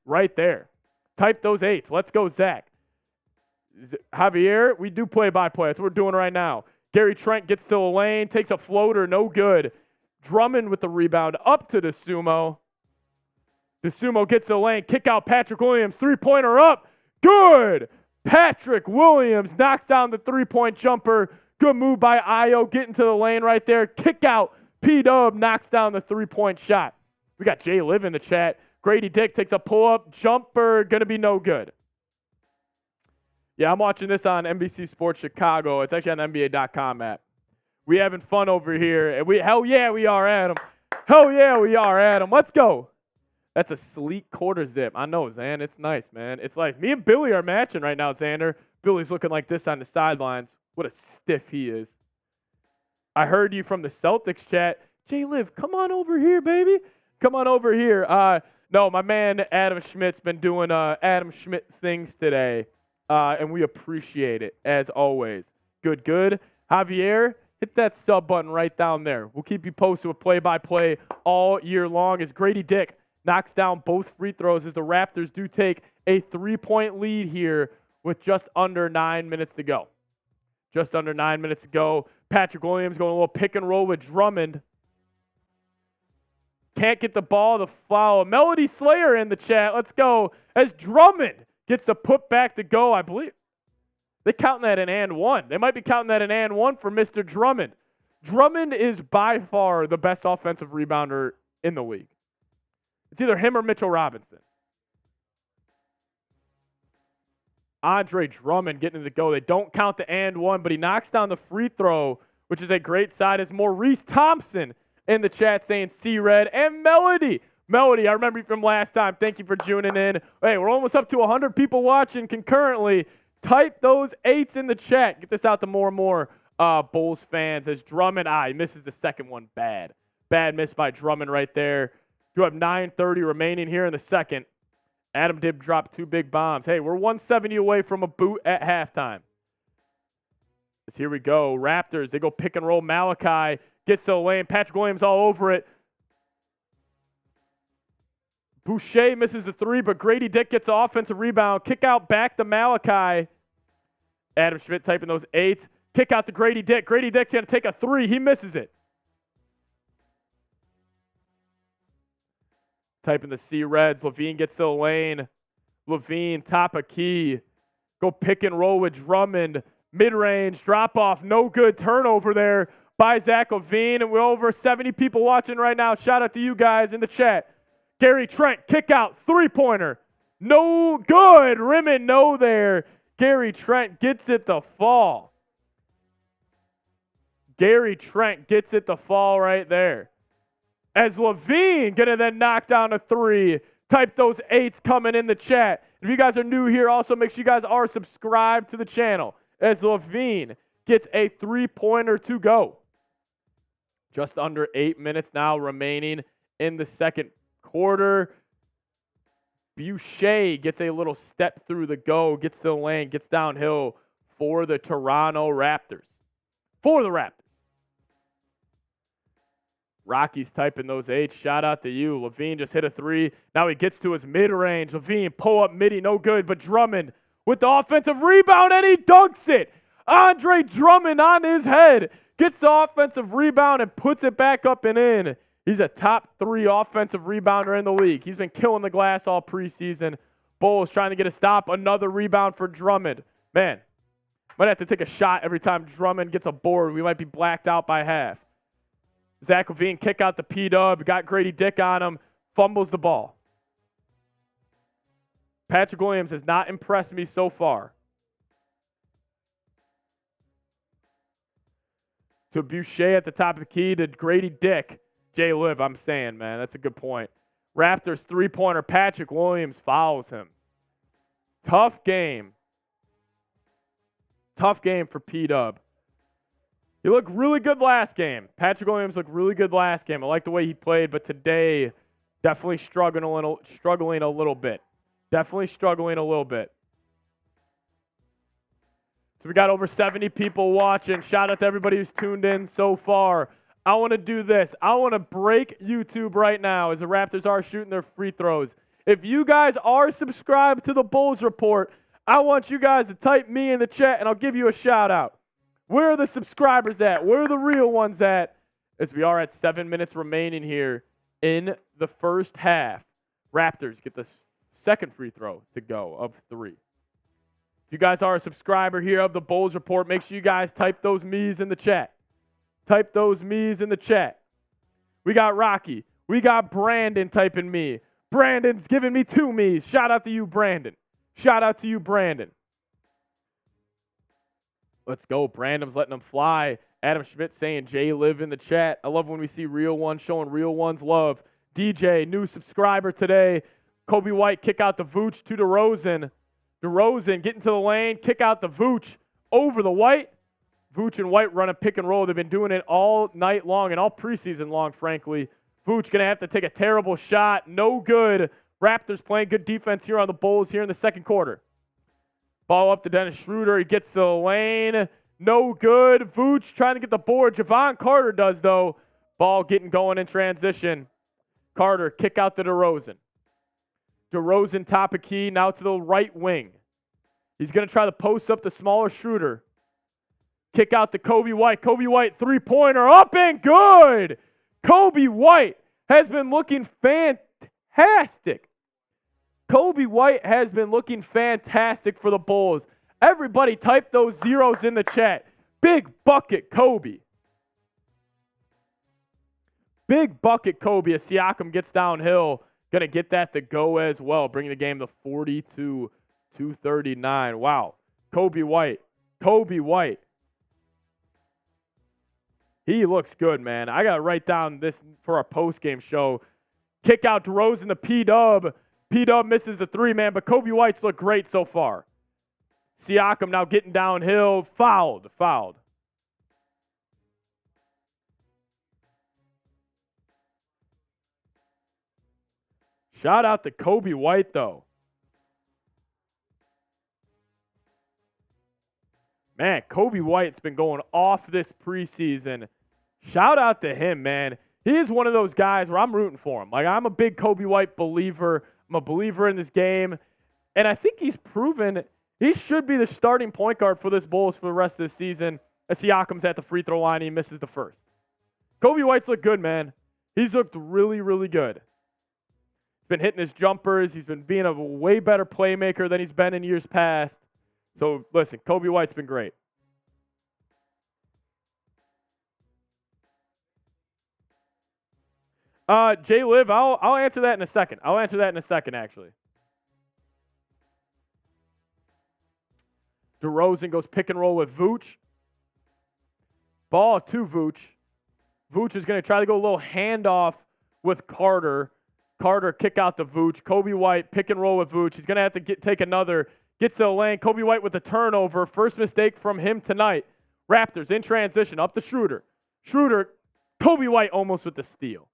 right there. Type those 8s. Let's go, Zach. Javier, we do play-by-play. That's what we're doing right now. Gary Trent gets to the lane, takes a floater, no good. Drummond with the rebound up to Dosunmu. Dosunmu gets to the lane, kick out Patrick Williams, three-pointer up. Good! Patrick Williams knocks down the three-point jumper. Good move by Ayo, getting to the lane right there. Kick out. P-Dub knocks down the three-point shot. We got Jay Liv in the chat. Grady Dick takes a pull-up jumper. Going to be no good. Yeah, I'm watching this on NBC Sports Chicago. It's actually on the NBA.com app. We having fun over here. And hell yeah, we are, Adam. Let's go. That's a sleek quarter zip. I know, Xan. It's nice, man. It's like me and Billy are matching right now, Xander. Billy's looking like this on the sidelines. What a stiff he is. I heard you from the Celtics chat. Jay Liv, come on over here, baby. Come on over here. No, my man Adam Schmidt's been doing Adam Schmidt things today, and we appreciate it, as always. Good. Javier, hit that sub button right down there. We'll keep you posted with play-by-play all year long as Grady Dick knocks down both free throws as the Raptors do take a 3-point lead here with just under 9 minutes to go. Patrick Williams going a little pick and roll with Drummond. Can't get the ball to foul. Melody Slayer in the chat. Let's go. As Drummond gets the put back to go, I believe. They're counting that an and one. They might be counting that an and one for Mr. Drummond. Drummond is by far the best offensive rebounder in the league. It's either him or Mitchell Robinson. Andre Drummond getting to go. They don't count the and one, but he knocks down the free throw, which is a great side. As Maurice Thompson in the chat saying C-Red, and Melody. Melody, I remember you from last time. Thank you for tuning in. Hey, we're almost up to 100 people watching concurrently. Type those 8s in the chat. Get this out to more and more Bulls fans. As Drummond, he misses the second one bad. Bad miss by Drummond right there. You have 9:30 remaining here in the second. Adam did drop 2 big bombs. Hey, we're 170 away from a boot at halftime. As here we go. Raptors, they go pick and roll. Malachi gets to the lane. Patrick Williams all over it. Boucher misses the 3, but Grady Dick gets the offensive rebound. Kick out back to Malachi. Adam Schmidt typing those 8s. Kick out to Grady Dick. Grady Dick's going to take a 3. He misses it. Typing the C-Reds. Levine gets to the lane. Levine, top of key. Go pick and roll with Drummond. Mid-range, drop off. No good. Turnover there by Zach Levine. And we're over 70 people watching right now. Shout out to you guys in the chat. Gary Trent, kick out. 3-pointer. No good. Rim and no there. Gary Trent gets it to fall. Gary Trent gets it to fall right there. As Levine gonna then knock down a 3. Type those 8s coming in the chat. If you guys are new here, also make sure you guys are subscribed to the channel. As Levine gets a 3-pointer to go. Just under 8 minutes now remaining in the second quarter. Boucher gets a little step through the go, gets to the lane, gets downhill for the Toronto Raptors. For the Raptors. Rocky's typing those 8s. Shout out to you. Levine just hit a 3. Now he gets to his mid-range. Levine, pull up midi, no good. But Drummond with the offensive rebound, and he dunks it. Andre Drummond on his head. Gets the offensive rebound and puts it back up and in. He's a top 3 offensive rebounder in the league. He's been killing the glass all preseason. Bulls trying to get a stop. Another rebound for Drummond. Man, might have to take a shot every time Drummond gets a board. We might be blacked out by half. Zach Levine kick out the P-Dub. Got Grady Dick on him. Fumbles the ball. Patrick Williams has not impressed me so far. To Boucher at the top of the key. To Grady Dick. Jay Liv, I'm saying, man. That's a good point. Raptors 3-pointer. Patrick Williams fouls him. Tough game. Tough game for P-Dub. He looked really good last game. Patrick Williams looked really good last game. I like the way he played, but today definitely struggling a little bit. Definitely struggling a little bit. So we got over 70 people watching. Shout out to everybody who's tuned in so far. I want to do this. I want to break YouTube right now as the Raptors are shooting their free throws. If you guys are subscribed to the Bulls Report, I want you guys to type me in the chat, and I'll give you a shout out. Where are the subscribers at? Where are the real ones at? As we are at 7 minutes remaining here in the first half. Raptors get the second free throw to go of 3. If you guys are a subscriber here of the Bulls Report, make sure you guys type those me's in the chat. Type those me's in the chat. We got Rocky. We got Brandon typing me. Brandon's giving me 2 me's. Shout out to you, Brandon. Shout out to you, Brandon. Let's go. Brandon's letting them fly. Adam Schmidt saying Jay Liv in the chat. I love when we see real ones showing real ones love. DJ, new subscriber today. Coby White kick out the Vooch to DeRozan. DeRozan getting to the lane. Kick out the Vooch over the White. Vooch and White run a pick and roll. They've been doing it all night long and all preseason long, frankly. Vooch going to have to take a terrible shot. No good. Raptors playing good defense here on the Bulls here in the second quarter. Ball up to Dennis Schroeder. He gets to the lane. No good. Vooch trying to get the board. Javon Carter does, though. Ball getting going in transition. Carter, kick out to DeRozan. DeRozan top of key, now to the right wing. He's going to try to post up the smaller Schroeder. Kick out to Coby White. Coby White, 3-pointer, up and good. Coby White has been looking fantastic. Coby White has been looking fantastic for the Bulls. Everybody type those zeros in the chat. Big bucket, Coby. Big bucket, Coby, as Siakam gets downhill. Going to get that to go as well, bringing the game to 42-20. 239. Wow. Coby White. He looks good, man. I got to write down this for our postgame show. Kick out DeRozan to P-Dub. P-Dub misses the three, man, but Coby White's looked great so far. Siakam now getting downhill. Fouled. Shout out to Coby White, though. Man, Coby White's been going off this preseason. Shout out to him, man. He is one of those guys where I'm rooting for him. Like, I'm a big Coby White believer. I'm a believer in this game. And I think he's proven he should be the starting point guard for this Bulls for the rest of the season. As Siakam's at the free throw line, he misses the first. Coby White's looked good, man. He's looked really, really good. He's been hitting his jumpers. He's been being a way better playmaker than he's been in years past. So, listen, Coby White's been great. Jay Liv, I'll answer that in a second. Actually. DeRozan goes pick and roll with Vooch. Ball to Vooch. Vooch is going to try to go a little handoff with Carter. Carter kick out to Vooch. Coby White pick and roll with Vooch. He's going to have to take another. Gets to the lane. Coby White with the turnover. First mistake from him tonight. Raptors in transition. Up to Schroeder. Coby White almost with the steal.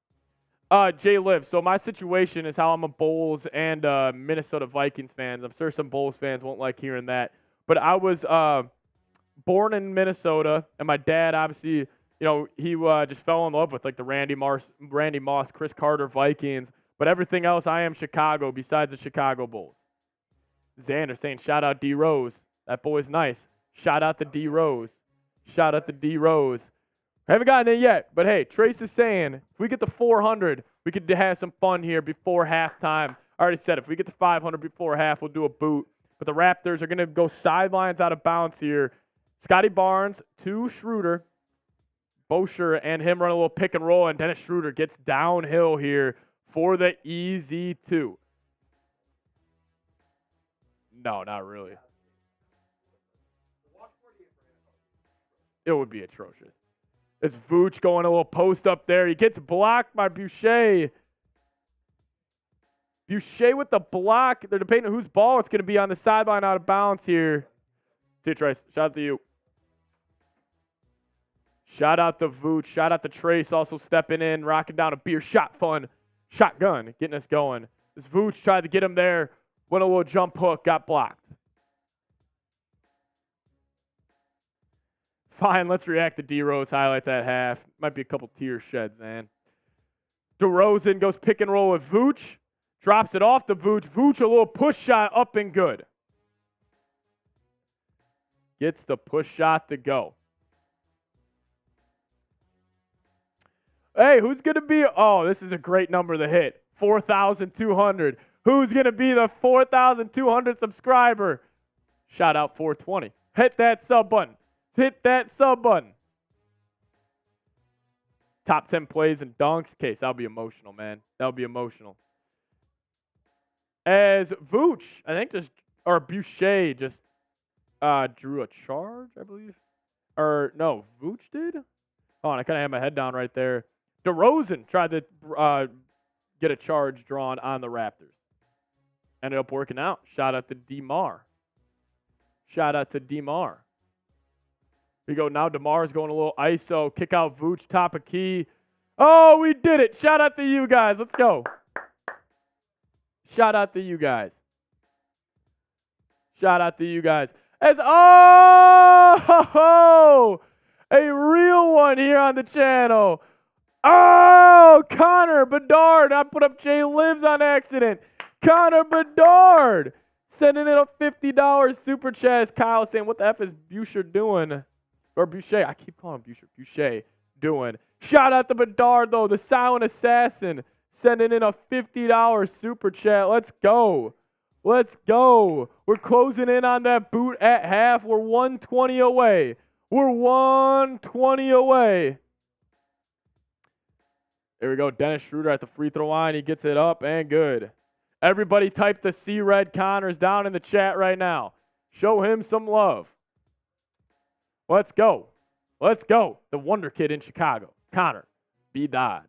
Jay Liv. So my situation is how I'm a Bulls and Minnesota Vikings fan. I'm sure some Bulls fans won't like hearing that. But I was born in Minnesota, and my dad obviously, he just fell in love with like the Randy Moss, Chris Carter Vikings. But everything else, I am Chicago besides the Chicago Bulls. Xander saying, shout out D Rose. That boy's nice. Shout out to D Rose. I haven't gotten it yet, but hey, Trace is saying if we get to 400, we could have some fun here before halftime. I already said if we get to 500 before half, we'll do a boot. But the Raptors are going to go sidelines out of bounds here. Scotty Barnes to Schroeder. Bosher and him run a little pick and roll, and Dennis Schroeder gets downhill here for the easy two. No, not really. It would be atrocious. It's Vooch going a little post up there. He gets blocked by Boucher. Boucher with the block. They're debating whose ball it's going to be on the sideline out of bounds here. See you, Trace. Shout out to you. Shout out to Vooch. Shout out to Trace also stepping in, rocking down a beer shotgun, getting us going. This Vooch tried to get him there. Went a little jump hook, got blocked. Fine, let's react to D-Rose highlights at half. Might be a couple tears shed, man. DeRozan goes pick and roll with Vooch. Drops it off to Vooch. Vooch, a little push shot up and good. Gets the push shot to go. Hey, who's going to be? Oh, this is a great number to hit. 4,200. Who's going to be the 4,200 subscriber? Shout out 420. Hit that sub button. Top 10 plays and dunks. Case, that'll be emotional, man. That'll be emotional. As Vooch, I think Boucher just drew a charge, I believe. Or, no, Vooch did? Oh, and I kind of had my head down right there. DeRozan tried to get a charge drawn on the Raptors. Ended up working out. Shout out to DeMar. Here we go. Now DeMar's going a little ISO. Kick out Vooch, top of key. Oh, we did it. Shout out to you guys. Let's go. Shout out to you guys. As a real one here on the channel. Oh, Connor Bedard. I put up Jay Lives on accident. Connor Bedard sending in a $50 super chat. Kyle saying, what the F is Boucher doing? Or Boucher. I keep calling him Boucher doing. Shout out to Bedard, though, the silent assassin, sending in a $50 super chat. Let's go. We're closing in on that boot at half. We're 120 away. There we go. Dennis Schroeder at the free throw line. He gets it up and good. Everybody type the C-Red Connors down in the chat right now. Show him some love. Let's go. Let's go. The Wonder Kid in Chicago. Connor B. Dodd.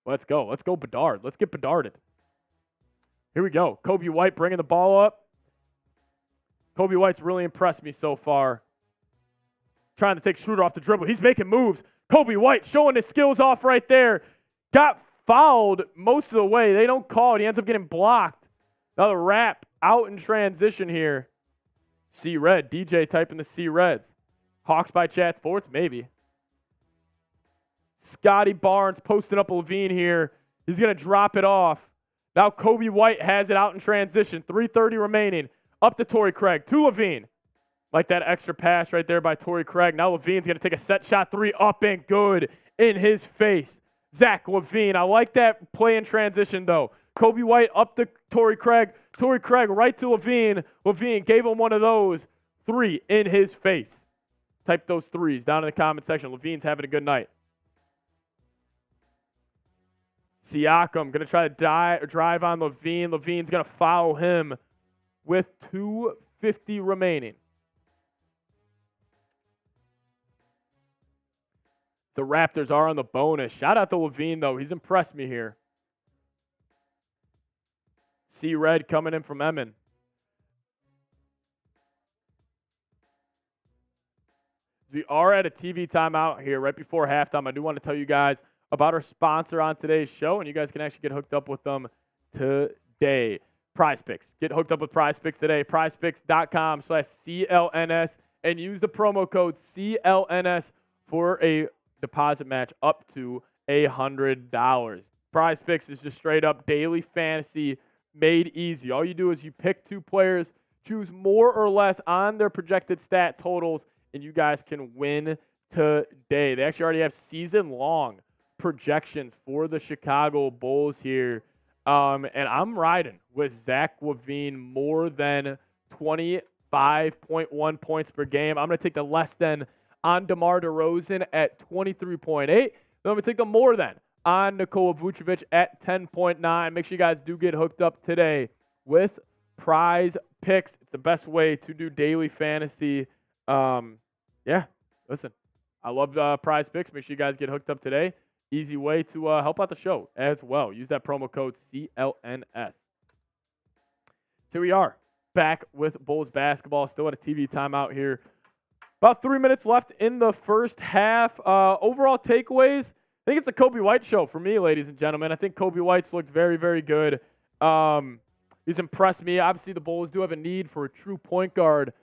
Let's go. Let's go Bedard. Let's get Bedarded. Here we go. Coby White bringing the ball up. Coby White's really impressed me so far. Trying to take Schroeder off the dribble. He's making moves. Coby White showing his skills off right there. Got fouled most of the way. They don't call it. He ends up getting blocked. Another wrap out in transition here. C-Red. DJ typing the C-Reds. Hawks by Chat Sports? Maybe. Scotty Barnes posting up Levine here. He's going to drop it off. Now Coby White has it out in transition. 3:30 remaining. Up to Torrey Craig. To Levine. Like that extra pass right there by Torrey Craig. Now Levine's going to take a set shot three. Up and good in his face. Zach Levine. I like that play in transition, though. Coby White up to Torrey Craig. Torrey Craig right to Levine. Levine gave him one of those. Three in his face. Type those threes down in the comment section. Levine's having a good night. Siakam going to try to drive on Levine. Levine's going to foul him with 2:50 remaining. The Raptors are on the bonus. Shout out to Levine, though. He's impressed me here. C-Red coming in from Emmon. We are at a TV timeout here right before halftime. I do want to tell you guys about our sponsor on today's show, and you guys can actually get hooked up with them today. Prize Picks. Get hooked up with Prize Picks today. PrizePicks.com/CLNS and use the promo code CLNS for a deposit match up to $100. Prize Picks is just straight up daily fantasy made easy. All you do is you pick two players, choose more or less on their projected stat totals, and you guys can win today. They actually already have season-long projections for the Chicago Bulls here. And I'm riding with Zach LaVine more than 25.1 points per game. I'm going to take the less than on DeMar DeRozan at 23.8. Then I'm going to take the more than on Nikola Vucevic at 10.9. Make sure you guys do get hooked up today with Prize Picks. It's the best way to do daily fantasy. Yeah, listen, I love Prize Picks. Make sure you guys get hooked up today. Easy way to help out the show as well. Use that promo code CLNS. So here we are, back with Bulls basketball. Still at a TV timeout here. About 3 minutes left in the first half. Overall takeaways, I think it's a Coby White show for me, ladies and gentlemen. I think Coby White's looked very, very good. He's impressed me. Obviously, the Bulls do have a need for a true point guard.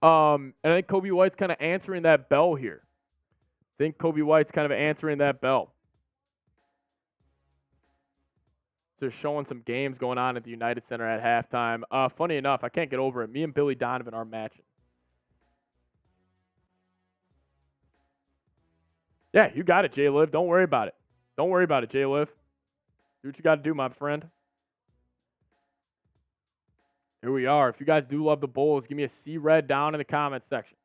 And I think Coby White's kind of answering that bell here. I think Coby White's kind of answering that bell. So showing some games going on at the United Center at halftime. Funny enough, I can't get over it. Me and Billy Donovan are matching. Yeah, you got it, J-Liv. Don't worry about it. Don't worry about it, J-Liv. Do what you got to do, my friend. Here we are. If you guys do love the Bulls, give me a C-Red down in the comments section.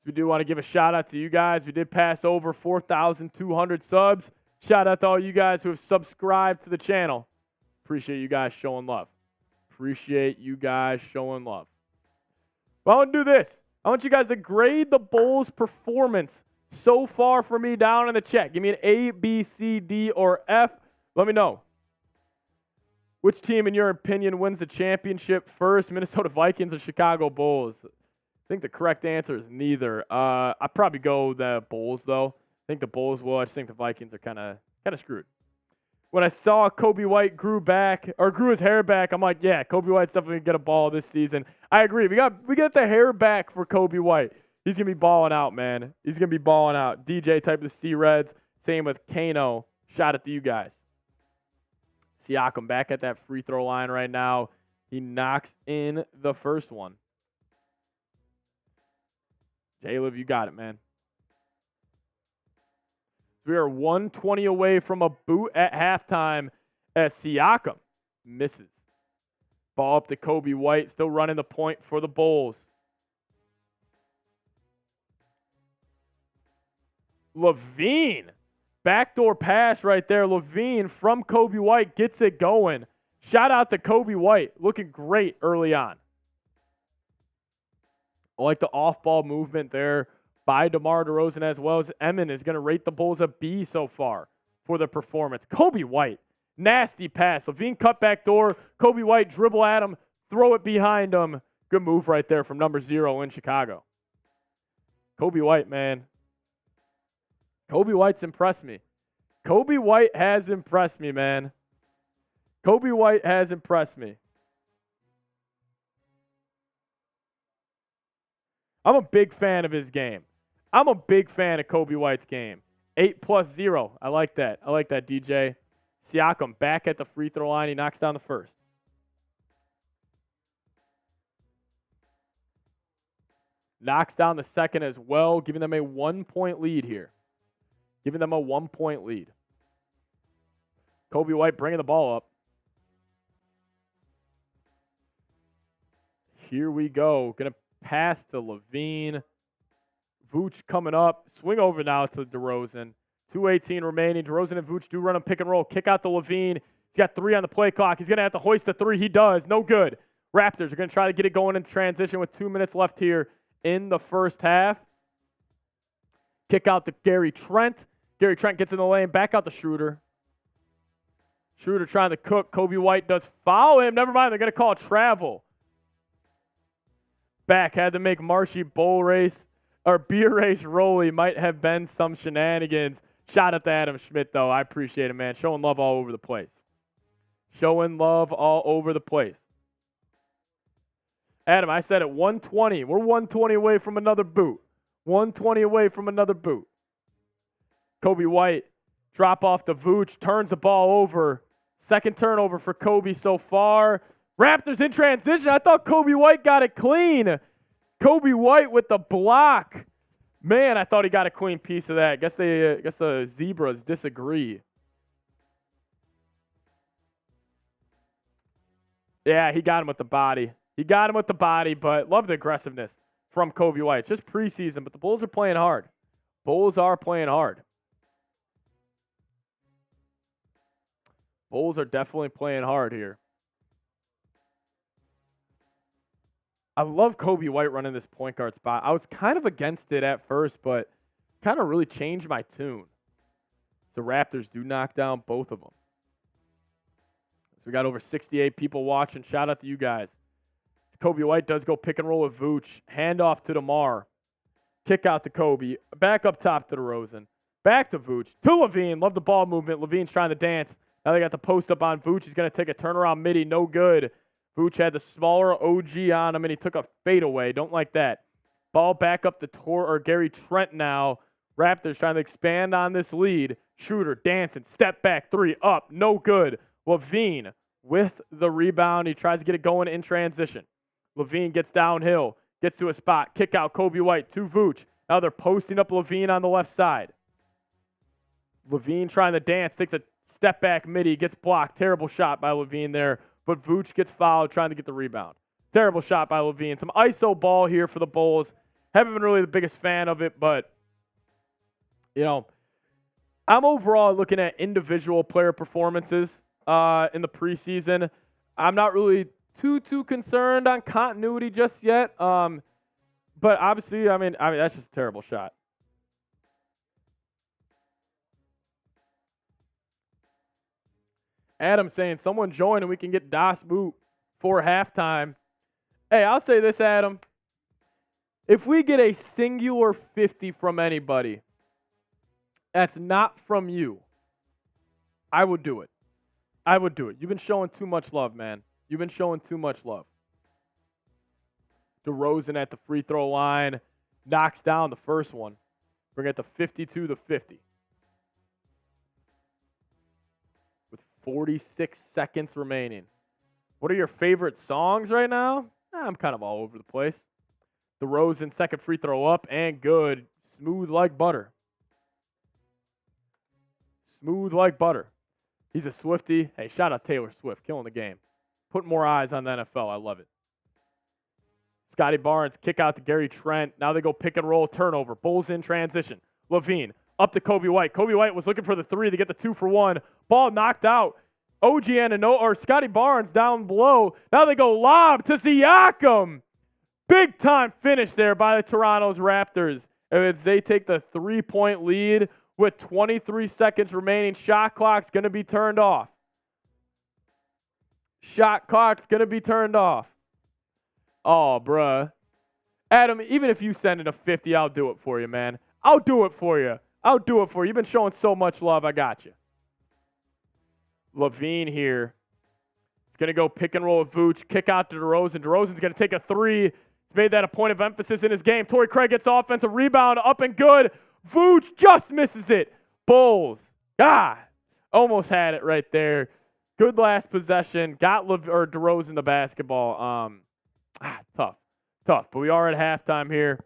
We do want to give a shout out to you guys. We did pass over 4,200 subs. Shout out to all you guys who have subscribed to the channel. Appreciate you guys showing love. Appreciate you guys showing love. Well, I want to do this. I want you guys to grade the Bulls' performance so far for me down in the chat. Give me an A, B, C, D, or F. Let me know. Which team, in your opinion, wins the championship first? Minnesota Vikings or Chicago Bulls? I think the correct answer is neither. I'd probably go the Bulls, though. I think the Bulls will. I just think the Vikings are kind of screwed. When I saw Coby White grew his hair back, I'm like, yeah, Coby White's definitely going to get a ball this season. I agree. We got the hair back for Coby White. He's going to be balling out, man. He's going to be balling out. DJ type of C-Reds. Same with Kano. Shout out to you guys. Siakam back at that free throw line right now. He knocks in the first one. J-Liv, you got it, man. We are 120 away from a boot at halftime as Siakam misses. Ball up to Coby White, still running the point for the Bulls. LaVine. Backdoor pass right there. LaVine from Coby White gets it going. Shout out to Coby White. Looking great early on. I like the off-ball movement there by DeMar DeRozan, as well as Emin is going to rate the Bulls a B so far for the performance. Coby White, nasty pass. LaVine cut back door. Coby White dribble at him, throw it behind him. Good move right there from number 0 in Chicago. Coby White, man. Coby White's impressed me. Coby White has impressed me, man. Coby White has impressed me. I'm a big fan of his game. I'm a big fan of Coby White's game. 8+0. I like that. I like that, DJ. Siakam back at the free throw line. He knocks down the first. Knocks down the second as well, giving them a 1-point lead here. Giving them a 1-point lead. Coby White bringing the ball up. Here we go. Going to pass to LaVine. Vooch coming up. Swing over now to DeRozan. 2:18 remaining. DeRozan and Vooch do run a pick and roll. Kick out to LaVine. He's got 3 on the play clock. He's going to have to hoist a 3. He does. No good. Raptors are going to try to get it going in transition with 2 minutes left here in the first half. Kick out to Gary Trent. Gary Trent gets in the lane. Back out to Schroeder. Schroeder trying to cook. Coby White does foul him. Never mind. They're going to call travel. Back had to make Marshy bowl race or beer race rolly. Might have been some shenanigans. Shout out to Adam Schmidt, though. I appreciate it, man. Showing love all over the place. Showing love all over the place. Adam, I said it, 120. We're 120 away from another boot. 120 away from another boot. Coby White, drop off the Vooch, turns the ball over. Second turnover for Coby so far. Raptors in transition. I thought Coby White got it clean. Coby White with the block. Man, I thought he got a clean piece of that. Guess the Zebras disagree. Yeah, he got him with the body. He got him with the body, but love the aggressiveness from Coby White. It's just preseason, but the Bulls are playing hard. Bulls are playing hard. Bulls are definitely playing hard here. I love Coby White running this point guard spot. I was kind of against it at first, but kind of really changed my tune. The Raptors do knock down both of them. So we got over 68 people watching. Shout out to you guys. Coby White does go pick and roll with Vooch. Handoff to DeMar. Kick out to Coby. Back up top to DeRozan. Back to Vooch. To LaVine. Love the ball movement. LaVine's trying to dance. Now they got the post up on Vooch. He's going to take a turnaround midi. No good. Vooch had the smaller OG on him, and he took a fadeaway. Don't like that. Ball back up to Gary Trent now. Raptors trying to expand on this lead. Schroeder dancing. Step back. 3 up. No good. LaVine with the rebound. He tries to get it going in transition. LaVine gets downhill. Gets to a spot. Kick out Coby White to Vooch. Now they're posting up LaVine on the left side. LaVine trying to dance. Takes a step back midi. Gets blocked. Terrible shot by LaVine there. But Vooch gets fouled trying to get the rebound. Terrible shot by LaVine. Some ISO ball here for the Bulls. Haven't been really the biggest fan of it, but, you know, I'm overall looking at individual player performances in the preseason. I'm not really too concerned on continuity just yet. But obviously, I mean, that's just a terrible shot. Adam saying, someone join and we can get Dosunmu for halftime. Hey, I'll say this, Adam. If we get a singular 50 from anybody that's not from you, I would do it. I would do it. You've been showing too much love, man. You've been showing too much love. DeRozan at the free throw line knocks down the first one. Bring it to 52-50. With 46 seconds remaining. What are your favorite songs right now? I'm kind of all over the place. DeRozan, second free throw up and good. Smooth like butter. Smooth like butter. He's a Swiftie. Hey, shout out Taylor Swift, killing the game. Put more eyes on the NFL. I love it. Scotty Barnes, kick out to Gary Trent. Now they go pick and roll, turnover. Bulls in transition. LaVine, Up to Coby White. Coby White was looking for the 3 to get the 2 for 1. Ball knocked out. OG or Scotty Barnes down below. Now they go lob to Siakam. Big time finish there by the Toronto Raptors. As they take the 3-point lead with 23 seconds remaining. Shot clock's going to be turned off. Shot clock's going to be turned off. Oh, bruh. Adam, even if you send in a 50, I'll do it for you, man. I'll do it for you. I'll do it for you. You've been showing so much love. I got you. Levine here. He's going to go pick and roll with Vooch. Kick out to DeRozan. DeRozan's going to take a 3. He's made that a point of emphasis in his game. Torrey Craig gets offensive rebound. Up and good. Vooch just misses it. Bulls. Almost had it right there. Good last possession. Got DeRozan the basketball. Tough. But we are at halftime here.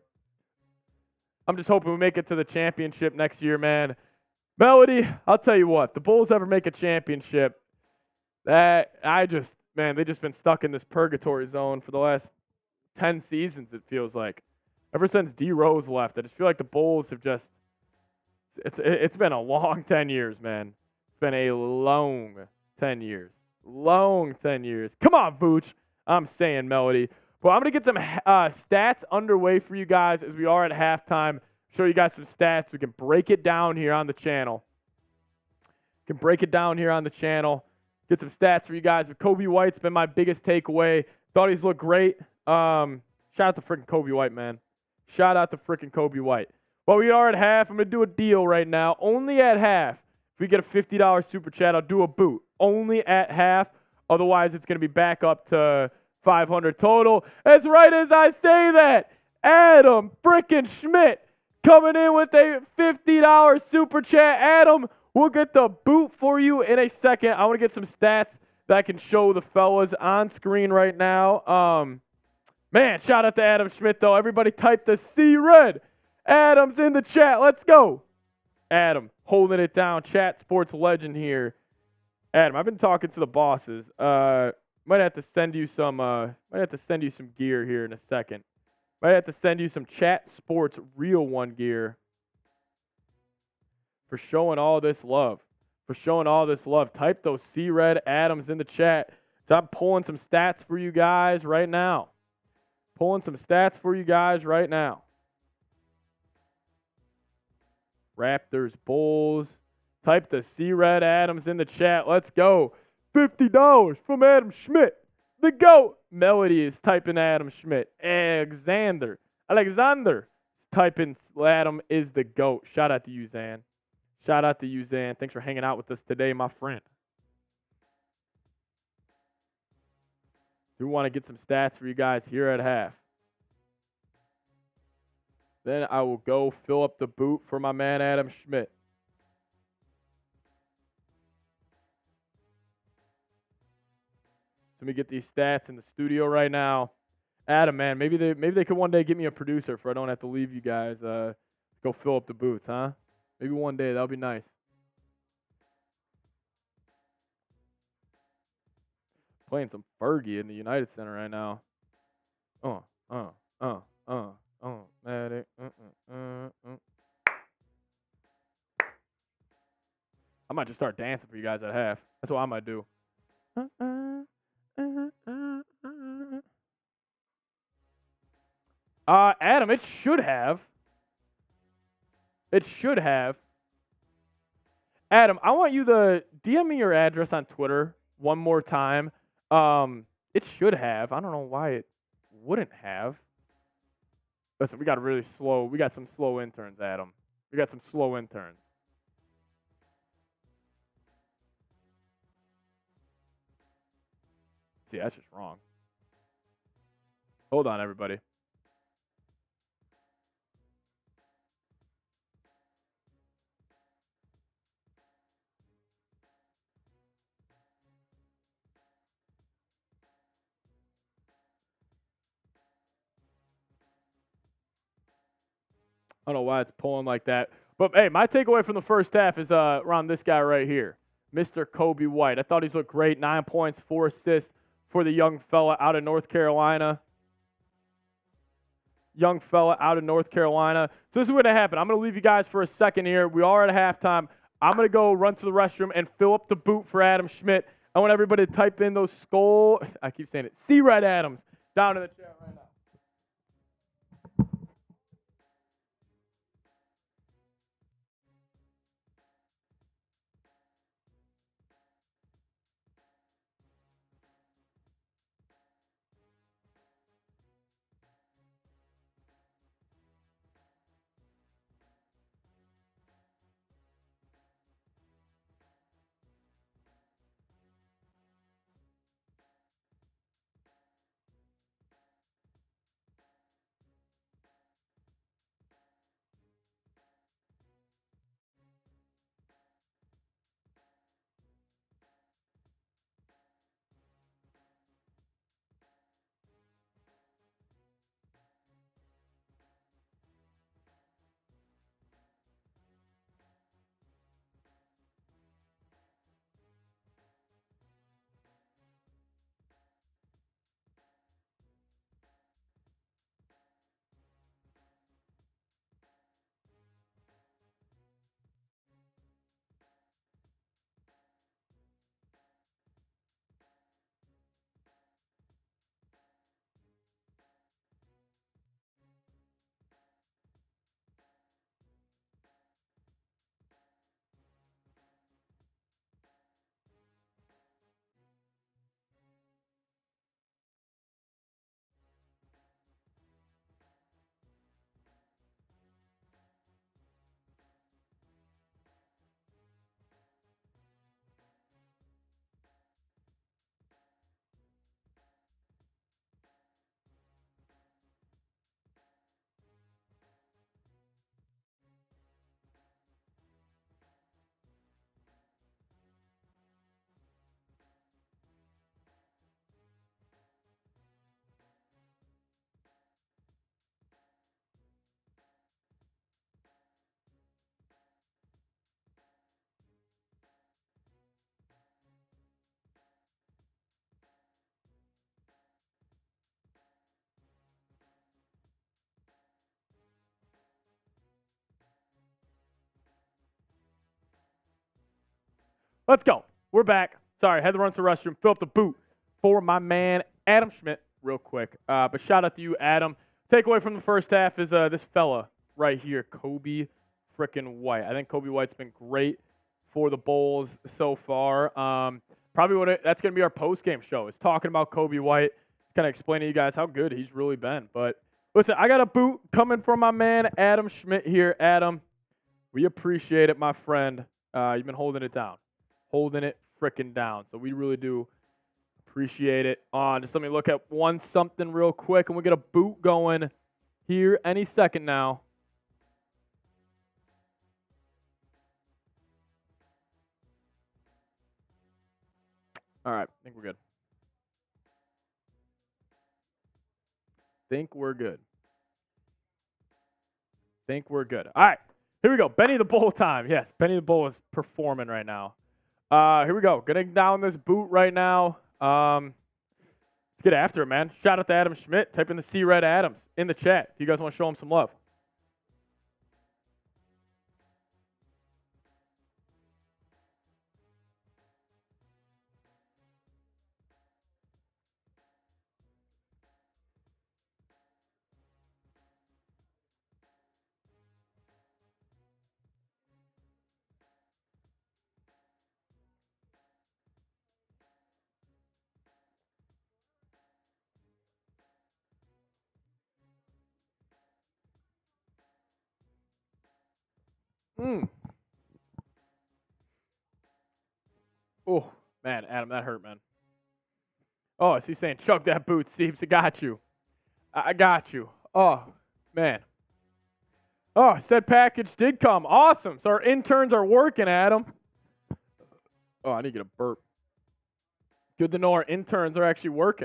I'm just hoping we make it to the championship next year, man. Melody, I'll tell you what. The Bulls ever make a championship, they've just been stuck in this purgatory zone for the last 10 seasons, it feels like. Ever since D Rose left, I just feel like the Bulls have just it's been a long 10 years, man. It's been a long 10 years. Long 10 years. Come on, Vooch. I'm saying, Melody. Well, I'm going to get some stats underway for you guys as we are at halftime. Show you guys some stats. We can break it down here on the channel. Get some stats for you guys. But Coby White's been my biggest takeaway. Thought he's looked great. Shout out to freaking Coby White, man. Shout out to freaking Coby White. Well, we are at half. I'm going to do a deal right now. Only at half. If we get a $50 super chat, I'll do a boot. Only at half. Otherwise, it's going to be back up to 500 total. As right as I say that, Adam freaking Schmidt coming in with a $50 super chat. Adam, we'll get the boot for you in a second. I want to get some stats that I can show the fellas on screen right now. Man, shout out to Adam Schmidt, though. Everybody type the C-Red. Adam's in the chat. Let's go. Adam, holding it down. Chat sports legend here. Adam, I've been talking to the bosses. Might have to send you some gear here in a second. Might have to send you some Chat Sports Real One gear for showing all this love. Type those C-Red Adams in the chat. So I'm pulling some stats for you guys right now. Raptors, Bulls. Type the C-Red Adams in the chat. Let's go. $50 from Adam Schmidt. The GOAT. Melody is typing Adam Schmidt. Alexander is typing Adam is the GOAT. Shout out to you, Zan. Thanks for hanging out with us today, my friend. Do want to get some stats for you guys here at half. Then I will go fill up the boot for my man Adam Schmidt. Let me get these stats in the studio right now. Adam, man, maybe they could one day get me a producer for I don't have to leave you guys. Go fill up the booths, huh? Maybe one day. That'll be nice. Playing some Fergie in the United Center right now. Medic. I might just start dancing for you guys at half. That's what I might do. Adam, it should have. Adam, I want you to DM me your address on Twitter one more time. It should have. I don't know why it wouldn't have. Listen, we got some slow interns, Adam. We got some slow interns. See, that's just wrong. Hold on, everybody. I don't know why it's pulling like that. But, hey, my takeaway from the first half is around this guy right here, Mr. Coby White. I thought he's looked great. 9 points, 4 assists for the young fella out of North Carolina. young fella out of North Carolina. So this is what happened. I'm going to leave you guys for a second here. We are at halftime. I'm going to go run to the restroom and fill up the boot for Adam Schmidt. I want everybody to type in those I keep saying it, C-Red Adams down in the chat right now. Let's go. We're back. Sorry, had to run to the restroom. Fill up the boot for my man, Adam Schmidt, real quick. But shout out to you, Adam. Takeaway from the first half is this fella right here, Coby frickin' White. I think Coby White's been great for the Bulls so far. Probably that's going to be our post-game show. It's talking about Coby White, kind of explaining to you guys how good he's really been. But listen, I got a boot coming from my man, Adam Schmidt here. Adam, we appreciate it, my friend. You've been holding it down. Holding it frickin' down. So we really do appreciate it. Just let me look at something real quick, and we get a boot going here any second now. All right, I think we're good. Think we're good. All right, here we go. Benny the Bull time. Yes, Benny the Bull is performing right now. Here we go. Getting down this boot right now. Let's get after it, man. Shout out to Adam Schmidt. Type in the C-Red Adams in the chat if you guys want to show him some love. Oh, man, Adam, that hurt, man. Oh, is he saying, chug that boot, Steves? I got you. I got you. Oh, man. Oh, said package did come. Awesome. So our interns are working, Adam. Oh, I need to get a burp. Good to know our interns are actually working.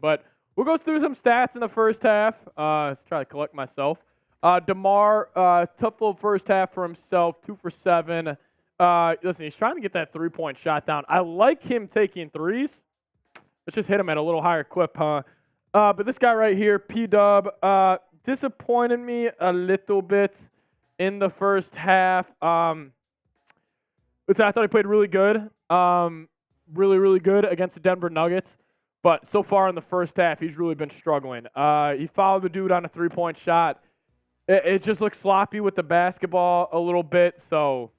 But we'll go through some stats in the first half. Let's try to collect myself. DeMar, tough little first half for himself, 2 for 7. Listen, he's trying to get that three-point shot down. I like him taking threes. Let's just hit him at a little higher clip, huh? But this guy right here, P-Dub, disappointed me a little bit in the first half. Listen, I thought he played really good. Really, really good against the Denver Nuggets. But so far in the first half, he's really been struggling. He fouled the dude on a three-point shot. It just looks sloppy with the basketball a little bit. So,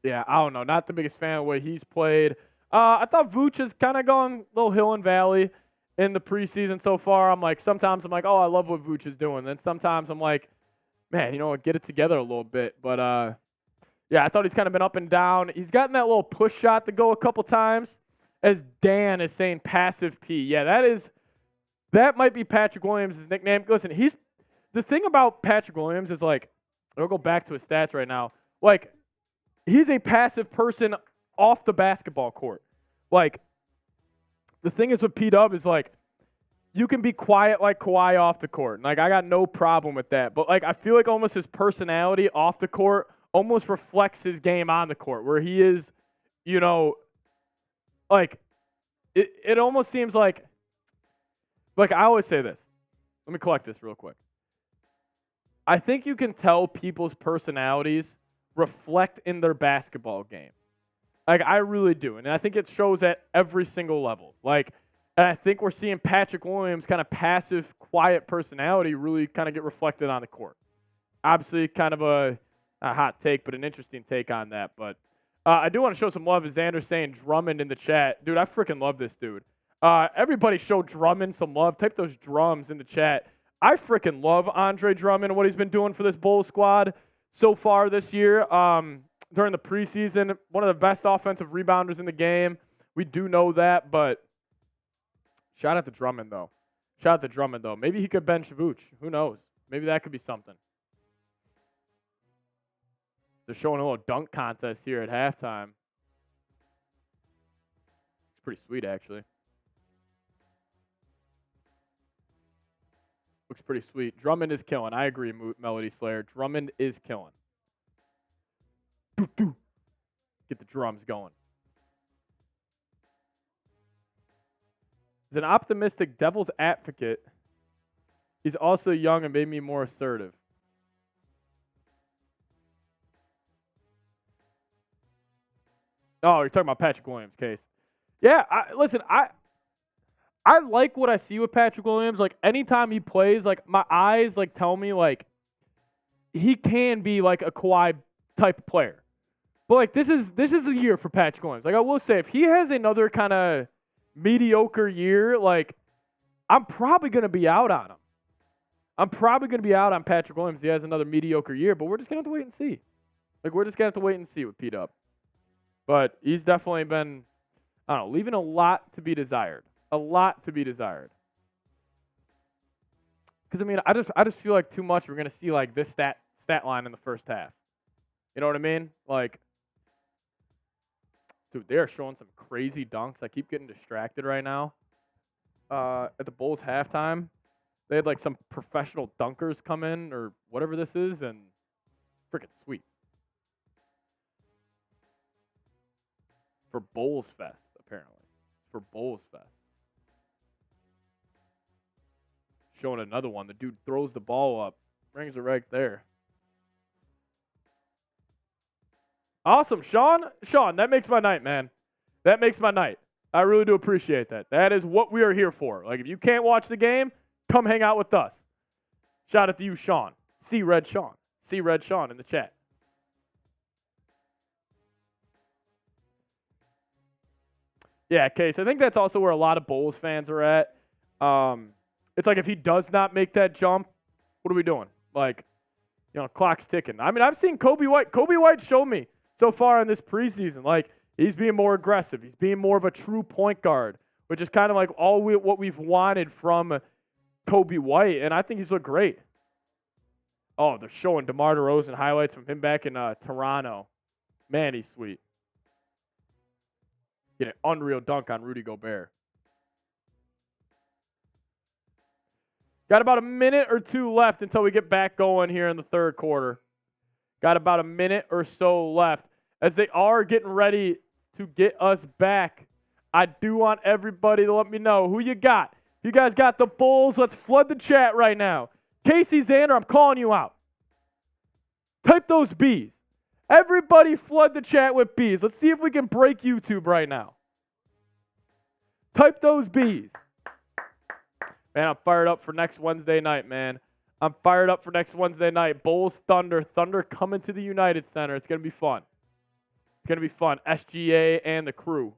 yeah, I don't know. Not the biggest fan of the way he's played. I thought Vooch has kind of gone a little hill and valley in the preseason so far. Sometimes I'm like, oh, I love what Vooch is doing. Then sometimes I'm like, man, get it together a little bit. But, yeah, I thought he's kind of been up and down. He's gotten that little push shot to go a couple times. As Dan is saying, passive P. Yeah, that might be Patrick Williams' nickname. Listen, the thing about Patrick Williams is, like, I'll go back to his stats right now. Like, he's a passive person off the basketball court. Like, the thing is with P-Dub is, like, you can be quiet like Kawhi off the court. And, like, I got no problem with that. But, like, I feel like almost his personality off the court almost reflects his game on the court, where he is, like, it almost seems like I always say this. Let me collect this real quick. I think you can tell people's personalities reflect in their basketball game. Like, I really do. And I think it shows at every single level. Like, and I think we're seeing Patrick Williams' kind of passive, quiet personality really kind of get reflected on the court. Obviously, kind of a hot take, but an interesting take on that. But I do want to show some love, as Xander's saying Drummond in the chat. Dude, I freaking love this dude. Everybody show Drummond some love. Type those drums in the chat. I freaking love Andre Drummond and what he's been doing for this Bulls squad so far this year. During the preseason, one of the best offensive rebounders in the game. We do know that, but shout out to Drummond, though. Maybe he could bench Vooch. Who knows? Maybe that could be something. They're showing a little dunk contest here at halftime. It's pretty sweet, actually. Looks pretty sweet. Drummond is killing. I agree, Melody Slayer. Drummond is killing. Get the drums going. He's an optimistic devil's advocate. He's also young and made me more assertive. Oh, you're talking about Patrick Williams' case. Yeah, listen, I like what I see with Patrick Williams. Like, anytime he plays, like, my eyes, like, tell me, like, he can be, like, a Kawhi type of player. But, like, this is a year for Patrick Williams. Like, I will say, if he has another kind of mediocre year, like, I'm probably going to be out on him. I'm probably going to be out on Patrick Williams if he has another mediocre year, but we're just going to have to wait and see. Like, we're just going to have to wait and see with P-Dub. But he's definitely been, I don't know, leaving a lot to be desired. A lot to be desired. Because, I mean, I just feel like too much we're going to see, like, this stat line in the first half. You know what I mean? Like, dude, they are showing some crazy dunks. I keep getting distracted right now. At the Bulls halftime, they had, like, some professional dunkers come in or whatever this is, and freaking sweet. For Bulls Fest, apparently. For Bulls Fest. Showing another one. The dude throws the ball up. Rings it right there. Awesome, Sean. Sean, that makes my night, man. That makes my night. I really do appreciate that. That is what we are here for. Like, if you can't watch the game, come hang out with us. Shout out to you, Sean. See Red Sean. See Red Sean in the chat. Yeah, Case. I think that's also where a lot of Bulls fans are at. It's like, if he does not make that jump, what are we doing? Like, clock's ticking. I mean, I've seen Coby White. Coby White showed me so far in this preseason. Like, he's being more aggressive. He's being more of a true point guard, which is kind of like what we've wanted from Coby White, and I think he's looked great. Oh, they're showing DeMar DeRozan highlights from him back in Toronto. Man, he's sweet. Get an unreal dunk on Rudy Gobert. Got about a minute or two left until we get back going here in the third quarter. Got about a minute or so left as they are getting ready to get us back I do want everybody to let me know who you got. If you guys got the Bulls, let's flood the chat right now. Casey Xander, I'm calling you out. Type those B's. Everybody flood the chat with B's. Let's see if we can break YouTube right now. Type those B's. Man, I'm fired up for next Wednesday night, man. I'm fired up for next Wednesday night. Bulls, Thunder. Thunder coming to the United Center. It's going to be fun. It's going to be fun. SGA and the crew.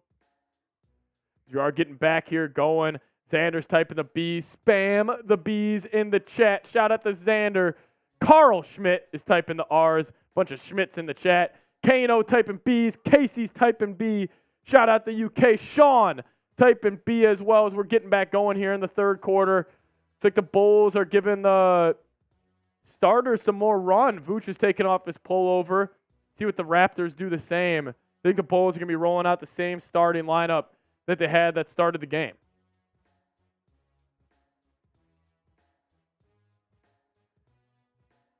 You are getting back here going. Xander's typing the B's. Spam the B's in the chat. Shout out to Xander. Carl Schmidt is typing the R's. Bunch of Schmidts in the chat. Kano typing B's. Casey's typing B. Shout out to UK. Sean typing B as well as we're getting back going here in the third quarter. It's like the Bulls are giving the starters some more run. Vooch is taking off his pullover. See what the Raptors do the same. I think the Bulls are going to be rolling out the same starting lineup that they had that started the game.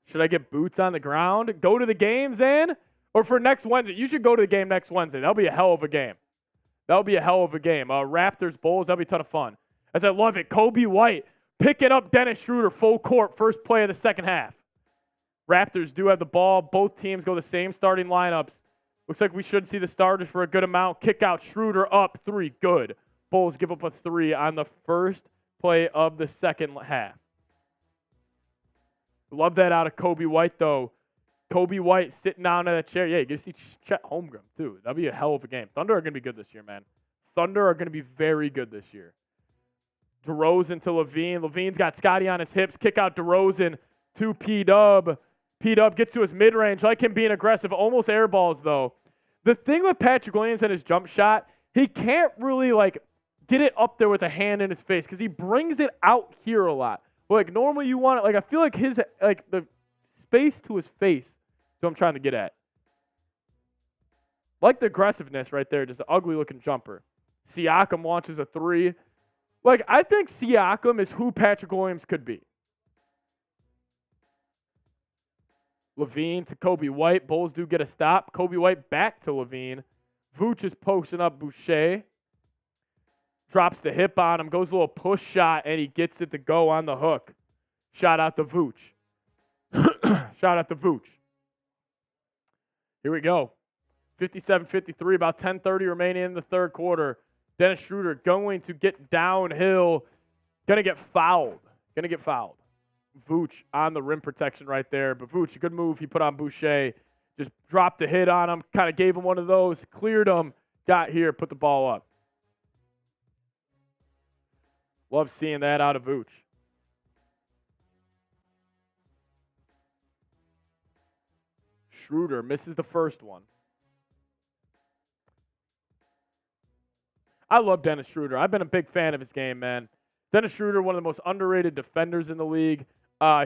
Should I get boots on the ground? Go to the game, Zan? Or for next Wednesday? You should go to the game next Wednesday. That'll be a hell of a game. That'll be a hell of a game. Raptors, Bulls, that'll be a ton of fun. As I love it, Coby White picking up Dennis Schroeder full court, first play of the second half. Raptors do have the ball. Both teams go the same starting lineups. Looks like we should see the starters for a good amount. Kick out Schroeder up 3. Good. Bulls give up a 3 on the first play of the second half. Love that out of Coby White, though. Coby White sitting down in that chair. Yeah, you get to see Chet Holmgren, too. That'll be a hell of a game. Thunder are going to be good this year, man. Thunder are going to be very good this year. DeRozan to Levine. Levine's got Scotty on his hips. Kick out DeRozan to P-Dub. P-Dub gets to his mid-range. Like him being aggressive. Almost airballs, though. The thing with Patrick Williams and his jump shot, he can't really, get it up there with a hand in his face because he brings it out here a lot. But, normally you want it, I feel like his, the space to his face is what I'm trying to get at. Like the aggressiveness right there, just an ugly-looking jumper. Siakam launches a 3. I think Siakam is who Patrick Williams could be. Levine to Coby White. Bulls do get a stop. Coby White back to Levine. Vooch is posting up Boucher. Drops the hip on him. Goes a little push shot, and he gets it to go on the hook. Shout out to Vooch. Shout out to Vooch. Here we go. 57-53, about 10:30 remaining in the third quarter. Dennis Schroeder going to get downhill. Going to get fouled. Vooch on the rim protection right there. But Vooch, a good move he put on Boucher. Just dropped a hit on him. Kind of gave him one of those. Cleared him. Got here. Put the ball up. Love seeing that out of Vooch. Schroeder misses the first one. I love Dennis Schroeder. I've been a big fan of his game, man. Dennis Schroeder, one of the most underrated defenders in the league.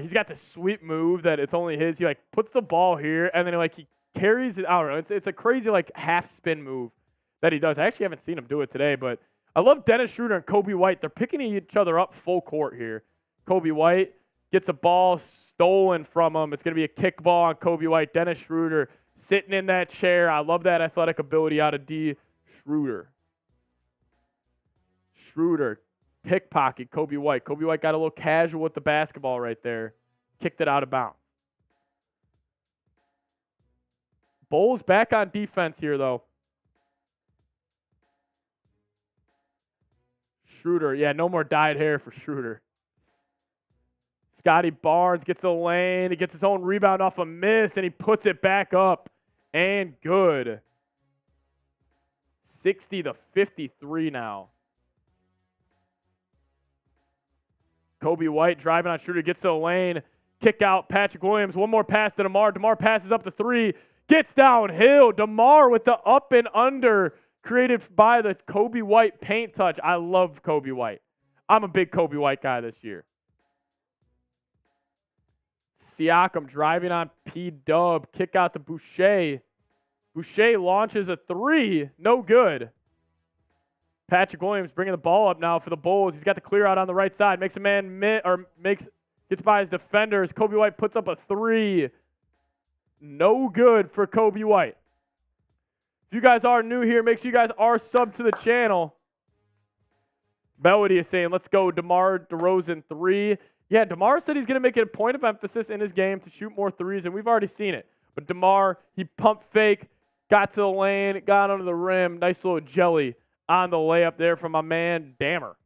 He's got this sweet move that it's only his. He puts the ball here and then he carries it out. It's a crazy half spin move that he does. I actually haven't seen him do it today, but I love Dennis Schroeder and Coby White. They're picking each other up full court here. Coby White gets a ball stolen from him. It's going to be a kick ball on Coby White. Dennis Schroeder sitting in that chair. I love that athletic ability out of D. Schroeder. Schroeder pickpocket Coby White. Coby White got a little casual with the basketball right there. Kicked it out of bounds. Bulls back on defense here, though. Schroeder. Yeah, no more dyed hair for Schroeder. Scotty Barnes gets the lane. He gets his own rebound off a miss, and he puts it back up. And good. 60-53 now. Coby White driving on Schroeder. Gets to the lane. Kick out Patrick Williams. One more pass to DeMar. DeMar passes up the 3. Gets downhill. DeMar with the up and under created by the Coby White paint touch. I love Coby White. I'm a big Coby White guy this year. Siakam driving on P-Dub. Kick out to Boucher. Boucher launches a 3. No good. Patrick Williams bringing the ball up now for the Bulls. He's got the clear out on the right side. Makes a man gets by his defenders. Coby White puts up a 3. No good for Coby White. If you guys are new here, make sure you guys are subbed to the channel. Melody is saying, let's go DeMar DeRozan 3. Yeah, DeMar said he's going to make it a point of emphasis in his game to shoot more threes, and we've already seen it. But DeMar, he pumped fake, got to the lane, got under the rim. Nice little jelly on the layup there from my man, Dammer.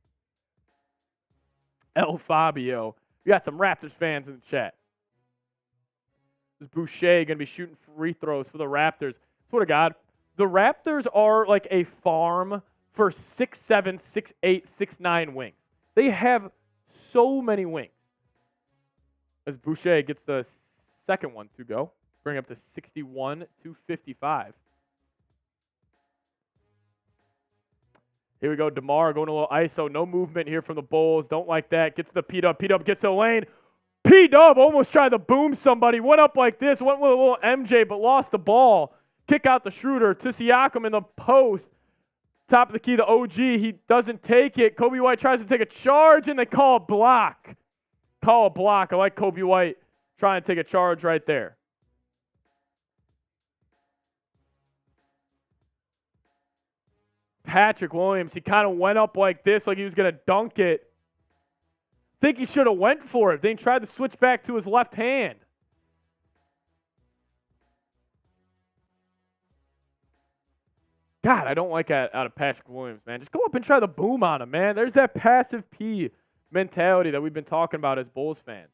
El Fabio. We got some Raptors fans in the chat. This Boucher going to be shooting free throws for the Raptors. Swear to God, the Raptors are like a farm for 6'7", 6'8", 6'9" wings. They have so many wings. As Boucher gets the second one to go, bring up to 61 to 55. Here we go, DeMar going a little ISO. No movement here from the Bulls. Don't like that. Gets the P-Dub. P-Dub gets to the lane. P-Dub almost tried to boom somebody. Went up like this. Went with a little MJ, but lost the ball. Kick out the Schroeder to Siakam in the post. Top of the key, the OG. He doesn't take it. Coby White tries to take a charge, and they call a block. Call a block. I like Coby White trying to take a charge right there. Patrick Williams, he kind of went up like this, like he was going to dunk it. Think he should have went for it. Then he tried to switch back to his left hand. God, I don't like that out of Patrick Williams, man. Just go up and try the boom on him, man. There's that passive P mentality that we've been talking about as Bulls fans.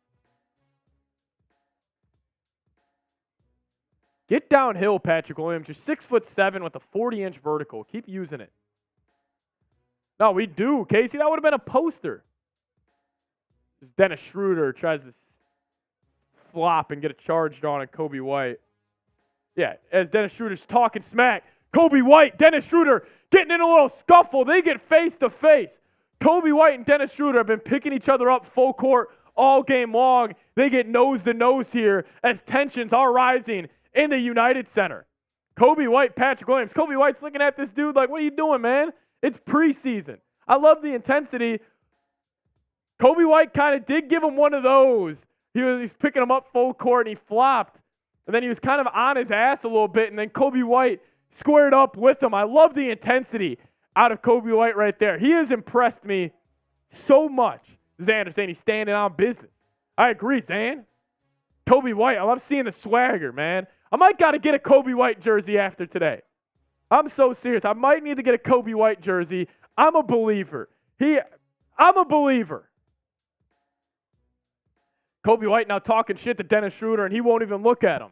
Get downhill, Patrick Williams. You're 6'7" with a 40-inch vertical. Keep using it. No, we do, Casey. That would have been a poster. Dennis Schroeder tries to flop and get a charge drawn on Coby White. Yeah, as Dennis Schroeder's talking smack. Coby White, Dennis Schroeder getting in a little scuffle. They get face to face. Coby White and Dennis Schroeder have been picking each other up full court all game long. They get nose to nose here as tensions are rising in the United Center. Coby White, Patrick Williams. Coby White's looking at this dude like, what are you doing, man? It's preseason. I love the intensity. Coby White kind of did give him one of those. He's picking him up full court, and he flopped. And then he was kind of on his ass a little bit, and then Coby White squared up with him. I love the intensity out of Coby White right there. He has impressed me so much. Xander saying he's standing on business. I agree, Zan. Coby White, I love seeing the swagger, man. I might got to get a Coby White jersey after today. I'm so serious. I might need to get a Coby White jersey. I'm a believer. I'm a believer. Coby White now talking shit to Dennis Schroeder, and he won't even look at him.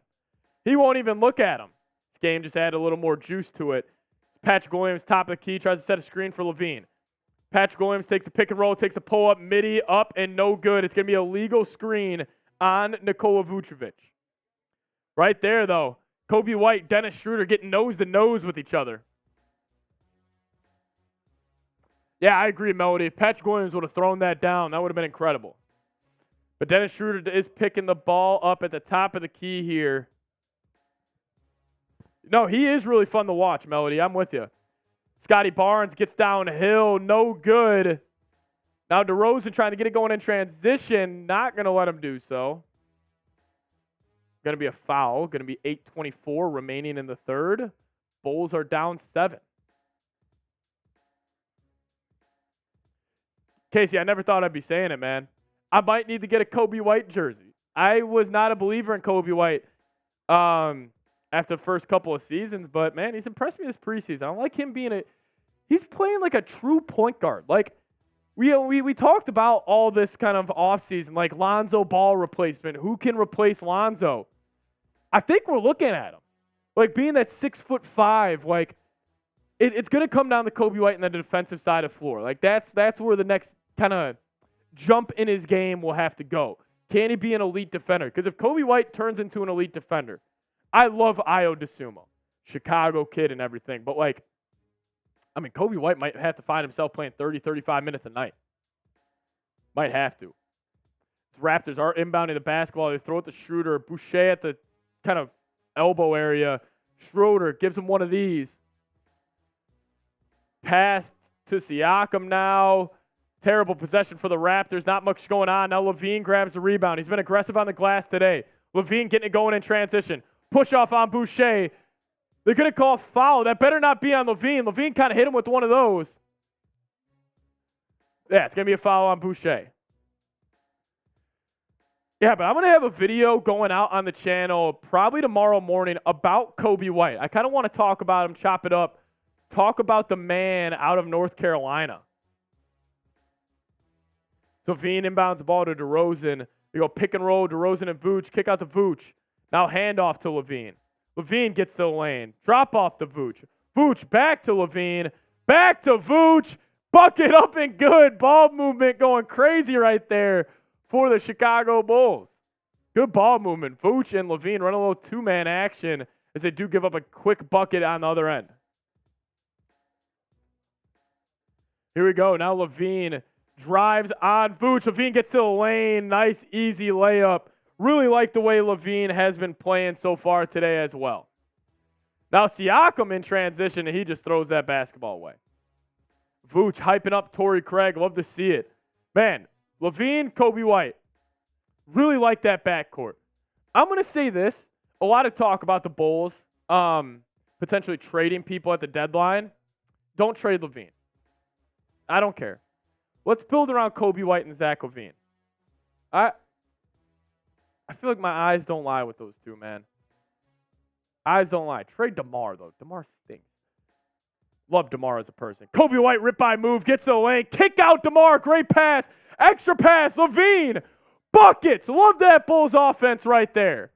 He won't even look at him. This game just added a little more juice to it. Patrick Williams, top of the key, tries to set a screen for Levine. Patrick Williams takes a pick and roll, takes a pull-up, midi, up, and no good. It's going to be a legal screen on Nikola Vucevic. Right there, though, Coby White, Dennis Schroeder getting nose-to-nose with each other. Yeah, I agree, Melody. If Patrick Williams would have thrown that down, that would have been incredible. But Dennis Schroeder is picking the ball up at the top of the key here. No, he is really fun to watch, Melody. I'm with you. Scotty Barnes gets downhill. No good. Now DeRozan trying to get it going in transition. Not going to let him do so. Going to be a foul. Going to be 8:24 remaining in the third. Bulls are down 7. Casey, I never thought I'd be saying it, man. I might need to get a Coby White jersey. I was not a believer in Coby White after the first couple of seasons, but, man, he's impressed me this preseason. I like him being he's playing like a true point guard. Like, we talked about all this kind of offseason, like Lonzo Ball replacement. Who can replace Lonzo? I think we're looking at him. Like, being that 6'5", like, it's going to come down to Coby White and the defensive side of the floor. Like, that's where the next kind of jump in his game will have to go. Can he be an elite defender? Because if Coby White turns into an elite defender, I love Dosunmu, Chicago kid and everything. But, like, I mean, Coby White might have to find himself playing 30, 35 minutes a night. Might have to. The Raptors are inbounding the basketball. They throw it to Schroeder. Boucher at the kind of elbow area. Schroeder gives him one of these. Pass to Siakam now. Terrible possession for the Raptors. Not much going on. Now Levine grabs the rebound. He's been aggressive on the glass today. Levine getting it going in transition. Push off on Boucher. They're going to call foul. That better not be on Levine. Levine kind of hit him with one of those. Yeah, it's going to be a foul on Boucher. Yeah, but I'm going to have a video going out on the channel probably tomorrow morning about Coby White. I kind of want to talk about him, chop it up, talk about the man out of North Carolina. So Veen inbounds the ball to DeRozan. We go pick and roll, DeRozan and Vooch. Kick out to Vooch. Now hand off to LaVine. LaVine gets to the lane. Drop off to Vooch. Vooch back to LaVine. Back to Vooch. Bucket up and good. Ball movement going crazy right there for the Chicago Bulls. Good ball movement. Vooch and LaVine run a little two-man action as they do give up a quick bucket on the other end. Here we go. Now LaVine drives on Vooch. LaVine gets to the lane. Nice, easy layup. Really like the way LaVine has been playing so far today as well. Now Siakam in transition, and he just throws that basketball away. Vooch hyping up Torrey Craig. Love to see it. Man, LaVine, Coby White. Really like that backcourt. I'm going to say this. A lot of talk about the Bulls potentially trading people at the deadline. Don't trade LaVine. I don't care. Let's build around Coby White and Zach LaVine. I feel like my eyes don't lie with those two, man. Eyes don't lie. Trade DeMar, though. DeMar stinks. Love DeMar as a person. Coby White, rip-by move, gets to the lane. Kick out DeMar. Great pass. Extra pass. LaVine. Buckets. Love that Bulls offense right there.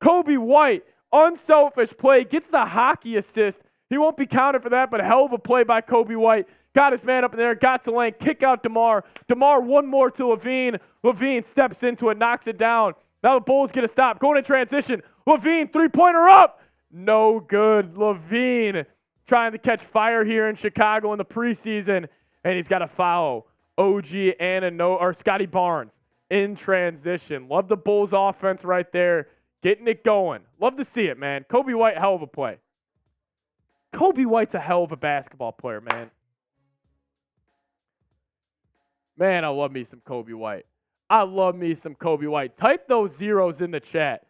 Coby White, unselfish play. Gets the hockey assist. He won't be counted for that, but a hell of a play by Coby White. Got his man up in there. Got to the lane. Kick out DeMar. DeMar, one more to LaVine. LaVine steps into it, knocks it down. Now the Bulls get a stop. Going in transition. LaVine, three-pointer up. No good. LaVine trying to catch fire here in Chicago in the preseason. And he's got to foul OG or Scotty Barnes in transition. Love the Bulls offense right there. Getting it going. Love to see it, man. Coby White, hell of a play. Coby White's a hell of a basketball player, man. Man, I love me some Coby White. I love me some Coby White. Type those zeros in the chat.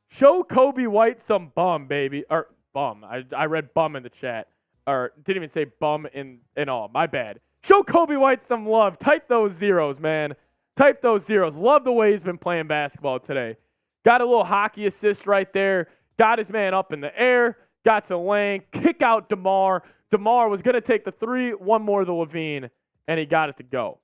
Show Coby White some bum, baby. Or bum. I read bum in the chat. Or didn't even say bum in all. My bad. Show Coby White some love. Type those zeros, man. Type those zeros. Love the way he's been playing basketball today. Got a little hockey assist right there. Got his man up in the air. Got to the lane. Kick out DeMar. DeMar was going to take the three. One more to LaVine. And he got it to go.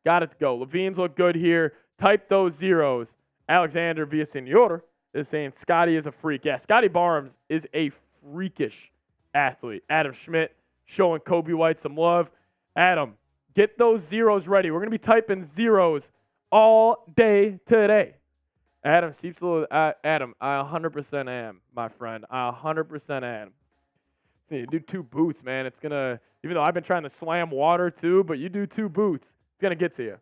Got it to go. LaVine's look good here. Type those zeros. Alexander Villasenor is saying Scotty is a freak. Yeah, Scotty Barnes is a freakish athlete. Adam Schmidt showing Coby White some love. Adam, get those zeros ready. We're going to be typing zeros all day today. Adam, Adam, I 100% am, my friend. I 100% am. So you do two boots, man. It's going to, even though I've been trying to slam water too, but you do two boots. It's going to get to you. I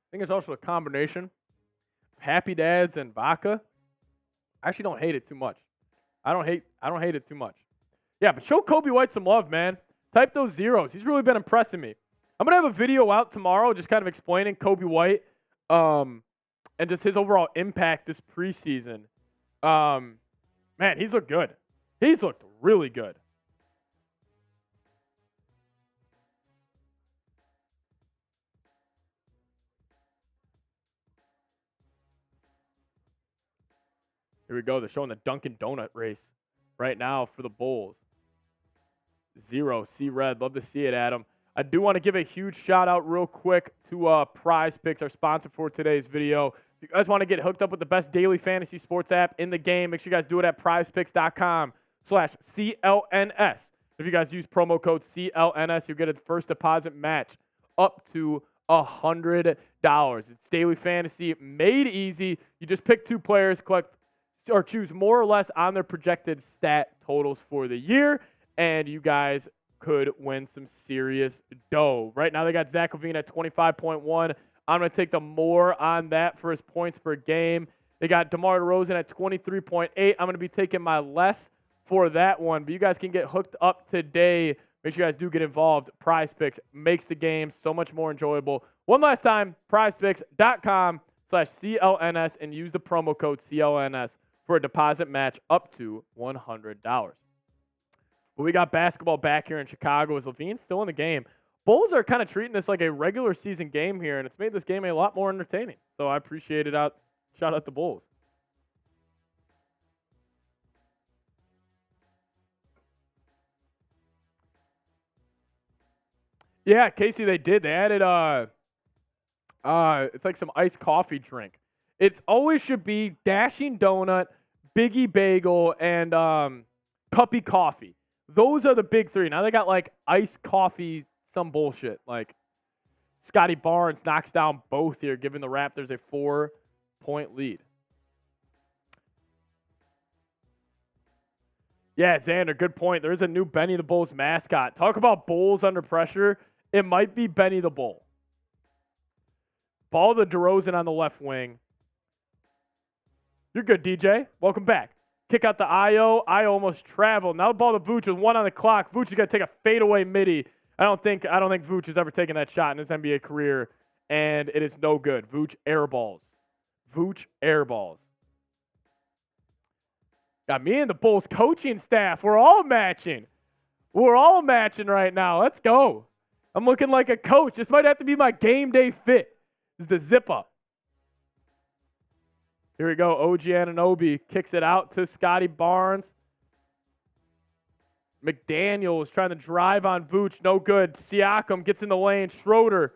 think it's also a combination of Happy Dads and vodka. I actually don't hate it too much. I don't hate it too much. Yeah, but show Coby White some love, man. Type those zeros. He's really been impressing me. I'm going to have a video out tomorrow just kind of explaining Coby White and just his overall impact this preseason. Man, he's looked good. He's looked really good. Here we go. They're showing the Dunkin' Donut race right now for the Bulls. Zero. See red. Love to see it, Adam. I do want to give a huge shout out real quick to Prize Picks, our sponsor for today's video. If you guys want to get hooked up with the best daily fantasy sports app in the game, make sure you guys do it at prizepicks.com/CLNS. If you guys use promo code CLNS, you'll get a first deposit match up to $100. It's daily fantasy made easy. You just pick two players, collect or choose more or less on their projected stat totals for the year, and you guys could win some serious dough. Right now, they got Zach LaVine at 25.1. I'm going to take the more on that for his points per game. They got DeMar DeRozan at 23.8. I'm going to be taking my less for that one, but you guys can get hooked up today. Make sure you guys do get involved. Prize Picks makes the game so much more enjoyable. One last time, prizepicks.com/CLNS and use the promo code CLNS for a deposit match up to $100. But we got basketball back here in Chicago. Is Levine's still in the game? Bulls are kind of treating this like a regular season game here, and it's made this game a lot more entertaining. So I appreciate it. Shout out the Bulls. Yeah, Casey, they did. They added it's like some iced coffee drink. It always should be Dashing Donut, Biggie Bagel, and Cuppy Coffee. Those are the big three. Now they got like iced coffee, some bullshit. Like Scotty Barnes knocks down both here, giving the Raptors a 4-point lead. Yeah, Xander, good point. There is a new Benny the Bulls mascot. Talk about Bulls under pressure. It might be Benny the Bull. Ball to DeRozan on the left wing. You're good, DJ. Welcome back. Kick out to Io. Io almost traveled. Now the ball to Vooch with 1 on the clock. Vooch is going to take a fadeaway midi. I don't think Vooch has ever taken that shot in his NBA career, and it is no good. Vooch airballs. Vooch airballs. Got me and the Bulls coaching staff. We're all matching. We're all matching right now. Let's go. I'm looking like a coach. This might have to be my game day fit. This is the zip up. Here we go. OG Anunoby kicks it out to Scotty Barnes. McDaniels trying to drive on Vooch. No good. Siakam gets in the lane. Schroeder.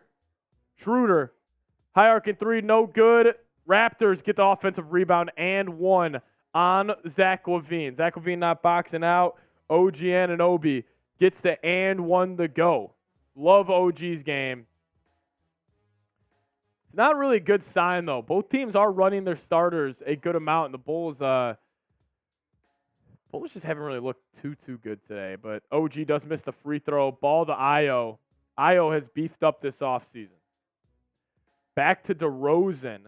High arcing three. No good. Raptors get the offensive rebound and 1 on Zach LaVine. Zach LaVine not boxing out. OG Anunoby gets the and 1 to go. Love OG's game. It's not really a good sign, though. Both teams are running their starters a good amount, and the Bulls just haven't really looked too good today. But OG does miss the free throw. Ball to Io. Io has beefed up this offseason. Back to DeRozan.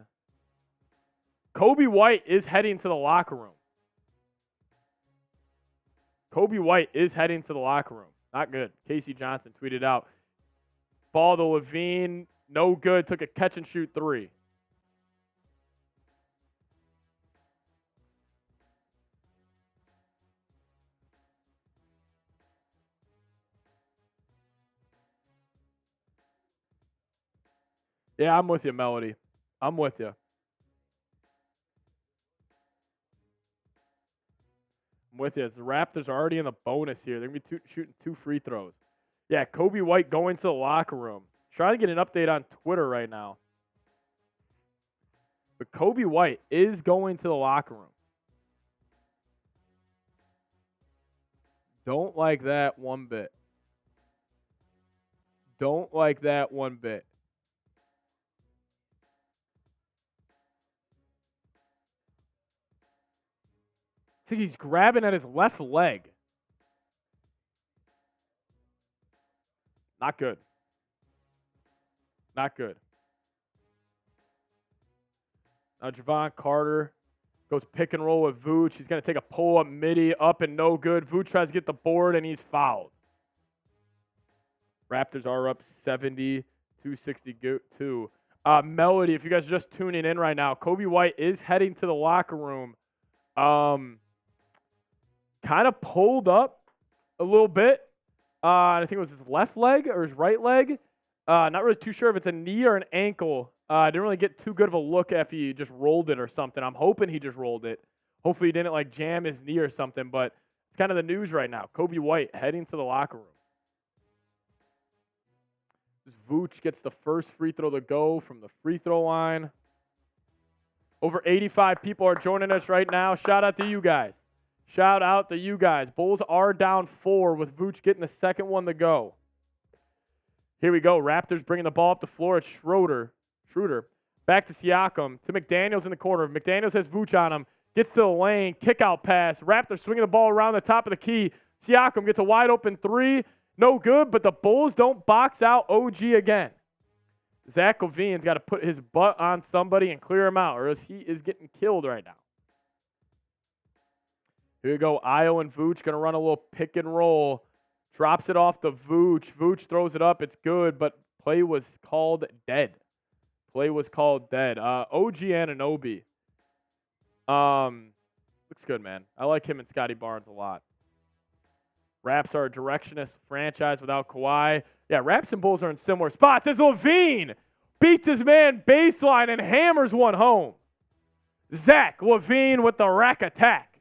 Coby White is heading to the locker room. Not good. Casey Johnson tweeted out. Ball to LaVine. No good. Took a catch and shoot 3. Yeah, I'm with you, Melody. I'm with you. The Raptors are already in the bonus here. They're going to be shooting 2 free throws. Yeah, Coby White going to the locker room. Trying to get an update on Twitter right now. But Coby White is going to the locker room. Don't like that one bit. I think he's grabbing at his left leg. Not good. Now Javon Carter goes pick and roll with Vooch. He's going to take a pull-up midi, up and no good. Vooch tries to get the board, and he's fouled. Raptors are up 70-62. Melody, if you guys are just tuning in right now, Coby White is heading to the locker room. Kind of pulled up a little bit. I think it was his left leg or his right leg. Not really too sure if it's a knee or an ankle. I didn't really get too good of a look if he just rolled it or something. I'm hoping he just rolled it. Hopefully he didn't like jam his knee or something, but it's kind of the news right now. Coby White heading to the locker room. Vooch gets the first free throw to go from the free throw line. Over 85 people are joining us right now. Shout out to you guys. Bulls are down 4 with Vooch getting the second one to go. Here we go. Raptors bringing the ball up the floor. It's Schroeder. Back to Siakam. To McDaniels in the corner. McDaniels has Vooch on him. Gets to the lane. Kick out pass. Raptors swinging the ball around the top of the key. Siakam gets a wide open 3. No good, but the Bulls don't box out OG again. Zach LaVine's got to put his butt on somebody and clear him out, or else he is getting killed right now. Here we go. Io and Vooch going to run a little pick and roll. Drops it off to Vooch. Vooch throws it up. It's good, but play was called dead. OG Anunoby. Looks good, man. I like him and Scotty Barnes a lot. Raps are a directionless franchise without Kawhi. Yeah, Raps and Bulls are in similar spots as LaVine beats his man baseline and hammers one home. Zach LaVine with the rack attack.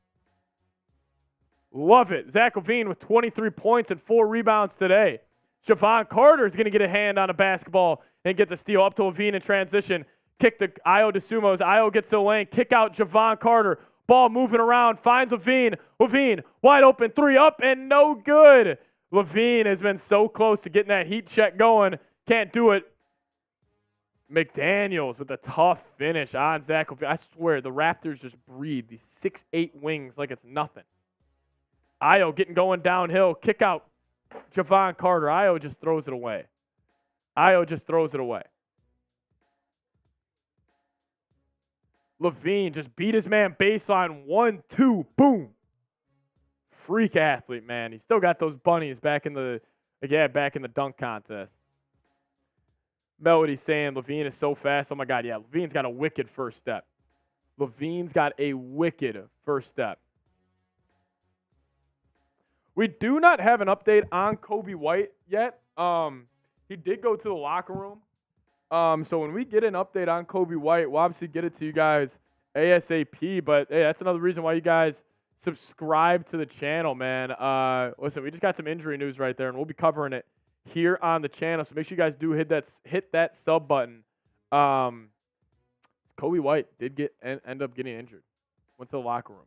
Love it. Zach LaVine with 23 points and 4 rebounds today. Javon Carter is going to get a hand on a basketball and gets a steal up to LaVine in transition. Kick to Dosunmu. Io gets the lane. Kick out Javon Carter. Ball moving around. Finds LaVine. LaVine wide open. 3 up and no good. LaVine has been so close to getting that heat check going. Can't do it. McDaniels with a tough finish on Zach LaVine. I swear, the Raptors just breathe these 6'8" wings like it's nothing. Io getting going downhill. Kick out Javon Carter. Io just throws it away. LaVine just beat his man baseline. 1-2. Boom. Freak athlete, man. He still got those bunnies back in the dunk contest. Melody saying LaVine is so fast. Oh, my God, yeah. LaVine's got a wicked first step. We do not have an update on Coby White yet. He did go to the locker room. So when we get an update on Coby White, we'll obviously get it to you guys ASAP. But, hey, that's another reason why you guys subscribe to the channel, man. Listen, we just got some injury news right there, and we'll be covering it here on the channel. So make sure you guys do hit that sub button. Coby White did end up getting injured. Went to the locker room.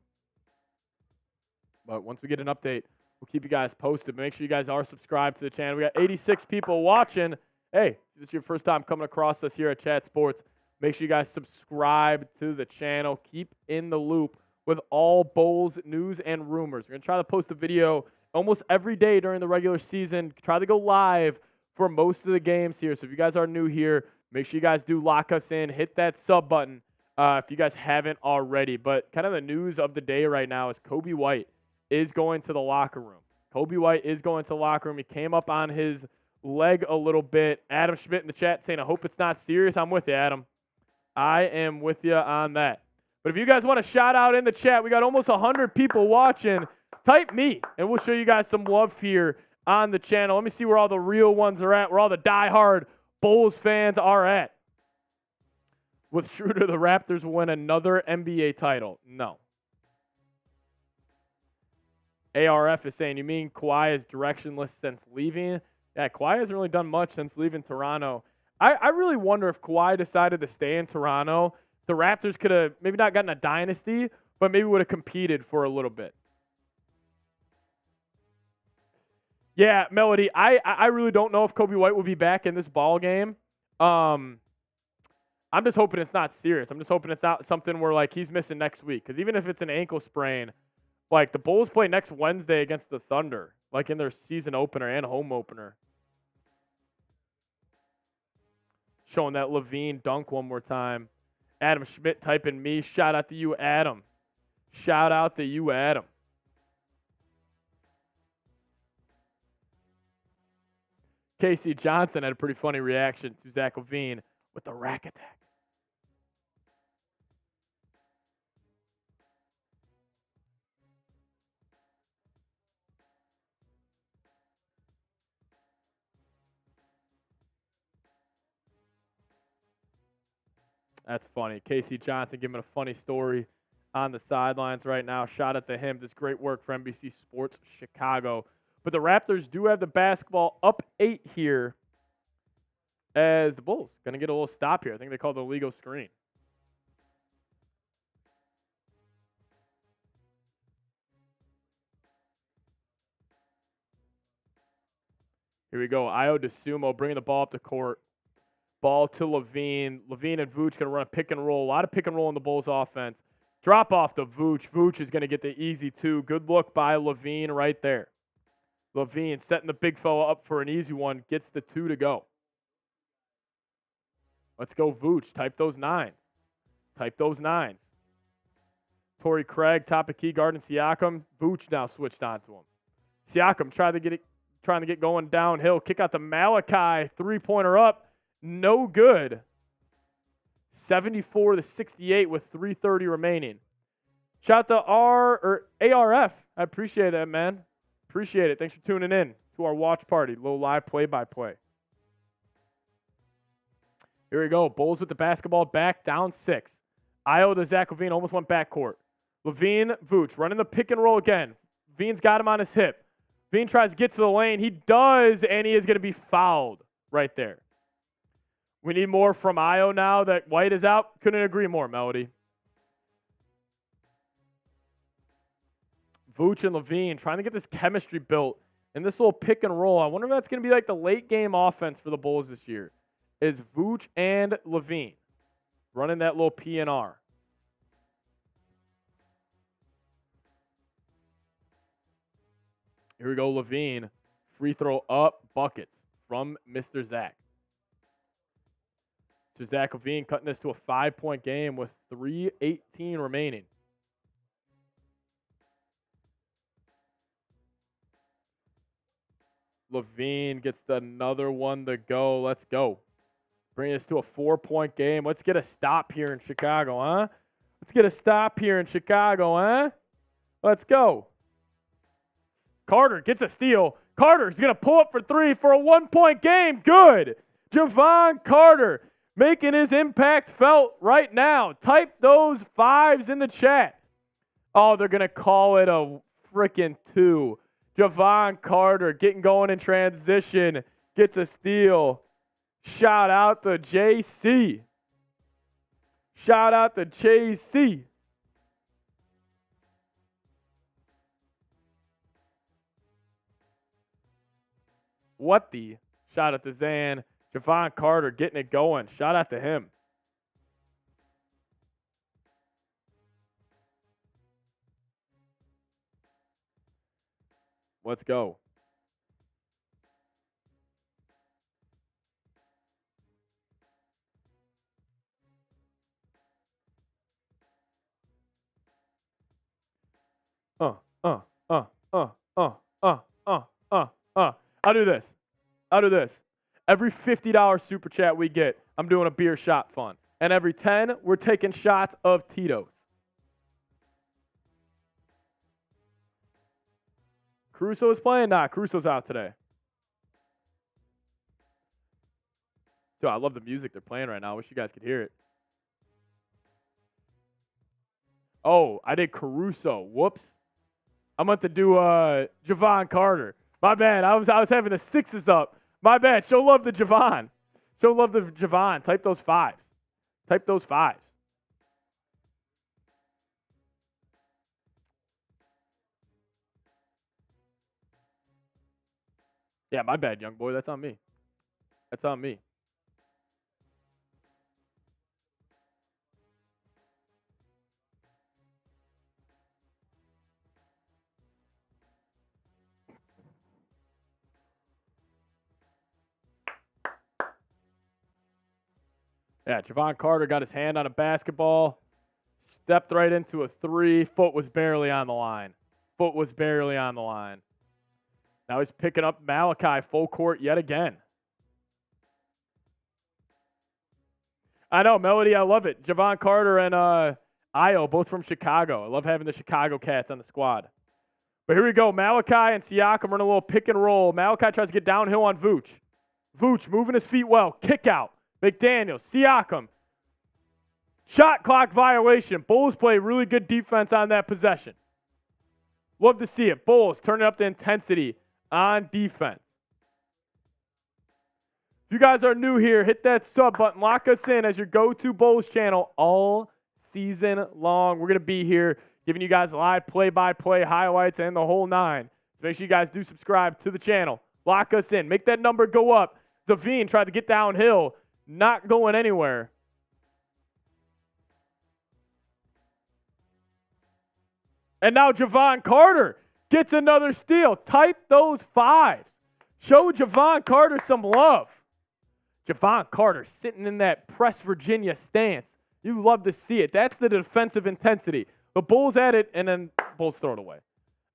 But once we get an update, we'll keep you guys posted. Make sure you guys are subscribed to the channel. We got 86 people watching. Hey, if this is your first time coming across us here at Chat Sports, make sure you guys subscribe to the channel. Keep in the loop with all Bulls news and rumors. We're going to try to post a video almost every day during the regular season. Try to go live for most of the games here. So if you guys are new here, make sure you guys do lock us in. Hit that sub button if you guys haven't already. But kind of the news of the day right now is Coby White is going to the locker room. He came up on his leg a little bit. Adam Schmidt in the chat saying, I hope it's not serious. I'm with you, Adam. I am with you on that. But if you guys want to shout out in the chat, we got almost 100 people watching. Type me, and we'll show you guys some love here on the channel. Let me see where all the real ones are at, where all the diehard Bulls fans are at. With Schroeder, the Raptors will win another NBA title. No. ARF is saying, you mean Kawhi is directionless since leaving? Yeah, Kawhi hasn't really done much since leaving Toronto. I really wonder if Kawhi decided to stay in Toronto, the Raptors could have maybe not gotten a dynasty, but maybe would have competed for a little bit. Yeah, Melody, I really don't know if Coby White will be back in this ball game. I'm just hoping it's not serious. I'm just hoping it's not something where, like, he's missing next week. Because even if it's an ankle sprain, like, the Bulls play next Wednesday against the Thunder, like in their season opener and home opener. Showing that LaVine dunk one more time. Adam Schmidt typing me. Shout out to you, Adam. Casey Johnson had a pretty funny reaction to Zach LaVine with the rack attack. That's funny. Casey Johnson giving a funny story on the sidelines right now. Shout out to him. Does great work for NBC Sports Chicago. But the Raptors do have the basketball up 8 here as the Bulls going to get a little stop here. I think they call it the legal screen. Here we go. Dosunmu bringing the ball up the court. Ball to LaVine. LaVine and Vooch going to run a pick and roll. A lot of pick and roll in the Bulls offense. Drop off to Vooch. Vooch is going to get the easy 2. Good look by LaVine right there. LaVine setting the big fella up for an easy one. Gets the 2 to go. Let's go Vooch. Type those 9s. Torrey Craig, top of key, guarding Siakam. Vooch now switched on to him. Siakam trying to get going downhill. Kick out to Malachi. 3-pointer up. No good. 74-68 with 3:30 remaining. Shout out to ARF. I appreciate that, man. Appreciate it. Thanks for tuning in to our watch party. Little live play-by-play. Here we go. Bulls with the basketball back, down 6. Io to Zach LaVine almost went backcourt. LaVine, Vooch running the pick and roll again. LaVine's got him on his hip. LaVine tries to get to the lane. He does, and he is going to be fouled right there. We need more from Io now that White is out. Couldn't agree more, Melody. Vooch and LaVine trying to get this chemistry built in this little pick and roll. I wonder if that's going to be like the late game offense for the Bulls this year. Is Vooch and LaVine running that little PNR. Here we go, LaVine. Free throw up, buckets from Mr. Zach. So Zach LaVine cutting this to a 5-point game with 3:18 remaining. LaVine gets another one to go. Let's go. Bring us to a 4-point game. Let's get a stop here in Chicago, huh? Let's get a stop here in Chicago, huh? Let's go. Carter gets a steal. Carter's going to pull up for 3 for a 1-point game. Good. Javon Carter making his impact felt right now. Type those 5s in the chat. Oh, they're going to call it a freaking 2. Javon Carter getting going in transition. Gets a steal. Shout out to JC. Shout out to JC. What the? Shout out to Zan. Javon Carter getting it going. Shout out to him. Let's go. I'll do this. Every $50 super chat we get, I'm doing a beer shot fund. And every 10, we're taking shots of Tito's. Caruso is playing? Nah, Caruso's out today. Dude, I love the music they're playing right now. I wish you guys could hear it. Oh, I did Caruso. Whoops. I meant to do Javon Carter. My bad. I was having the 6s up. My bad. Show love to Javon. Show love to Javon. Type those 5s. Type those 5s. Yeah, my bad, young boy. That's on me. That's on me. Yeah, Javon Carter got his hand on a basketball, stepped right into a 3. Foot was barely on the line. Now he's picking up Malachi full court yet again. I know, Melody, I love it. Javon Carter and Io, both from Chicago. I love having the Chicago Cats on the squad. But here we go. Malachi and Siakam run a little pick and roll. Malachi tries to get downhill on Vooch. Vooch moving his feet well. Kick out. McDaniels, Siakam. Shot clock violation. Bulls play really good defense on that possession. Love to see it. Bulls turning up the intensity on defense. If you guys are new here, hit that sub button. Lock us in as your go-to Bulls channel all season long. We're going to be here giving you guys live play-by-play highlights and the whole 9. So make sure you guys do subscribe to the channel. Lock us in. Make that number go up. Zavine tried to get downhill. Not going anywhere. And now Javon Carter gets another steal. Type those 5s. Show Javon Carter some love. Javon Carter sitting in that press Virginia stance. You love to see it. That's the defensive intensity. The Bulls added, and then Bulls throw it away.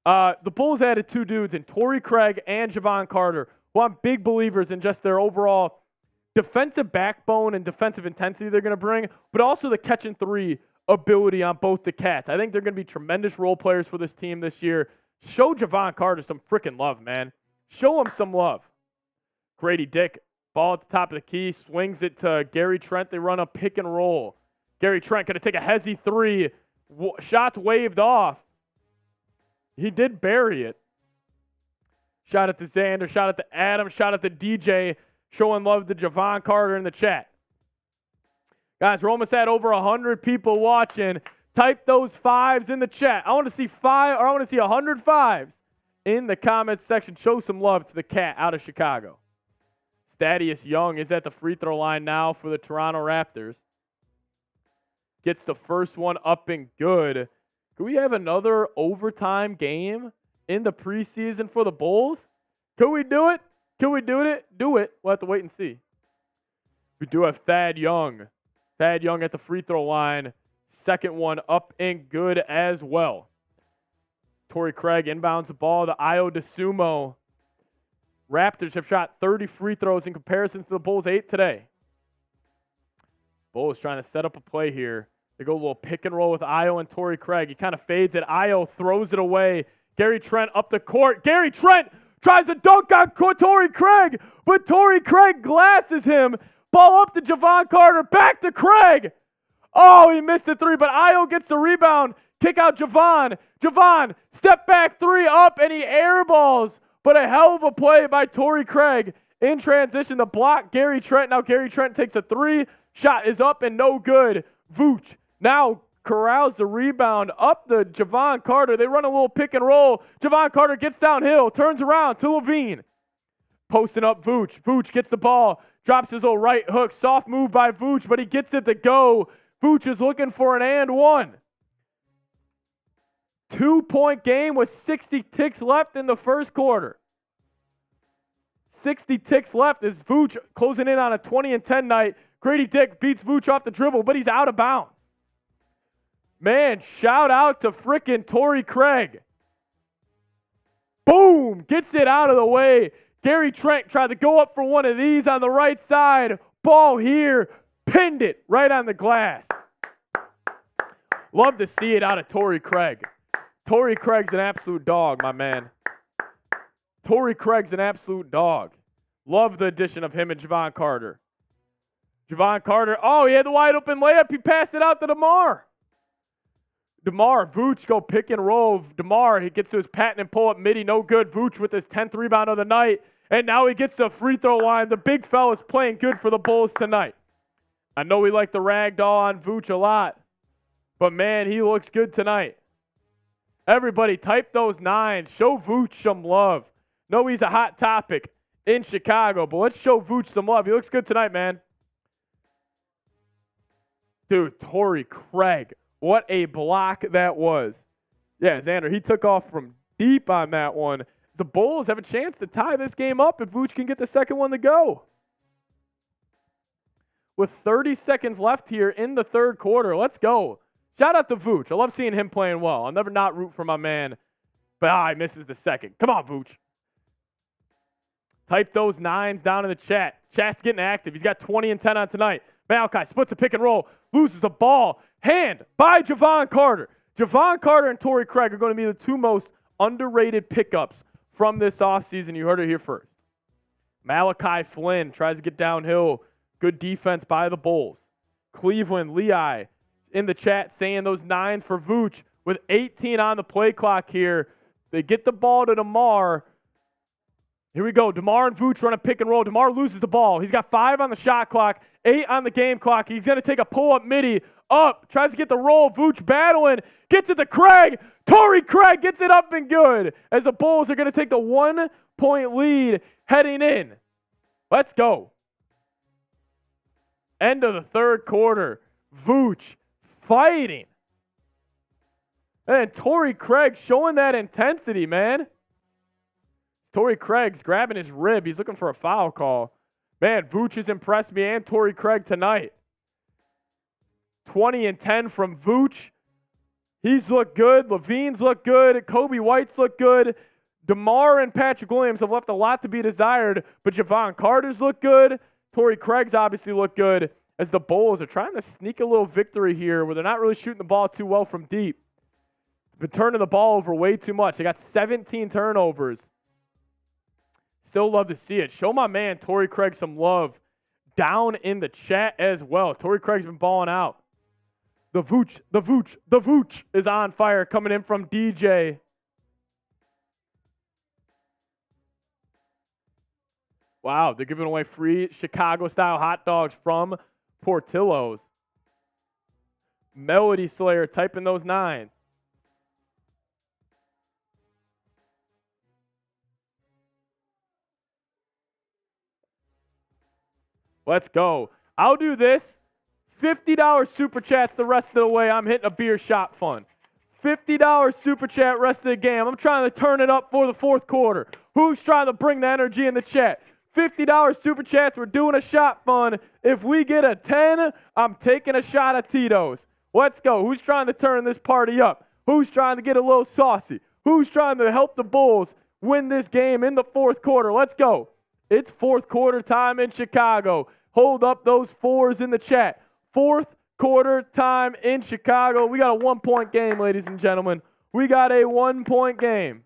The Bulls added 2 dudes in Torrey Craig and Javon Carter, who I'm big believers in just their overall defensive backbone and defensive intensity they're going to bring, but also the catch and 3 ability on both the Cats. I think they're going to be tremendous role players for this team this year. Show Javon Carter some freaking love, man. Show him some love. Grady Dick, ball at the top of the key, swings it to Gary Trent. They run a pick and roll. Gary Trent going to take a hezzy three. Shots waved off. He did bury it. Shot at the Xander, shot at the Adam, shot at the DJ. Showing love to Javon Carter in the chat. Guys, we're almost at over 100 people watching. Type those fives in the chat. I want to see 100 fives in the comments section. Show some love to the cat out of Chicago. Thaddeus Young is at the free throw line now for the Toronto Raptors. Gets the first one up and good. Could we have another overtime game in the preseason for the Bulls? Could we do it? Could we do it? Do it. We'll have to wait and see. We do have Thad Young. Thad Young at the free throw line. Second one up and good as well. Torrey Craig inbounds the ball to Dosunmu. Raptors have shot 30 free throws in comparison to the Bulls' 8 today. Bulls trying to set up a play here. They go a little pick and roll with Io and Torrey Craig. He kind of fades it. Io throws it away. Gary Trent up the court. Gary Trent tries to dunk on Torrey Craig, but Torrey Craig glasses him. Ball up to Javon Carter. Back to Craig. Oh, he missed the three, but Io gets the rebound. Kick out Javon. Javon, step back three up, and he airballs. But a hell of a play by Torrey Craig in transition to block Gary Trent. Now Gary Trent takes a three. Shot is up and no good. Vooch now corrals the rebound up to Javon Carter. They run a little pick and roll. Javon Carter gets downhill, turns around to Levine. Posting up Vooch. Vooch gets the ball, drops his little right hook. Soft move by Vooch, but he gets it to go. Vooch is looking for an and one. 2-point game with 60 ticks left in the first quarter. 60 ticks left as Vooch closing in on a 20-10 night. Grady Dick beats Vooch off the dribble, but he's out of bounds. Man, shout out to frickin' Torrey Craig. Boom! Gets it out of the way. Gary Trent tried to go up for one of these on the right side. Ball here. Pinned it right on the glass. Love to see it out of Torrey Craig. Torrey Craig's an absolute dog, my man. Torrey Craig's an absolute dog. Love the addition of him and Javon Carter. Javon Carter, oh, he had the wide open layup. He passed it out to DeMar. DeMar, Vooch go pick and roll. DeMar, he gets to his patent and pull up midi, no good. Vooch with his 10th rebound of the night. And now he gets to the free throw line. The big fella's playing good for the Bulls tonight. I know we like the ragdoll on Vooch a lot, but man, he looks good tonight. Everybody type those nines. Show Vooch some love. Know he's a hot topic in Chicago, but let's show Vooch some love. He looks good tonight, man. Dude, Torrey Craig. What a block that was. Yeah, Xander, he took off from deep on that one. The Bulls have a chance to tie this game up if Vooch can get the second one to go. With 30 seconds left here in the third quarter, let's go. Shout out to Vooch. I love seeing him playing well. I'll never not root for my man, but he misses the second. Come on, Vooch. Type those nines down in the chat. Chat's getting active. He's got 20 and 10 on tonight. Malachi splits a pick and roll, loses the ball. Hand by Javon Carter. Javon Carter and Torrey Craig are going to be the two most underrated pickups from this offseason. You heard it here first. Malachi Flynn tries to get downhill. Good defense by the Bulls. Cleveland, Lehigh in the chat saying those nines for Vooch with 18 on the play clock here. They get the ball to DeMar. Here we go. DeMar and Vooch run a pick and roll. DeMar loses the ball. He's got 5 on the shot clock, 8 on the game clock. He's going to take a pull-up midi. Up. Tries to get the roll. Vooch battling. Gets it to Craig. Torrey Craig gets it up and good as the Bulls are going to take the 1-point lead heading in. Let's go. End of the third quarter. Vooch fighting. And Torrey Craig showing that intensity, man. Torrey Craig's grabbing his rib. He's looking for a foul call. Man, Vooch has impressed me and Torrey Craig tonight. 20 and 10 from Vooch. He's looked good. Levine's looked good. Coby White's looked good. DeMar and Patrick Williams have left a lot to be desired, but Javon Carter's looked good. Torrey Craig's obviously looked good as the Bulls are trying to sneak a little victory here where they're not really shooting the ball too well from deep. Been turning the ball over way too much. They got 17 turnovers. Still love to see it. Show my man Torrey Craig some love down in the chat as well. Torrey Craig's been balling out. The Vooch is on fire coming in from DJ. Wow, they're giving away free Chicago-style hot dogs from Portillo's. Melody Slayer typing those 9s. Let's go. I'll do this. $50 super chats the rest of the way. I'm hitting a beer shot fund. $50 super chat rest of the game. I'm trying to turn it up for the fourth quarter. Who's trying to bring the energy in the chat? $50 super chats. We're doing a shot fund. If we get a 10, I'm taking a shot of Tito's. Let's go. Who's trying to turn this party up? Who's trying to get a little saucy? Who's trying to help the Bulls win this game in the fourth quarter? Let's go. It's fourth quarter time in Chicago. Hold up those 4s in the chat. Fourth quarter time in Chicago. We got a 1-point game, ladies and gentlemen. We got a 1-point game.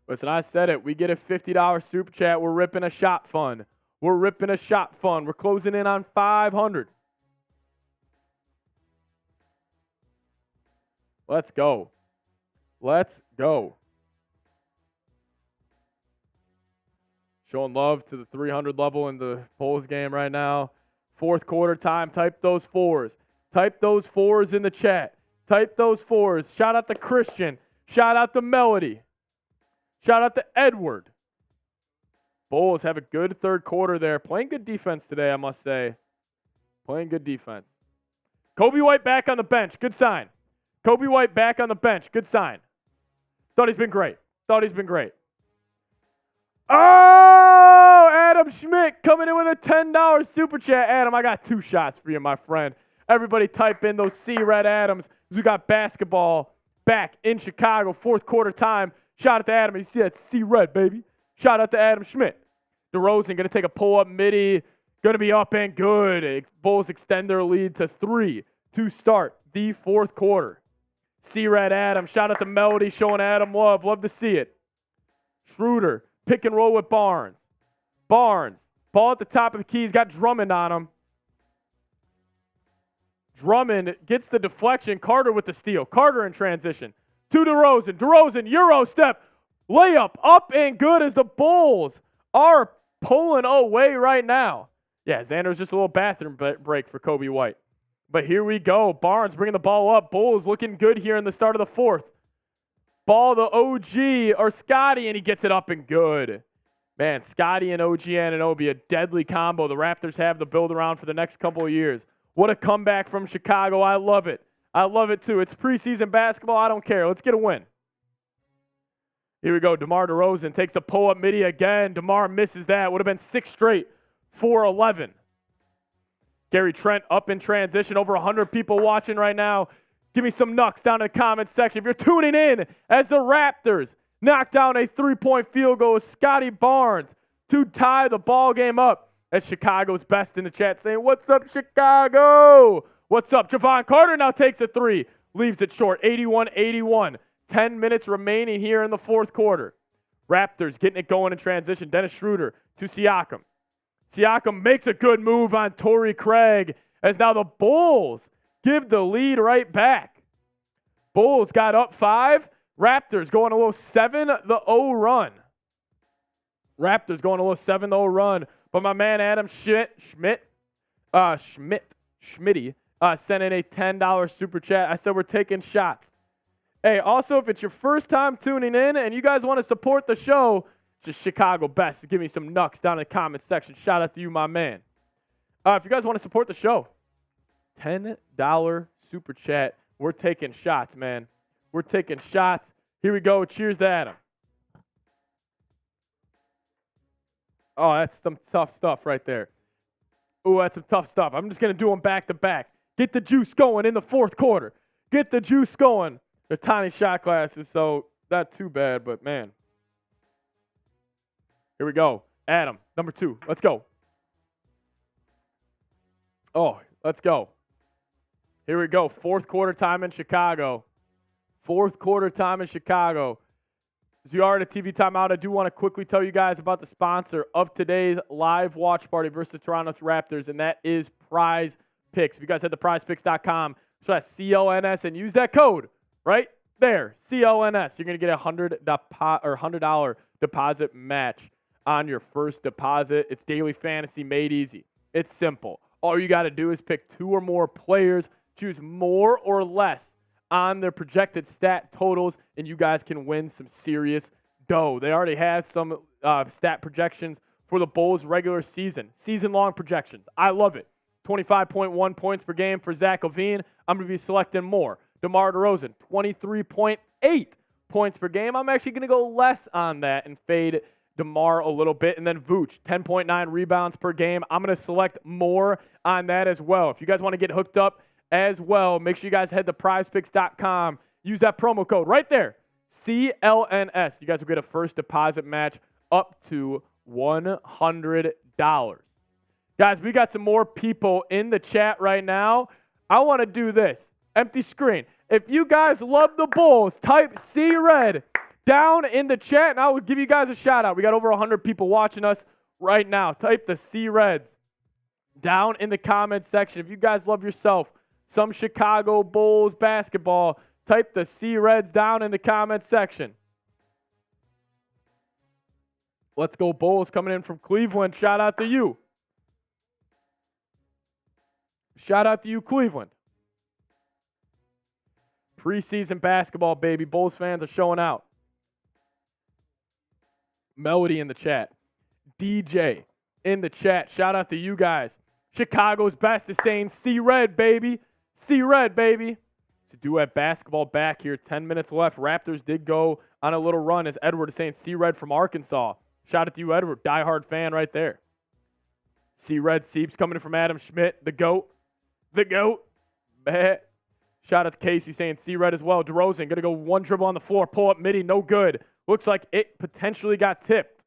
Listen, I said it. We get a $50 super chat. We're ripping a shot fund. We're ripping a shot fund. We're closing in on 500. Let's go. Let's go. Showing love to the 300 level in the Bulls game right now. Fourth quarter time. Type those 4s. Type those 4s in the chat. Type those 4s. Shout out to Christian. Shout out to Melody. Shout out to Edward. Bulls have a good third quarter there. Playing good defense today, I must say. Playing good defense. Coby White back on the bench. Good sign. Coby White back on the bench. Good sign. Thought he's been great. Thought he's been great. Oh, Adam Schmidt coming in with a $10 super chat. Adam, I got 2 shots for you, my friend. Everybody type in those C-Red Adams. We got basketball back in Chicago, fourth quarter time. Shout out to Adam. You see that C-Red, baby. Shout out to Adam Schmidt. DeRozan going to take a pull-up midi. Going to be up and good. Bulls extend their lead to 3 to start the fourth quarter. C-Red Adam. Shout out to Melody showing Adam love. Love to see it. Schroeder. Pick and roll with Barnes. Barnes. Ball at the top of the key. He's got Drummond on him. Drummond gets the deflection. Carter with the steal. Carter in transition. To DeRozan. DeRozan, Euro step. Layup up and good as the Bulls are pulling away right now. Yeah, Xander's just a little bathroom break for Coby White. But here we go. Barnes bringing the ball up. Bulls looking good here in the start of the fourth. Ball to OG or Scotty, and he gets it up and good. Man, Scotty and OG Anunoby, a deadly combo. The Raptors have the build around for the next couple of years. What a comeback from Chicago. I love it. I love it too. It's preseason basketball. I don't care. Let's get a win. Here we go. DeMar DeRozan takes a pull-up midi again. DeMar misses that. Would have been 6 straight. 4-11. Gary Trent up in transition. Over 100 people watching right now. Give me some knucks down in the comments section. If you're tuning in as the Raptors knock down a 3-point field goal with Scotty Barnes to tie the ball game up. As Chicago's best in the chat saying, "What's up, Chicago? What's up?" Javon Carter now takes a 3. Leaves it short. 81-81. 10 minutes remaining here in the fourth quarter. Raptors getting it going in transition. Dennis Schroeder to Siakam. Siakam makes a good move on Torrey Craig as now the Bulls give the lead right back. Bulls got up 5. Raptors going a little 7-0 run. Raptors going a little 7-0 run. But my man Adam Schmitty sent in a $10 super chat. I said we're taking shots. Hey, also, if it's your first time tuning in and you guys want to support the show, just Chicago best. Give me some knucks down in the comments section. Shout out to you, my man. If you guys want to support the show, $10 super chat. We're taking shots, man. We're taking shots. Here we go. Cheers to Adam. Oh, that's some tough stuff right there. Oh, that's some tough stuff. I'm just going to do them back to back. Get the juice going in the fourth quarter. Get the juice going. They're tiny shot glasses, so not too bad, but man. Here we go. Adam, number 2. Let's go. Oh, let's go. Here we go. Fourth quarter time in Chicago. Fourth quarter time in Chicago. As you are at a TV timeout, I do want to quickly tell you guys about the sponsor of today's live watch party versus the Toronto Raptors, and that is Prize Picks. If you guys head to prizepicks.com, CLNS, and use that code right there, CLNS, you're going to get a $100 deposit match on your first deposit. It's daily fantasy made easy. It's simple. All you got to do is pick 2 or more players, choose more or less on their projected stat totals, and you guys can win some serious dough. They already have some stat projections for the Bulls regular season-long projections. I love it. 25.1 points per game for Zach LaVine. I'm going to be selecting more. DeMar DeRozan, 23.8 points per game. I'm actually going to go less on that and fade DeMar a little bit. And then Vooch, 10.9 rebounds per game. I'm going to select more on that as well. If you guys want to get hooked up as well, make sure you guys head to prizepicks.com. Use that promo code right there, CLNS. You guys will get a first deposit match up to $100. Guys, we got some more people in the chat right now. I want to do this. Empty screen. If you guys love the Bulls, type C-Red down in the chat, and I will give you guys a shout-out. We got over 100 people watching us right now. Type the C-Reds down in the comments section. If you guys love yourself some Chicago Bulls basketball, type the C-Reds down in the comments section. Let's go Bulls coming in from Cleveland. Shout out to you. Shout out to you, Cleveland. Preseason basketball, baby. Bulls fans are showing out. Melody in the chat. DJ in the chat. Shout out to you guys. Chicago's best is saying C-Red, baby. C-Red, baby. To duet basketball back here. 10 minutes left. Raptors did go on a little run as Edward is saying C-Red from Arkansas. Shout out to you, Edward. Diehard fan right there. C-Red Seeps coming in from Adam Schmidt. The GOAT. The GOAT. Shout out to Casey saying C-Red as well. DeRozan going to go one dribble on the floor. Pull up midi. No good. Looks like it potentially got tipped.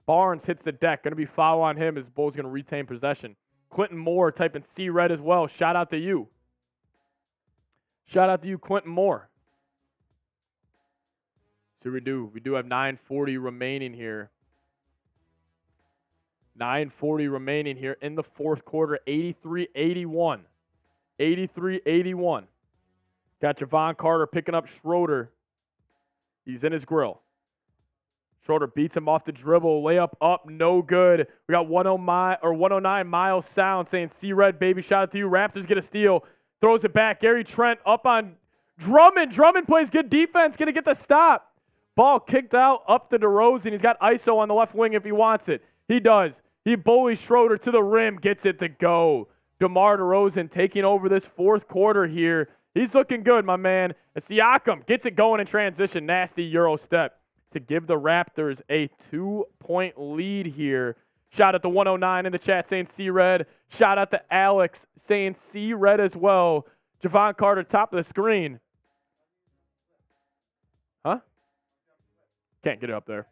Barnes hits the deck. Going to be foul on him as Bulls going to retain possession. Quentin Moore typing C-Red as well. Shout out to you. Shout out to you, Quentin Moore. So we do have 9:40 remaining here. 9:40 remaining here in the fourth quarter. 83-81. 83-81. Got Javon Carter picking up Schroeder. He's in his grill. Schroeder beats him off the dribble. Layup up, no good. We got 109 Miles Sound saying C-Red, baby. Shout out to you. Raptors get a steal. Throws it back. Gary Trent up on Drummond. Drummond plays good defense. Going to get the stop. Ball kicked out up to DeRozan. He's got ISO on the left wing if he wants it. He does. He bullies Schroeder to the rim. Gets it to go. DeMar DeRozan taking over this fourth quarter here. He's looking good, my man. And Siakam gets it going in transition. Nasty Euro step to give the Raptors a 2-point lead here. Shout out to 109 in the chat saying C-Red. Shout out to Alex saying C-Red as well. Javon Carter, top of the screen. Huh? Can't get it up there.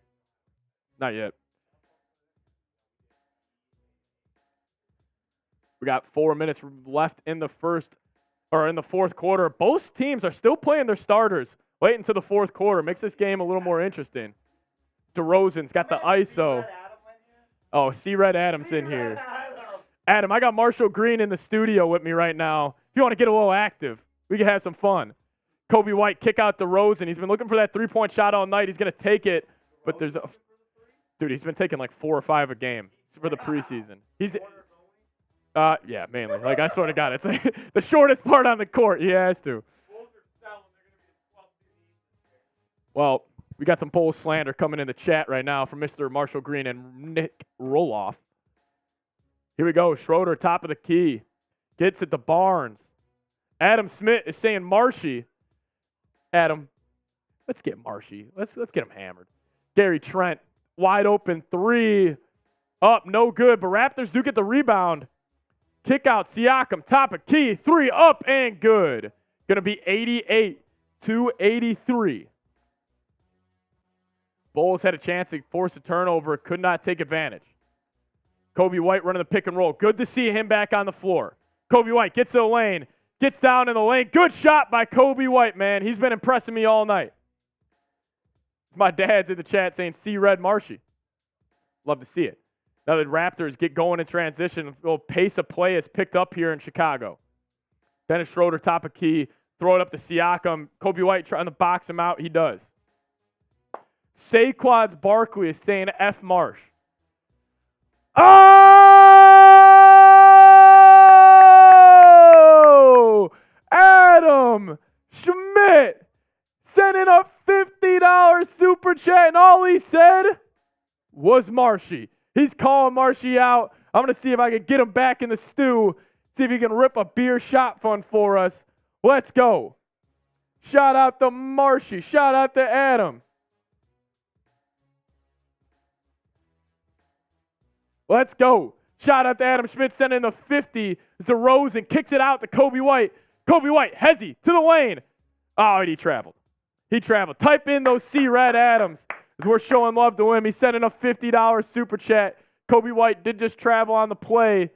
Not yet. We got 4 minutes left in the fourth quarter. Both teams are still playing their starters late into the fourth quarter. Makes this game a little more interesting. DeRozan's got the ISO. Oh, C-Red Adams in here. Adam, I got Marshall Green in the studio with me right now. If you want to get a little active, we can have some fun. Coby White kick out DeRozan. He's been looking for that three-point shot all night. He's going to take it. But he's been taking like 4 or 5 a game for the preseason. Yeah, mainly. Like, I sort of got it. It's like the shortest part on the court. He has to. Well, we got some Bulls slander coming in the chat right now from Mr. Marshall Green and Nick Roloff. Here we go. Schroeder, top of the key. Gets it to Barnes. Adam Smith is saying Marshy. Adam, let's get Marshy. Let's get him hammered. Gary Trent, wide open three. Up, no good, but Raptors do get the rebound. Kick out Siakam, top of key, 3 up and good. Going to be 88-83. Bulls had a chance to force a turnover, could not take advantage. Coby White running the pick and roll. Good to see him back on the floor. Coby White gets to the lane. Gets down in the lane. Good shot by Coby White, man. He's been impressing me all night. My dad's in the chat saying, see Red Marshy. Love to see it. Now the Raptors get going in transition. A little pace of play is picked up here in Chicago. Dennis Schroeder, top of key. Throw it up to Siakam. Coby White trying to box him out. He does. Saquon Barkley is saying F Marsh. Oh! Adam Schmidt sending a $50 super chat, and all he said was Marshy. He's calling Marshy out. I'm going to see if I can get him back in the stew, see if he can rip a beer shot fund for us. Let's go. Shout out to Marshy. Shout out to Adam. Let's go. Shout out to Adam Schmidt sending the 50. DeRozan kicks it out to Coby White. Coby White, hezzy, to the lane. Oh, and he traveled. He traveled. Type in those C-Red Adams as we're showing love to him. He's sending a $50 super chat. Coby White did just travel on the play.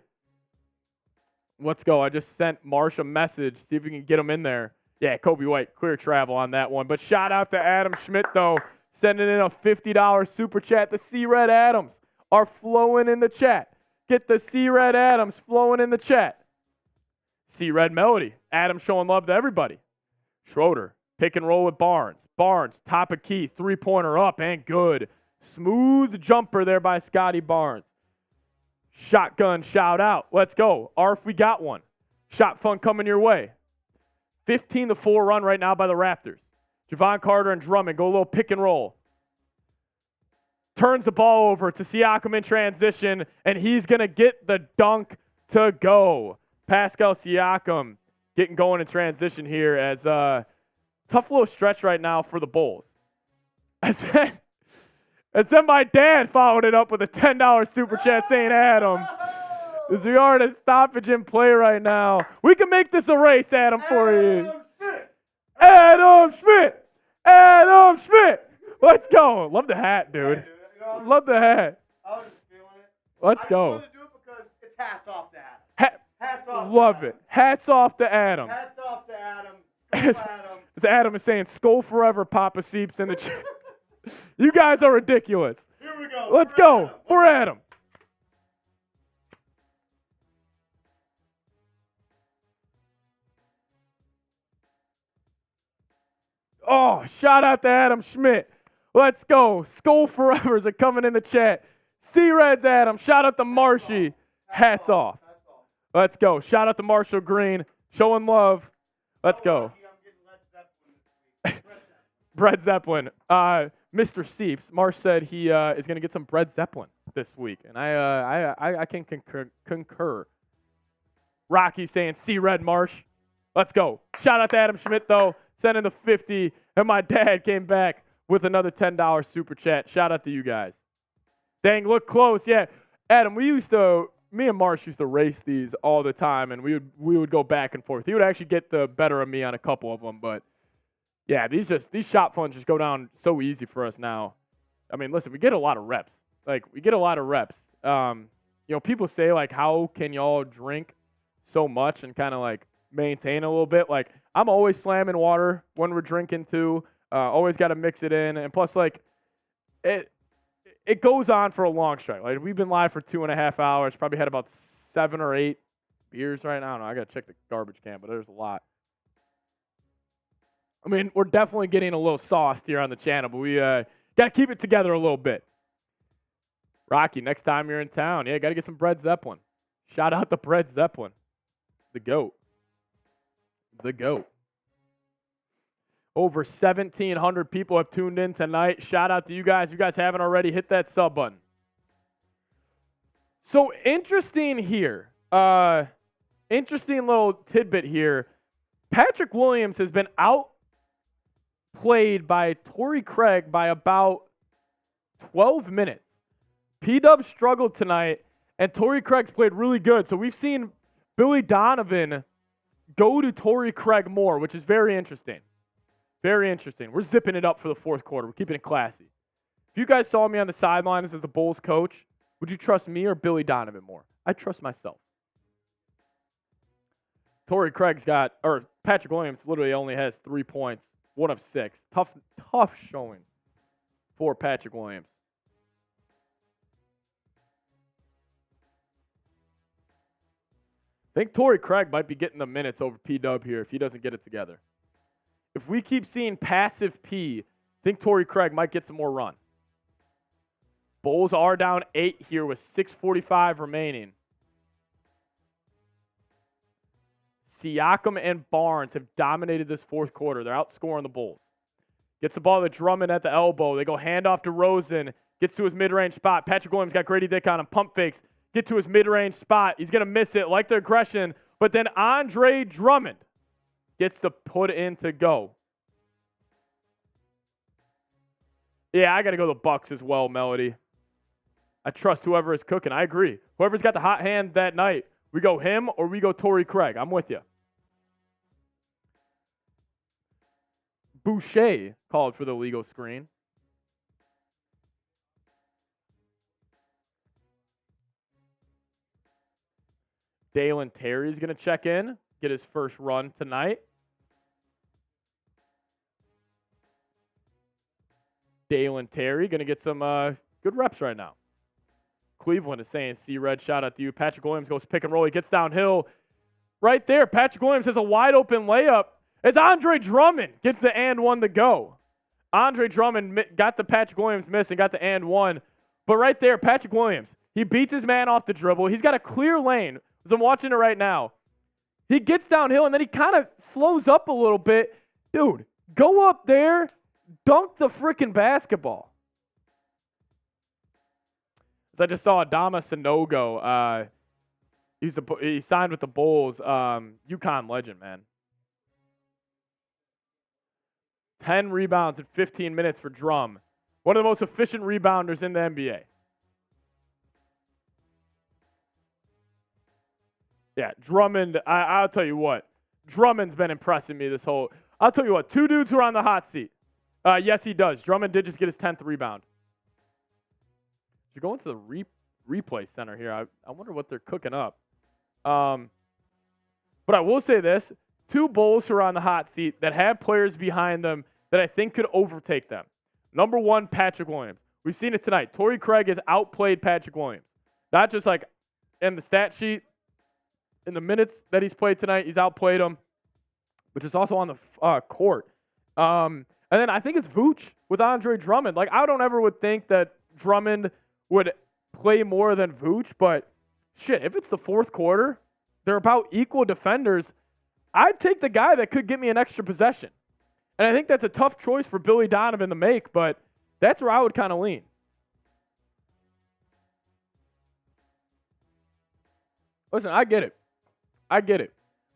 Let's go. I just sent Marsh a message. See if we can get him in there. Yeah, Coby White, clear travel on that one. But shout out to Adam Schmidt, though, sending in a $50 super chat. The C-Red Adams are flowing in the chat. Get the C-Red Adams flowing in the chat. C-Red Melody. Adams showing love to everybody. Schroeder, pick and roll with Barnes. Barnes, top of key, three-pointer up and good. Smooth jumper there by Scotty Barnes. Shotgun shout out. Let's go. Arf, we got one. Shot fun coming your way. 15-4 run right now by the Raptors. Javon Carter and Drummond go a little pick and roll. Turns the ball over to Siakam in transition, and he's going to get the dunk to go. Pascal Siakam getting going in transition here as tough little stretch right now for the Bulls. And then my dad followed it up with a $10 super chat saying, Adam, is the art of stoppage in play right now. We can make this a race, Adam, for you. Adam Schmidt! Adam Schmidt! Let's go. Love the hat, dude. Love the hat.
I was just feeling it.
Let's go.
I just wanted to do it because it's hats off to Adam. Hats off.
Love it. Hats off to Adam.
Hats off to Adam. Adam.
As Adam is saying, Skull forever, Papa Sieps in the chat. You guys are ridiculous.
Here we go.
Let's go.
Adam.
For Adam. Oh, shout out to Adam Schmidt. Let's go. Skull Forevers are coming in the chat. C-Reds Adam. Shout out to Marshy. Hats off. Let's go. Shout out to Marshall Green. Showing love. Let's go. Bread Zeppelin. Mr. Seeps, Marsh said he is going to get some Bread Zeppelin this week, and I can concur. Rocky saying C-Red Marsh. Let's go. Shout out to Adam Schmidt, though, sending the 50, and my dad came back with another $10 super chat. Shout out to you guys. Dang, look close. Yeah, Adam, me and Marsh used to race these all the time, and we would go back and forth. He would actually get the better of me on a couple of them, but yeah, these shot funds just go down so easy for us now. I mean, listen, we get a lot of reps. People say, like, how can y'all drink so much and kind of, like, maintain a little bit? Like, I'm always slamming water when we're drinking, too. Always got to mix it in. And plus, like, it goes on for a long stretch. Like, we've been live for 2.5 hours. Probably had about 7 or 8 beers right now. I don't know. I got to check the garbage can, but there's a lot. I mean, we're definitely getting a little sauced here on the channel, but we got to keep it together a little bit. Rocky, next time you're in town, got to get some Bread Zeppelin. Shout out to Bread Zeppelin. The GOAT. The GOAT. Over 1,700 people have tuned in tonight. Shout out to you guys. If you guys haven't already, hit that sub button. So, interesting here. Interesting little tidbit here. Patrick Williams has been outplayed by Torrey Craig by about 12 minutes. P-Dub struggled tonight, and Torrey Craig's played really good. So we've seen Billy Donovan go to Torrey Craig more, which is very interesting. Very interesting. We're zipping it up for the fourth quarter. We're keeping it classy. If you guys saw me on the sidelines as the Bulls coach, would you trust me or Billy Donovan more? I trust myself. Torrey Craig's got, or Patrick Williams literally only has 3 points, 1 of 6. Tough showing for Patrick Williams. I think Torrey Craig might be getting the minutes over P-Dub here if he doesn't get it together. If we keep seeing passive P, I think Torrey Craig might get some more run. Bulls are down 8 here with 6:45 remaining. Siakam and Barnes have dominated this fourth quarter. They're outscoring the Bulls. Gets the ball to Drummond at the elbow. They go handoff to Rosen. Gets to his mid-range spot. Patrick Williams got Grady Dick on him. Pump fakes. Get to his mid-range spot. He's going to miss it. Like the aggression. But then Andre Drummond gets to put in to go. Yeah, I got to go the Bucks as well, Melody. I trust whoever is cooking. I agree. Whoever's got the hot hand that night, we go him or we go Torrey Craig. I'm with you. Boucher called for the legal screen. Dalen Terry's going to check in, get his first run tonight. Dalen Terry going to get some good reps right now. Cleveland is saying, C-Red, shout out to you. Patrick Williams goes pick and roll. He gets downhill. Right there, Patrick Williams has a wide open layup as Andre Drummond gets the and one to go. Andre Drummond got the Patrick Williams miss and got the and one. But right there, Patrick Williams, he beats his man off the dribble. He's got a clear lane. As I'm watching it right now, he gets downhill and then he kind of slows up a little bit. Dude, go up there, dunk the freaking basketball. As I just saw Adama Sanogo. He signed with the Bulls. UConn legend, man. 10 rebounds in 15 minutes for Drum. One of the most efficient rebounders in the NBA. Yeah, Drummond, I'll tell you what. Drummond's been impressing me this whole. I'll tell you what, 2 dudes who are on the hot seat. Yes, he does. Drummond did just get his 10th rebound. You're going to the replay center here. I wonder what they're cooking up. But I will say this. 2 Bulls who are on the hot seat that have players behind them that I think could overtake them. Number 1, Patrick Williams. We've seen it tonight. Torrey Craig has outplayed Patrick Williams. Not just like in the stat sheet. In the minutes that he's played tonight, he's outplayed him, which is also on the court. And then I think it's Vooch with Andre Drummond. Like, I don't ever would think that Drummond would play more than Vooch, but shit, if it's the fourth quarter, they're about equal defenders. I'd take the guy that could get me an extra possession. And I think that's a tough choice for Billy Donovan to make, but that's where I would kind of lean. Listen, I get it.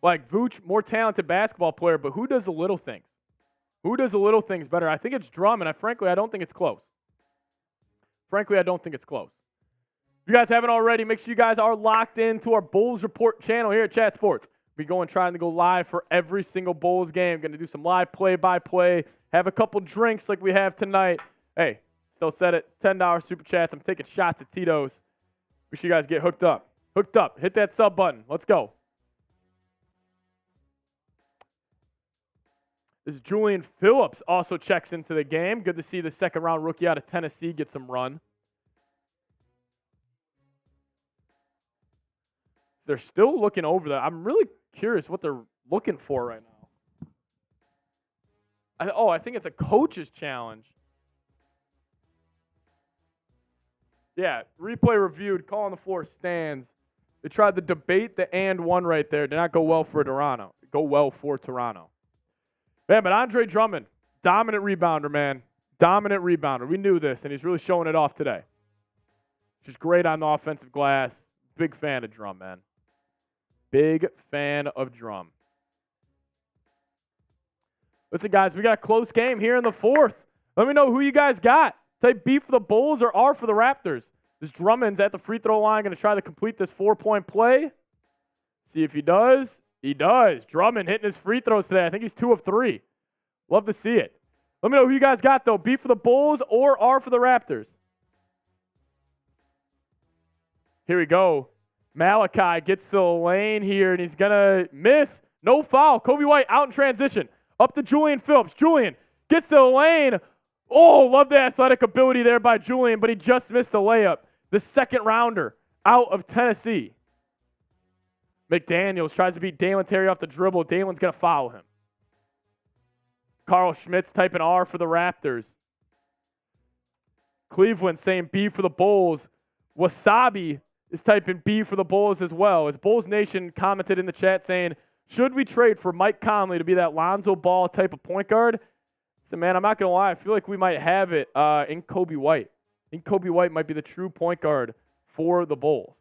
Like, Vooch, more talented basketball player, but who does the little things? Who does the little things better? I think it's Drummond. Frankly, I don't think it's close. If you guys haven't already, make sure you guys are locked into our Bulls Report channel here at Chat Sports. We're trying to go live for every single Bulls game. Going to do some live play-by-play, have a couple drinks like we have tonight. Hey, still said it, $10 Super Chats. I'm taking shots at Tito's. Make sure you guys get hooked up. Hit that sub button. Let's go. This Julian Phillips also checks into the game. Good to see the second-round rookie out of Tennessee get some run. They're still looking over that. I'm really curious what they're looking for right now. I think it's a coach's challenge. Yeah, replay reviewed. Call on the floor stands. They tried to debate the and one right there. Did not go well for Toronto. Man, but Andre Drummond, dominant rebounder, man. Dominant rebounder. We knew this, and he's really showing it off today. Just great on the offensive glass. Big fan of Drum, man. Big fan of Drum. Listen, guys, we got a close game here in the fourth. Let me know who you guys got. Say B for the Bulls or R for the Raptors. This Drummond's at the free throw line, going to try to complete this 4-point play. See if he does. He does. Drummond hitting his free throws today. I think he's 2 of 3. Love to see it. Let me know who you guys got, though. B for the Bulls or R for the Raptors. Here we go. Malachi gets to the lane here, and he's going to miss. No foul. Coby White out in transition. Up to Julian Phillips. Julian gets to the lane. Oh, love the athletic ability there by Julian, but he just missed a layup. The second rounder out of Tennessee. McDaniels tries to beat Dalen Terry off the dribble. Dalen's going to foul him. Carl Schmitt's typing R for the Raptors. Cleveland saying B for the Bulls. Wasabi is typing B for the Bulls as well. As Bulls Nation commented in the chat saying, should we trade for Mike Conley to be that Lonzo Ball type of point guard? So, man, I'm not going to lie. I feel like we might have it in Coby White. I think Coby White might be the true point guard for the Bulls.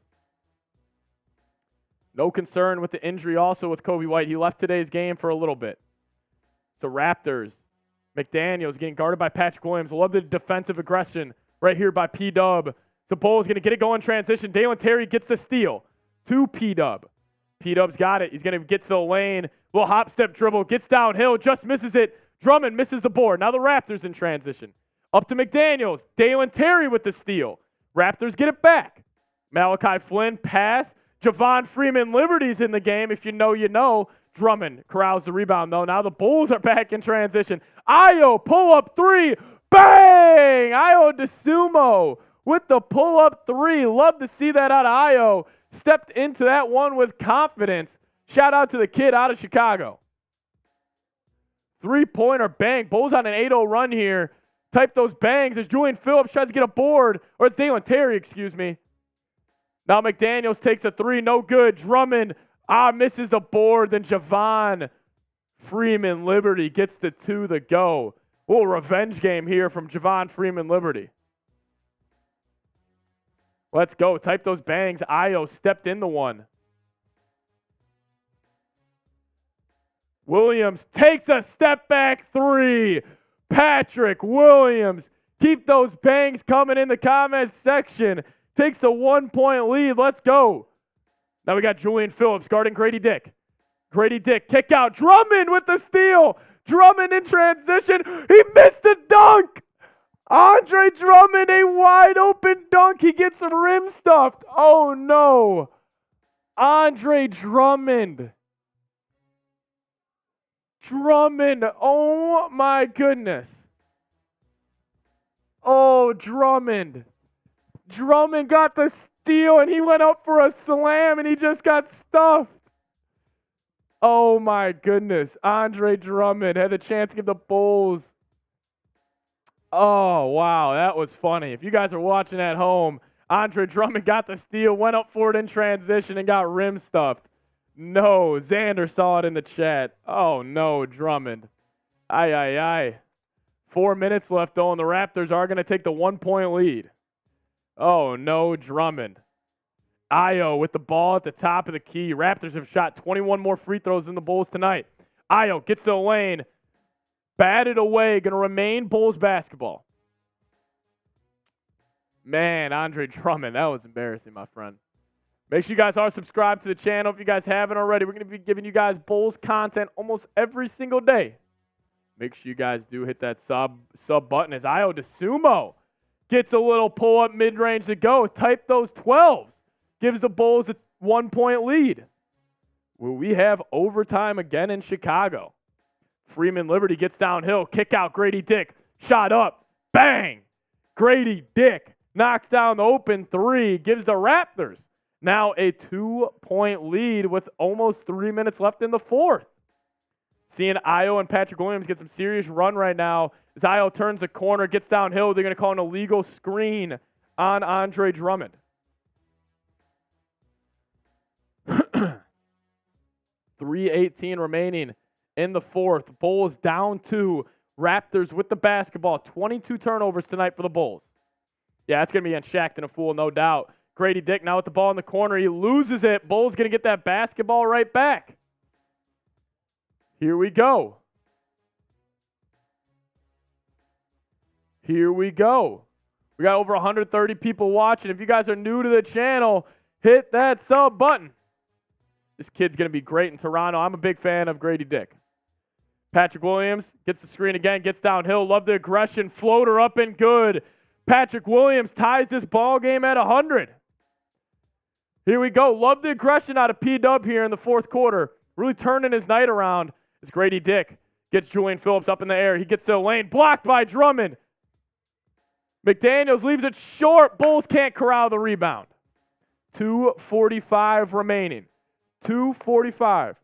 No concern with the injury also with Coby White. He left today's game for a little bit. So Raptors, McDaniels getting guarded by Patrick Williams. I love the defensive aggression right here by P-Dub. The Bulls going to get it going in transition. Dalen Terry gets the steal to P-Dub. P-Dub's got it. He's going to get to the lane. Little hop step dribble. Gets downhill. Just misses it. Drummond misses the board. Now the Raptors in transition. Up to McDaniels. Dalen Terry with the steal. Raptors get it back. Malachi Flynn pass. Javon Freeman Liberty's in the game. If you know, you know. Drummond corrals the rebound, though. Now the Bulls are back in transition. Ayo, pull-up three. Bang! Ayo Dosunmu with the pull-up three. Love to see that out of Ayo. Stepped into that one with confidence. Shout out to the kid out of Chicago. Three-pointer bang. Bulls on an 8-0 run here. Type those bangs as Julian Phillips tries to get a board. Or it's Dalen Terry, excuse me. Now McDaniels takes a three. No good. Drummond misses the board. Then Javon Freeman Liberty gets the two to go. A little revenge game here from Javon Freeman Liberty. Let's go. Type those bangs. Ayo stepped in the one. Williams takes a step back three. Patrick Williams. Keep those bangs coming in the comments section. Takes a 1-point lead. Let's go. Now we got Julian Phillips guarding Grady Dick. Grady Dick kick out. Drummond with the steal. Drummond in transition. He missed the dunk. Andre Drummond, a wide open dunk. He gets rim stuffed. Oh no. Andre Drummond. Drummond. Oh my goodness. Oh, Drummond. Drummond got the steal and he went up for a slam and he just got stuffed. Oh my goodness. Andre Drummond had a chance to give the Bulls. Oh, wow. That was funny. If you guys are watching at home, Andre Drummond got the steal, went up for it in transition and got rim stuffed. No, Xander saw it in the chat. Oh no, Drummond. Aye. 4 minutes left though, and the Raptors are going to take the 1-point lead. Oh no, Drummond. Ayo with the ball at the top of the key. Raptors have shot 21 more free throws than the Bulls tonight. Ayo gets to the lane. Batted away. Going to remain Bulls basketball. Man, Andre Drummond. That was embarrassing, my friend. Make sure you guys are subscribed to the channel if you guys haven't already. We're going to be giving you guys Bulls content almost every single day. Make sure you guys do hit that sub button as Ayo Dosunmu gets a little pull-up mid-range to go. Type those 12s. Gives the Bulls a 1-point lead. Will we have overtime again in Chicago? Freeman Liberty gets downhill. Kick out Grady Dick. Shot up. Bang! Grady Dick knocks down the open three. Gives the Raptors now a 2-point lead with almost 3 minutes left in the fourth. Seeing Ayo and Patrick Williams get some serious run right now. As Ayo turns the corner, gets downhill, they're going to call an illegal screen on Andre Drummond. 3:18 remaining in the fourth. Bulls down 2. Raptors with the basketball. 22 turnovers tonight for the Bulls. Yeah, it's going to be on Shaqtin' a Fool, no doubt. Grady Dick now with the ball in the corner. He loses it. Bulls going to get that basketball right back. Here we go. Here we go. We got over 130 people watching. If you guys are new to the channel, hit that sub button. This kid's going to be great in Toronto. I'm a big fan of Grady Dick. Patrick Williams gets the screen again, gets downhill. Love the aggression. Floater up and good. Patrick Williams ties this ball game at 100. Here we go. Love the aggression out of P-Dub here in the fourth quarter. Really turning his night around as Grady Dick gets Julian Phillips up in the air. He gets to the lane. Blocked by Drummond. McDaniels leaves it short. Bulls can't corral the rebound. 2:45 remaining. 2:45.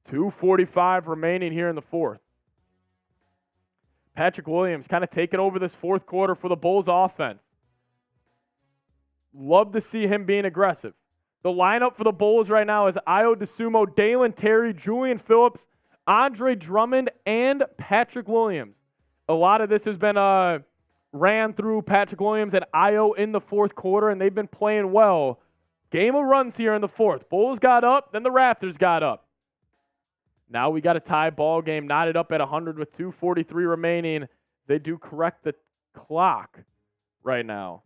2:45 remaining here in the fourth. Patrick Williams kind of taking over this fourth quarter for the Bulls offense. Love to see him being aggressive. The lineup for the Bulls right now is Dosunmu, Dalen Terry, Julian Phillips, Andre Drummond, and Patrick Williams. A lot of this has been ran through Patrick Williams and Ayo in the fourth quarter, and they've been playing well. Game of runs here in the fourth. Bulls got up, then the Raptors got up. Now we got a tie ball game, knotted up at 100 with 2:43 remaining. They do correct the clock right now.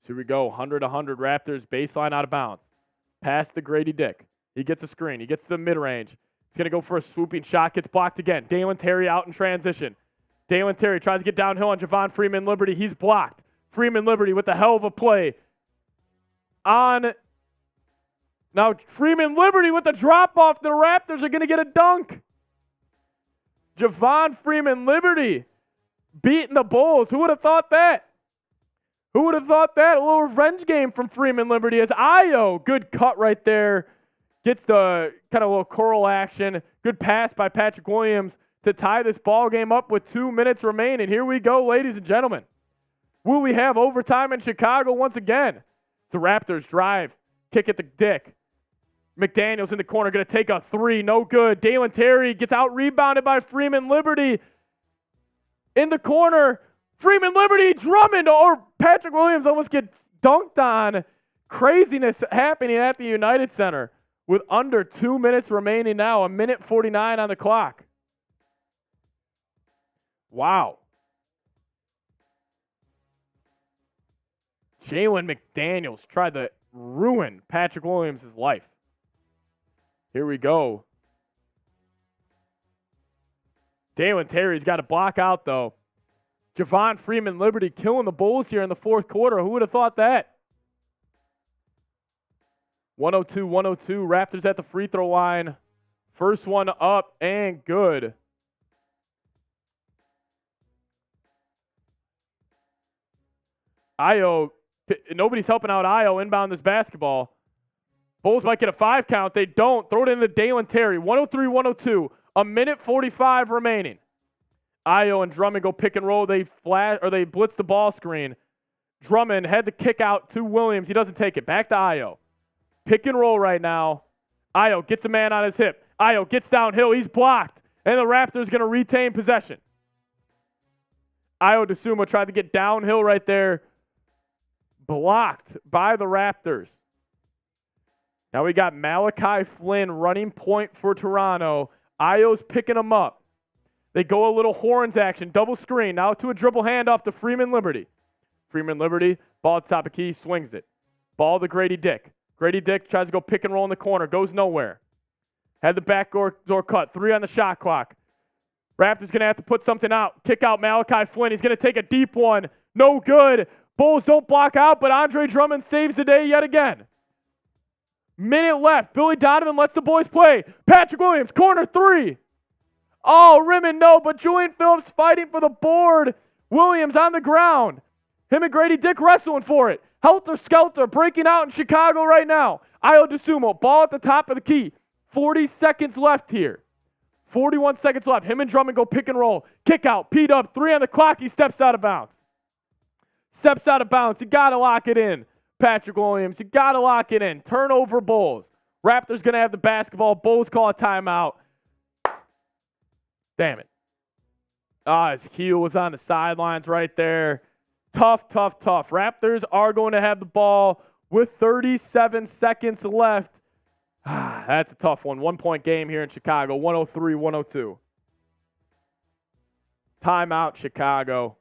So here we go, 100-100 Raptors, baseline out of bounds. Pass to Grady Dick. He gets a screen. He gets to the mid-range. He's going to go for a swooping shot. Gets blocked again. Dalen Terry out in transition. Dalen Terry tries to get downhill on Javon Freeman Liberty. He's blocked. Freeman Liberty with a hell of a play. Now Freeman Liberty with the drop-off. The Raptors are going to get a dunk. Javon Freeman Liberty beating the Bulls. Who would have thought that? Who would have thought that? A little revenge game from Freeman Liberty as Ayo. Good cut right there. Gets the kind of little curl action. Good pass by Patrick Williams to tie this ball game up with 2 minutes remaining. Here we go, ladies and gentlemen. Will we have overtime in Chicago once again? The Raptors drive. Kick at the Dick. McDaniels in the corner, going to take a three. No good. Dalen Terry gets out-rebounded by Freeman Liberty. In the corner, Freeman Liberty, Drummond, or Patrick Williams almost gets dunked on. Craziness happening at the United Center with under 2 minutes remaining now. 1:49 on the clock. Wow. Jalen McDaniels tried to ruin Patrick Williams' life. Here we go. Dalen Terry's got to block out, though. Javon Freeman Liberty killing the Bulls here in the fourth quarter. Who would have thought that? 102-102. Raptors at the free throw line. First one up and good. Ayo, nobody's helping out Ayo inbound this basketball. Bulls might get a 5 count. They don't. Throw it into Dalen Terry. 103-102. 1:45 remaining. Ayo and Drummond go pick and roll. They blitz the ball screen. Drummond had the kick out to Williams. He doesn't take it. Back to Ayo. Pick and roll right now. Ayo gets a man on his hip. Ayo gets downhill. He's blocked. And the Raptors going to retain possession. Dosunmu tried to get downhill right there. Blocked by the Raptors. Now we got Malachi Flynn running point for Toronto. Ayo's picking him up. They go a little horns action, double screen. Now to a dribble handoff to Freeman Liberty. Freeman Liberty, ball at the top of key, swings it. Ball to Grady Dick. Grady Dick tries to go pick and roll in the corner, goes nowhere. Had the back door cut, 3 on the shot clock. Raptors going to have to put something out. Kick out Malachi Flynn. He's going to take a deep one. No good. Bulls don't block out, but Andre Drummond saves the day yet again. Minute left. Billy Donovan lets the boys play. Patrick Williams, corner 3. Oh, rim and no, but Julian Phillips fighting for the board. Williams on the ground. Him and Grady Dick wrestling for it. Helter-skelter breaking out in Chicago right now. Dosunmu, ball at the top of the key. 40 seconds left here. 41 seconds left. Him and Drummond go pick and roll. Kick out. P-Dub, 3 on the clock. He steps out of bounds. Steps out of bounds. You got to lock it in. Patrick Williams, you got to lock it in. Turnover Bulls. Raptors going to have the basketball. Bulls call a timeout. Damn it. His heel was on the sidelines right there. Tough. Raptors are going to have the ball with 37 seconds left. That's a tough one. 1-point game here in Chicago. 103-102. Timeout, Chicago.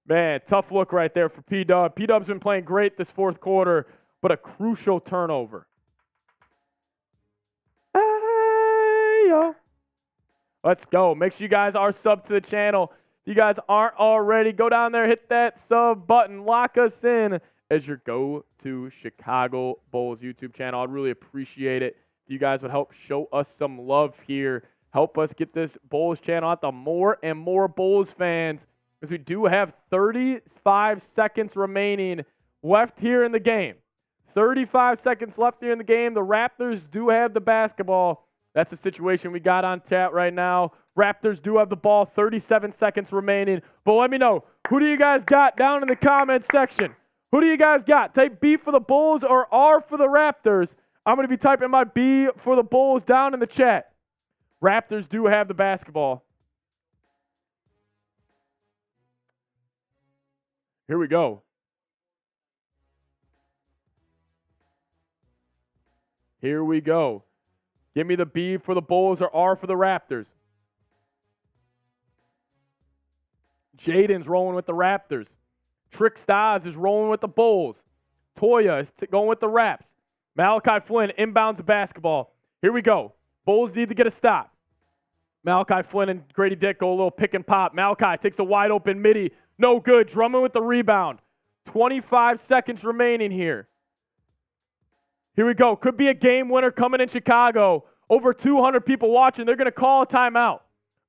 Man, tough look right there for P-Dub. P-Dub's been playing great this fourth quarter, but a crucial turnover. Hey, yo. Let's go. Make sure you guys are subbed to the channel. If you guys aren't already, go down there, hit that sub button, lock us in as your go-to Chicago Bulls YouTube channel. I'd really appreciate it if you guys would help show us some love here. Help us get this Bulls channel out to more and more Bulls fans, because we do have 35 seconds remaining left here in the game. 35 seconds left here in the game. The Raptors do have the basketball. That's the situation we got on chat right now. Raptors do have the ball, 37 seconds remaining. But let me know, who do you guys got down in the comments section? Who do you guys got? Type B for the Bulls or R for the Raptors. I'm going to be typing my B for the Bulls down in the chat. Raptors do have the basketball. Here we go. Here we go. Give me the B for the Bulls or R for the Raptors. Jaden's rolling with the Raptors. Trick Stas is rolling with the Bulls. Toya is going with the Raps. Malachi Flynn inbounds the basketball. Here we go. Bulls need to get a stop. Malachi Flynn and Grady Dick go a little pick and pop. Malachi takes a wide open midi. No good. Drummond with the rebound. 25 seconds remaining here. Here we go. Could be a game winner coming in Chicago. Over 200 people watching. They're going to call a timeout.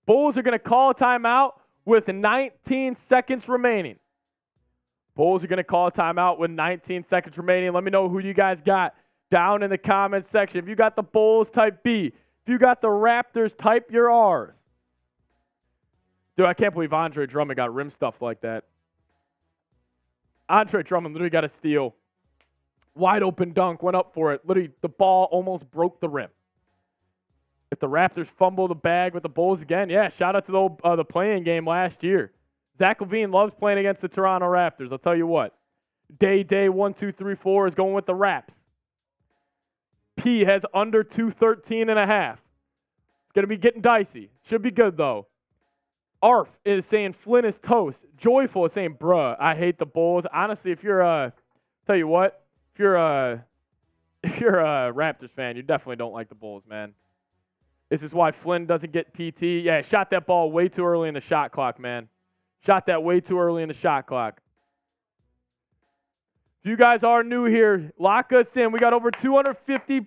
Bulls are going to call a timeout with 19 seconds remaining. Bulls are going to call a timeout with 19 seconds remaining. Let me know who you guys got down in the comments section. If you got the Bulls, type B. If you got the Raptors, type your R's. Dude, I can't believe Andre Drummond got rim stuff like that. Andre Drummond literally got a steal. Wide open dunk, went up for it. Literally, the ball almost broke the rim. If the Raptors fumble the bag with the Bulls again, yeah, shout out to the playing game last year. Zach LaVine loves playing against the Toronto Raptors. I'll tell you what. Day 1, 2, 3, 4 is going with the Raps. P has under 213 and a half. It's going to be getting dicey. Should be good, though. Arf is saying Flynn is toast. Joyful is saying, bruh, I hate the Bulls. Honestly, if you're tell you what, if you're a Raptors fan, you definitely don't like the Bulls, man. This is why Flynn doesn't get PT. Yeah, shot that ball way too early in the shot clock, man. Shot that way too early in the shot clock. If you guys are new here, lock us in. We got over 15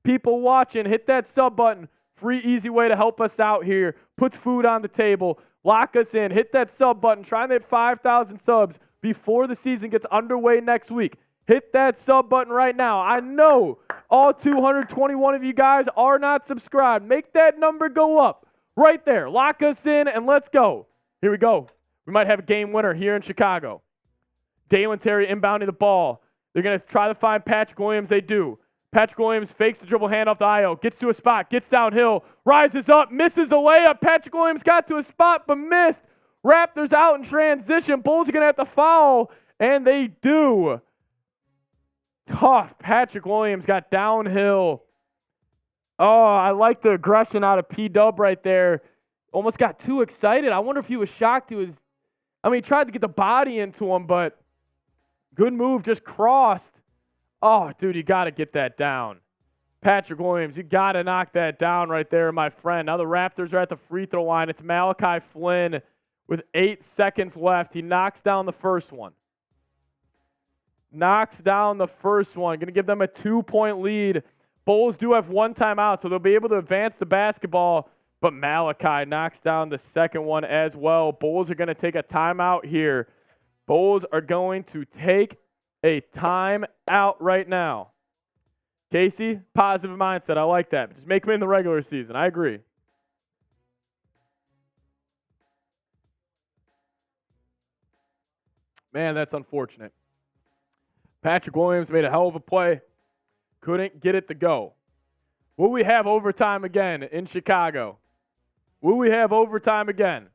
people watching. Hit that sub button. Free, easy way to help us out here. Puts food on the table. Lock us in. Hit that sub button. Try and hit 5,000 subs before the season gets underway next week. Hit that sub button right now. I know all 221 of you guys are not subscribed. Make that number go up right there. Lock us in and let's go. Here we go. We might have a game winner here in Chicago. Dalen Terry inbounding the ball. They're going to try to find Patrick Williams. They do. Patrick Williams fakes the dribble handoff to Io. Gets to a spot. Gets downhill. Rises up. Misses the layup. Patrick Williams got to a spot but missed. Raptors out in transition. Bulls are going to have to foul. And they do. Tough. Patrick Williams got downhill. Oh, I like the aggression out of P-Dub right there. Almost got too excited. I wonder if he was shocked. He tried to get the body into him, but good move, just crossed. Oh, dude, you got to get that down. Patrick Williams, you got to knock that down right there, my friend. Now the Raptors are at the free throw line. It's Malachi Flynn with 8 seconds left. He knocks down the first one. Knocks down the first one. Going to give them a 2-point lead. Bulls do have one timeout, so they'll be able to advance the basketball. But Malachi knocks down the second one as well. Bulls are going to take a timeout here. Bulls are going to take a timeout right now. Casey, positive mindset. I like that. Just make them in the regular season. I agree. Man, that's unfortunate. Patrick Williams made a hell of a play. Couldn't get it to go. Will we have overtime again in Chicago? Will we have overtime again?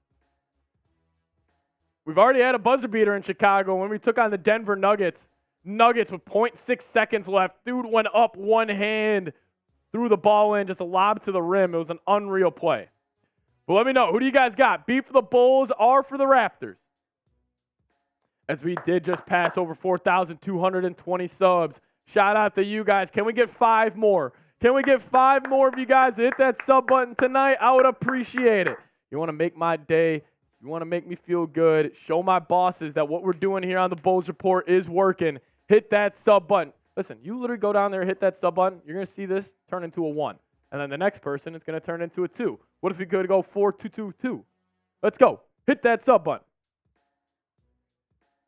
We've already had a buzzer beater in Chicago when we took on the Denver Nuggets. Nuggets with 0.6 seconds left. Dude went up one hand, threw the ball in, just a lob to the rim. It was an unreal play. But let me know, who do you guys got? B for the Bulls, R for the Raptors? As we did just pass over 4,220 subs. Shout out to you guys. Can we get 5 more? Can we get 5 more of you guys to hit that sub button tonight? I would appreciate it. You want to make my day. You want to make me feel good. Show my bosses that what we're doing here on the Bulls Report is working. Hit that sub button. Listen, you literally go down there, hit that sub button. You're going to see this turn into a 1. And then the next person is going to turn into a 2. What if we could go 4-2-2-2? Let's go. Hit that sub button.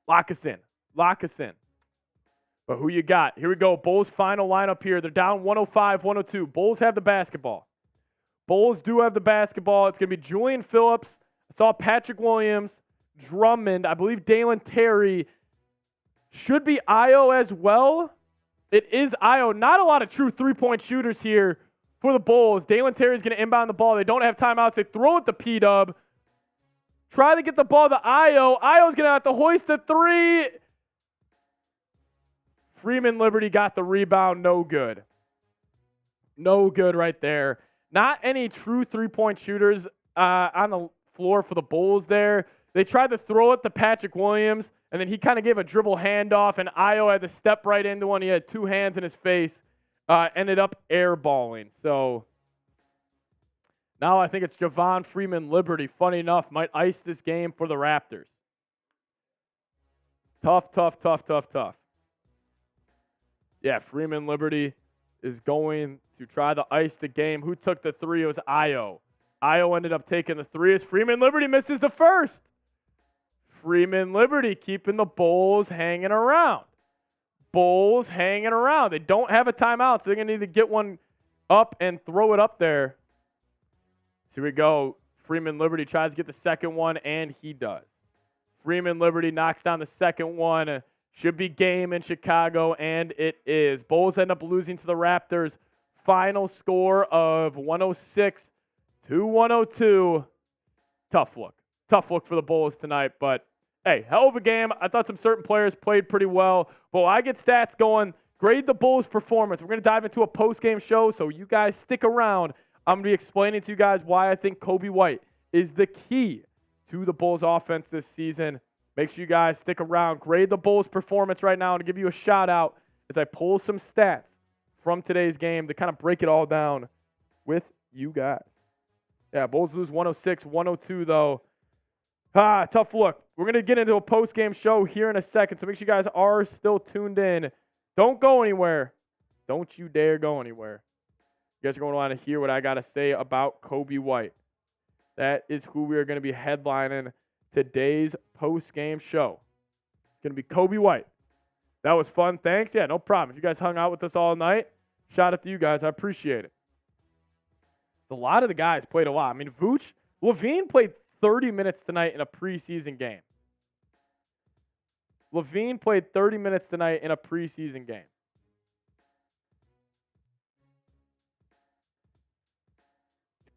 Lock us in. Lock us in. But who you got? Here we go. Bulls final lineup here. They're down 105-102. Bulls have the basketball. Bulls do have the basketball. It's going to be Julian Phillips. I saw Patrick Williams, Drummond. I believe Dalen Terry. Should be Io as well. It is Io. Not a lot of true three-point shooters here for the Bulls. Dalen Terry is going to inbound the ball. They don't have timeouts. They throw it to P-Dub. Try to get the ball to Io. Io's going to have to hoist a 3. Freeman Liberty got the rebound. No good. No good right there. Not any true three-point shooters on the floor for the Bulls there. They tried to throw it to Patrick Williams, and then he kind of gave a dribble handoff, and Io had to step right into one. He had 2 hands in his face. Ended up airballing. So now I think it's Javon Freeman Liberty, funny enough, might ice this game for the Raptors. Tough. Yeah, Freeman Liberty is going to try to ice the game. Who took the 3? It was Io. Io ended up taking the 3 as Freeman Liberty misses the first. Freeman Liberty keeping the Bulls hanging around. Bulls hanging around. They don't have a timeout, so they're going to need to get one up and throw it up there. So here we go. Freeman Liberty tries to get the second one, and he does. Freeman Liberty knocks down the second one. Should be game in Chicago, and it is. Bulls end up losing to the Raptors. Final score of 106-102. Tough look. Tough look for the Bulls tonight, but hey, hell of a game. I thought some certain players played pretty well. But while I get stats going, grade the Bulls' performance. We're going to dive into a post-game show, so you guys stick around. I'm going to be explaining to you guys why I think Coby White is the key to the Bulls' offense this season. Make sure you guys stick around. Grade the Bulls' performance right now, and to give you a shout-out as I pull some stats from today's game to kind of break it all down with you guys. Yeah, Bulls lose 106-102, though. Tough look. We're going to get into a post-game show here in a second, so make sure you guys are still tuned in. Don't go anywhere. Don't you dare go anywhere. You guys are going to want to hear what I got to say about Coby White. That is who we are going to be headlining today's post-game show. It's going to be Coby White. That was fun. Thanks. Yeah, no problem. If you guys hung out with us all night, shout out to you guys. I appreciate it. A lot of the guys played a lot. I mean, Levine played 30 minutes tonight in a preseason game. Levine played 30 minutes tonight in a preseason game.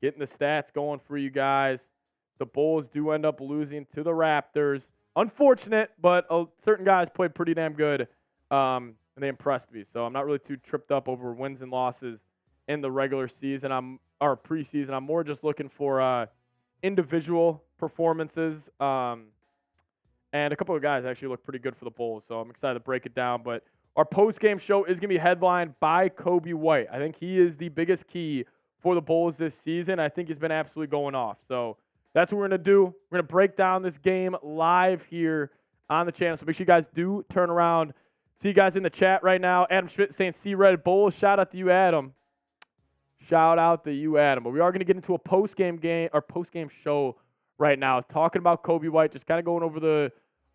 Getting the stats going for you guys. The Bulls do end up losing to the Raptors. Unfortunate, but certain guys played pretty damn good, and they impressed me. So I'm not really too tripped up over wins and losses in the regular season. Or preseason. I'm more just looking for individual performances. And a couple of guys actually look pretty good for the Bulls, so I'm excited to break it down. But our post-game show is going to be headlined by Coby White. I think he is the biggest key for the Bulls this season. I think he's been absolutely going off. So that's what we're going to do. We're going to break down this game live here on the channel. So make sure you guys do turn around. See you guys in the chat right now. Adam Schmidt saying, "See Red Bulls." Shout out to you, Adam. Shout out to you, Adam. But we are going to get into a post-game show right now, talking about Coby White, just kind of going over the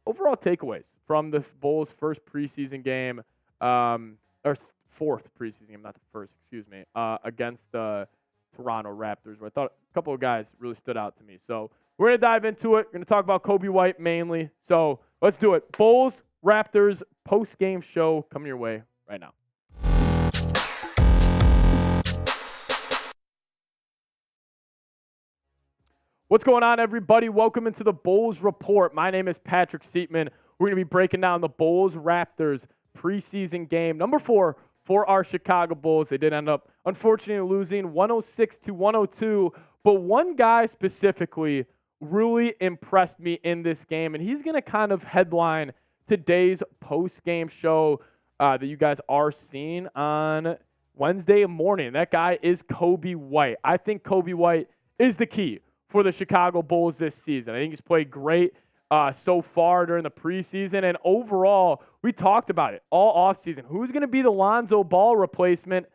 overall takeaways from the Bulls' first preseason game, or fourth preseason game, not the first, against the Toronto Raptors, where I thought a couple of guys really stood out to me. So we're going to dive into it. We're going to talk about Coby White mainly. So let's do it. Bulls, Raptors, post-game show coming your way right now. What's going on, everybody? Welcome into the Bulls Report. My name is Patrick Siepman. We're going to be breaking down the Bulls Raptors preseason game number 4 for our Chicago Bulls. They did end up, unfortunately, losing 106-102, but one guy specifically really impressed me in this game, and he's going to kind of headline today's post-game show that you guys are seeing on Wednesday morning. That guy is Coby White. I think Coby White is the key for the Chicago Bulls this season. I think he's played great so far during the preseason. And overall, we talked about it all offseason. Who's going to be the Lonzo Ball replacement?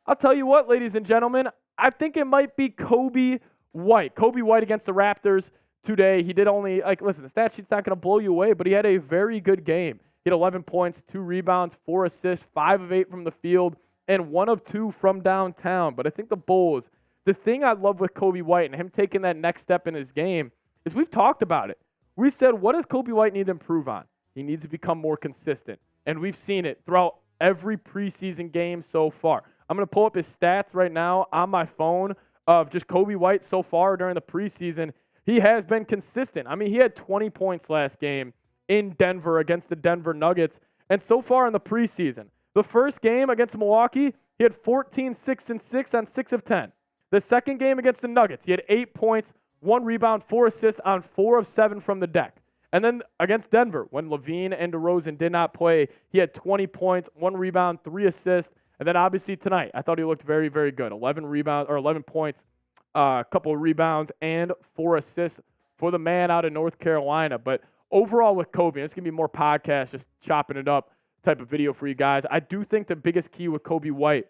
I'll tell you what, ladies and gentlemen, I think it might be Coby White. Coby White against the Raptors today. He did only, listen, the stat sheet's not going to blow you away, but he had a very good game. He had 11 points, 2 rebounds, 4 assists, 5 of 8 from the field, and 1 of 2 from downtown. But I think the Bulls, the thing I love with Coby White and him taking that next step in his game is we've talked about it. We said, what does Coby White need to improve on? He needs to become more consistent. And we've seen it throughout every preseason game so far. I'm going to pull up his stats right now on my phone of just Coby White so far during the preseason. He has been consistent. I mean, he had 20 points last game in Denver against the Denver Nuggets. And so far in the preseason, the first game against Milwaukee, he had 14, 6, and 6 on 6 of 10. The second game against the Nuggets, he had 8 points, 1 rebound, 4 assists on 4 of 7 from the deck. And then against Denver, when Levine and DeRozan did not play, he had 20 points, 1 rebound, 3 assists. And then obviously tonight, I thought he looked very, very good. 11 points, a couple of rebounds, and 4 assists for the man out of North Carolina. But overall with Coby, it's going to be more podcasts, just chopping it up type of video for you guys. I do think the biggest key with Coby White,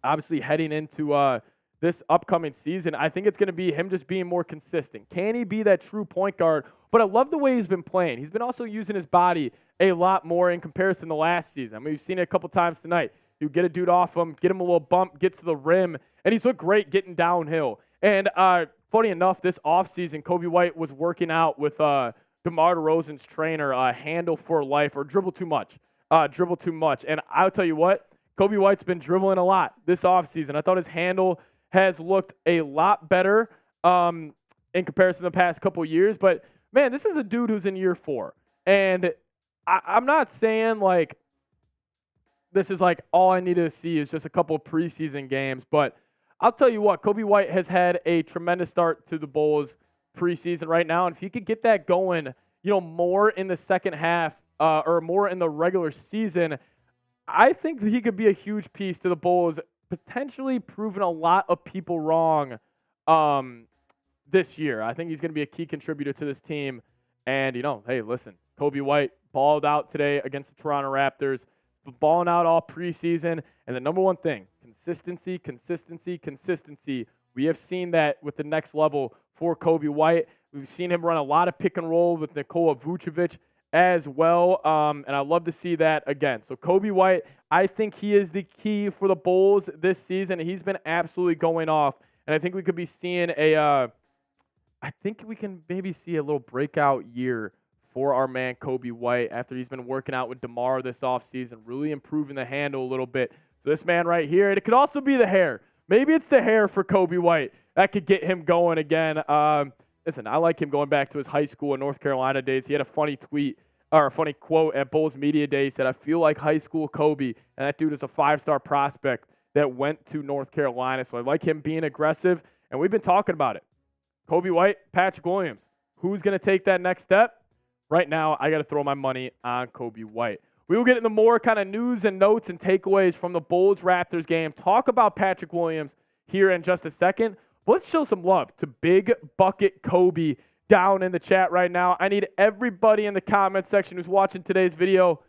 obviously heading into this upcoming season, I think it's going to be him just being more consistent. Can he be that true point guard? But I love the way he's been playing. He's been also using his body a lot more in comparison to last season. I mean, we've seen it a couple times tonight. You get a dude off him, get him a little bump, gets to the rim, and he's looked great getting downhill. And funny enough, this offseason, Coby White was working out with DeMar DeRozan's trainer, Handle for Life, or Dribble Too Much. And I'll tell you what, Coby White's been dribbling a lot this offseason. I thought his handle has looked a lot better in comparison to the past couple years. But, man, this is a dude who's in year 4. And I'm not saying, this is all I needed to see is just a couple of preseason games. But I'll tell you what, Coby White has had a tremendous start to the Bulls preseason right now. And if he could get that going, more in the second half or more in the regular season, I think that he could be a huge piece to the Bulls, potentially proving a lot of people wrong this year. I think he's going to be a key contributor to this team. And, hey, listen, Coby White balled out today against the Toronto Raptors, balling out all preseason. And the number one thing, consistency. We have seen that with the next level for Coby White. We've seen him run a lot of pick and roll with Nikola Vucevic as well, and I love to see that again. So Coby White, I think he is the key for the Bulls this season. He's been absolutely going off, and I think we could be seeing I think we can maybe see a little breakout year for our man Coby White after he's been working out with DeMar this offseason, really improving the handle a little bit. So this man right here, and it could also be the hair. Maybe it's the hair for Coby White that could get him going again. Listen, I like him going back to his high school in North Carolina days. He had a funny tweet or a funny quote at Bulls Media Day. He said, "I feel like high school Coby," and that dude is a 5-star prospect that went to North Carolina. So I like him being aggressive, and we've been talking about it. Coby White, Patrick Williams. Who's going to take that next step? Right now, I got to throw my money on Coby White. We will get into more kind of news and notes and takeaways from the Bulls Raptors game. Talk about Patrick Williams here in just a second. But let's show some love to Big Bucket Coby down in the chat right now. I need everybody in the comment section who's watching today's video,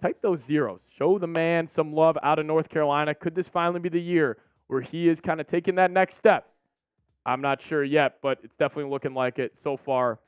type those zeros. Show the man some love out of North Carolina. Could this finally be the year where he is kind of taking that next step? I'm not sure yet, but it's definitely looking like it so far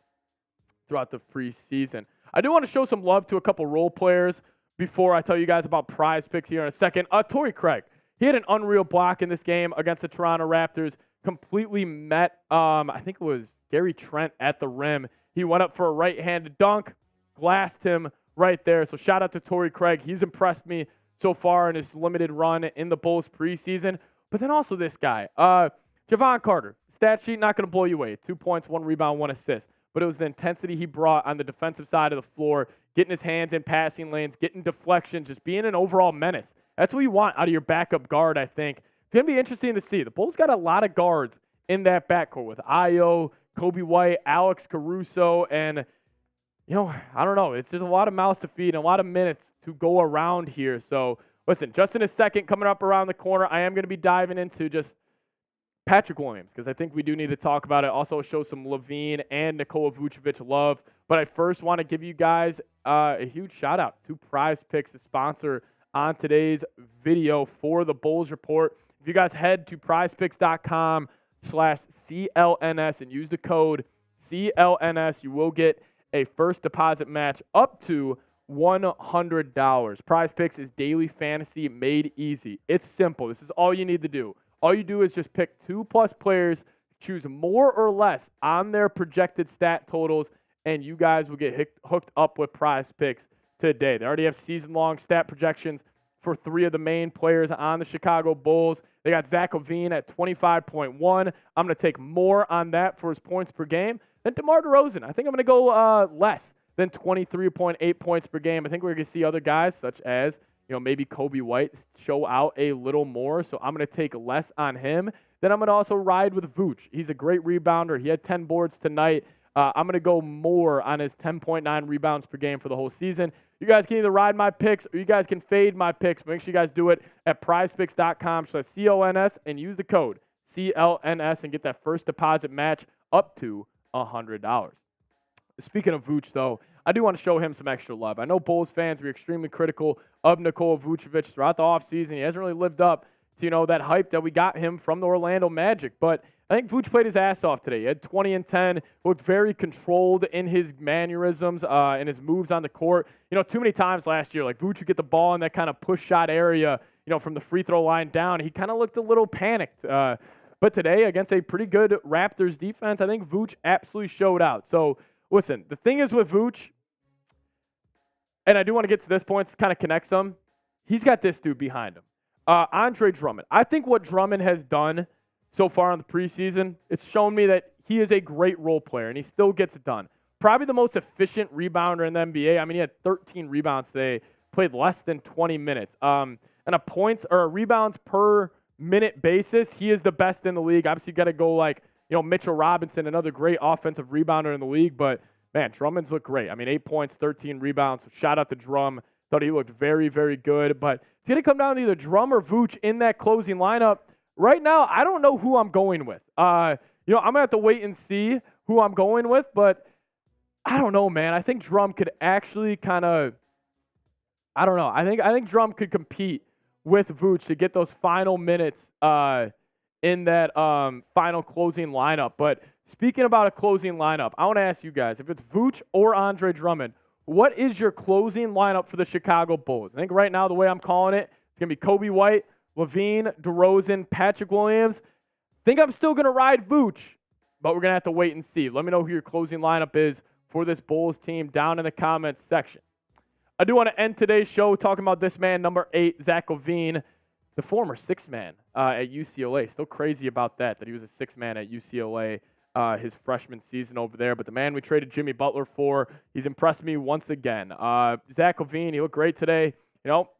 throughout the preseason. I do want to show some love to a couple role players before I tell you guys about prize picks here in a second. Torrey Craig, he had an unreal block in this game against the Toronto Raptors. Completely met, I think it was Gary Trent at the rim. He went up for a right-handed dunk, glassed him right there. So shout out to Torrey Craig. He's impressed me so far in his limited run in the Bulls preseason. But then also this guy, Javon Carter. Stat sheet not going to blow you away. 2 points, 1 rebound, 1 assist. But it was the intensity he brought on the defensive side of the floor, getting his hands in passing lanes, getting deflections, just being an overall menace. That's what you want out of your backup guard, I think. It's going to be interesting to see. The Bulls got a lot of guards in that backcourt with Ayo, Coby White, Alex Caruso, and, I don't know. It's just a lot of mouths to feed and a lot of minutes to go around here. So, listen, just in a second, coming up around the corner, I am going to be diving into just Patrick Williams, because I think we do need to talk about it. Also show some Levine and Nikola Vucevic love. But I first want to give you guys a huge shout out to Prize Picks, the sponsor on today's video for the Bulls Report. If you guys head to prizepicks.com/CLNS and use the code CLNS, you will get a first deposit match up to $100. Prize Picks is daily fantasy made easy. It's simple. This is all you need to do. All you do is just pick 2+ players, choose more or less on their projected stat totals, and you guys will get hooked up with Prize Picks today. They already have season-long stat projections for 3 of the main players on the Chicago Bulls. They got Zach LaVine at 25.1. I'm going to take more on that for his points per game than DeMar DeRozan. I think I'm going to go less than 23.8 points per game. I think we're going to see other guys such as maybe Coby White show out a little more, so I'm going to take less on him. Then I'm going to also ride with Vooch. He's a great rebounder. He had 10 boards tonight. I'm going to go more on his 10.9 rebounds per game for the whole season. You guys can either ride my picks or you guys can fade my picks. Make sure you guys do it at prizepicks.com/CLNS and use the code CLNS and get that first deposit match up to $100. Speaking of Vooch, though, I do want to show him some extra love. I know Bulls fans were extremely critical of Nikola Vucevic throughout the offseason. He hasn't really lived up to, that hype that we got him from the Orlando Magic. But I think Vooch played his ass off today. He had 20 and 10, looked very controlled in his mannerisms and his moves on the court. Too many times last year, like Vooch would get the ball in that kind of push shot area, from the free throw line down. He kind of looked a little panicked. But today, against a pretty good Raptors defense, I think Vooch absolutely showed out. So, listen, the thing is with Vooch, and I do want to get to this point, this kind of connects them, he's got this dude behind him. Andre Drummond. I think what Drummond has done so far in the preseason, it's shown me that he is a great role player, and he still gets it done. Probably the most efficient rebounder in the NBA. I mean, he had 13 rebounds today, played less than 20 minutes. And a points or a rebounds per minute basis, he is the best in the league. Obviously, you got to go like, Mitchell Robinson, another great offensive rebounder in the league. But, man, Drummond's looked great. I mean, 8 points, 13 rebounds. So shout out to Drum. Thought he looked very, very good. But it's going to come down to either Drum or Vooch in that closing lineup. Right now, I don't know who I'm going with. I'm going to have to wait and see who I'm going with. But I don't know, man. I think Drum could actually kind of – I don't know. I think Drum could compete with Vooch to get those final minutes in that final closing lineup. But speaking about a closing lineup, I want to ask you guys, if it's Vooch or Andre Drummond, what is your closing lineup for the Chicago Bulls? I think right now the way I'm calling it, it's going to be Coby White, Levine, DeRozan, Patrick Williams. I think I'm still going to ride Vooch, but we're going to have to wait and see. Let me know who your closing lineup is for this Bulls team down in the comments section. I do want to end today's show talking about this man, number 8, Zach LaVine, the former 6th man at UCLA. Still crazy about that he was a 6th man at UCLA his freshman season over there. But the man we traded Jimmy Butler for, he's impressed me once again. Zach LaVine, he looked great today.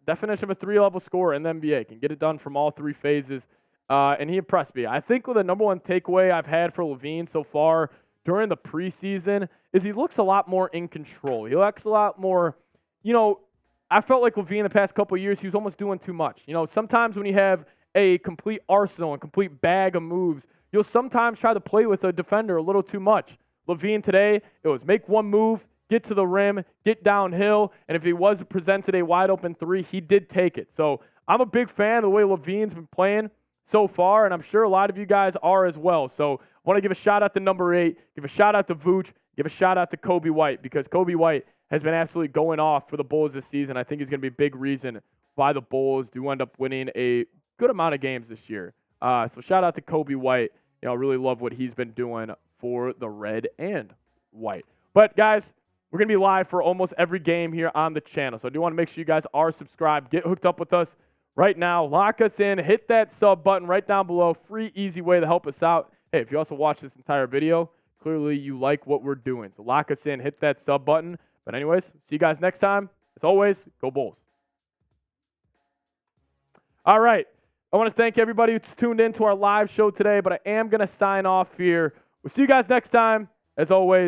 Definition of a 3-level scorer in the NBA. Can get it done from all 3 phases. And he impressed me. I think the number one takeaway I've had for LaVine so far during the preseason is he looks a lot more in control. He looks a lot more, I felt like LaVine the past couple of years, he was almost doing too much. Sometimes when you have a complete arsenal and complete bag of moves, you'll sometimes try to play with a defender a little too much. LaVine today, it was make one move, get to the rim, get downhill, and if he was presented a wide-open 3, he did take it. So I'm a big fan of the way LaVine's been playing so far, and I'm sure a lot of you guys are as well. So I want to give a shout-out to number 8, give a shout-out to Vooch, give a shout-out to Coby White, because Coby White has been absolutely going off for the Bulls this season. I think he's going to be a big reason why the Bulls do end up winning a good amount of games this year. So shout out to Coby White. I really love what he's been doing for the red and white. But, guys, we're going to be live for almost every game here on the channel. So I do want to make sure you guys are subscribed. Get hooked up with us right now. Lock us in. Hit that sub button right down below. Free, easy way to help us out. Hey, if you also watch this entire video, clearly you like what we're doing. So lock us in. Hit that sub button. But anyways, see you guys next time. As always, go Bulls. All right. I want to thank everybody who's tuned in to our live show today, but I am going to sign off here. We'll see you guys next time. As always,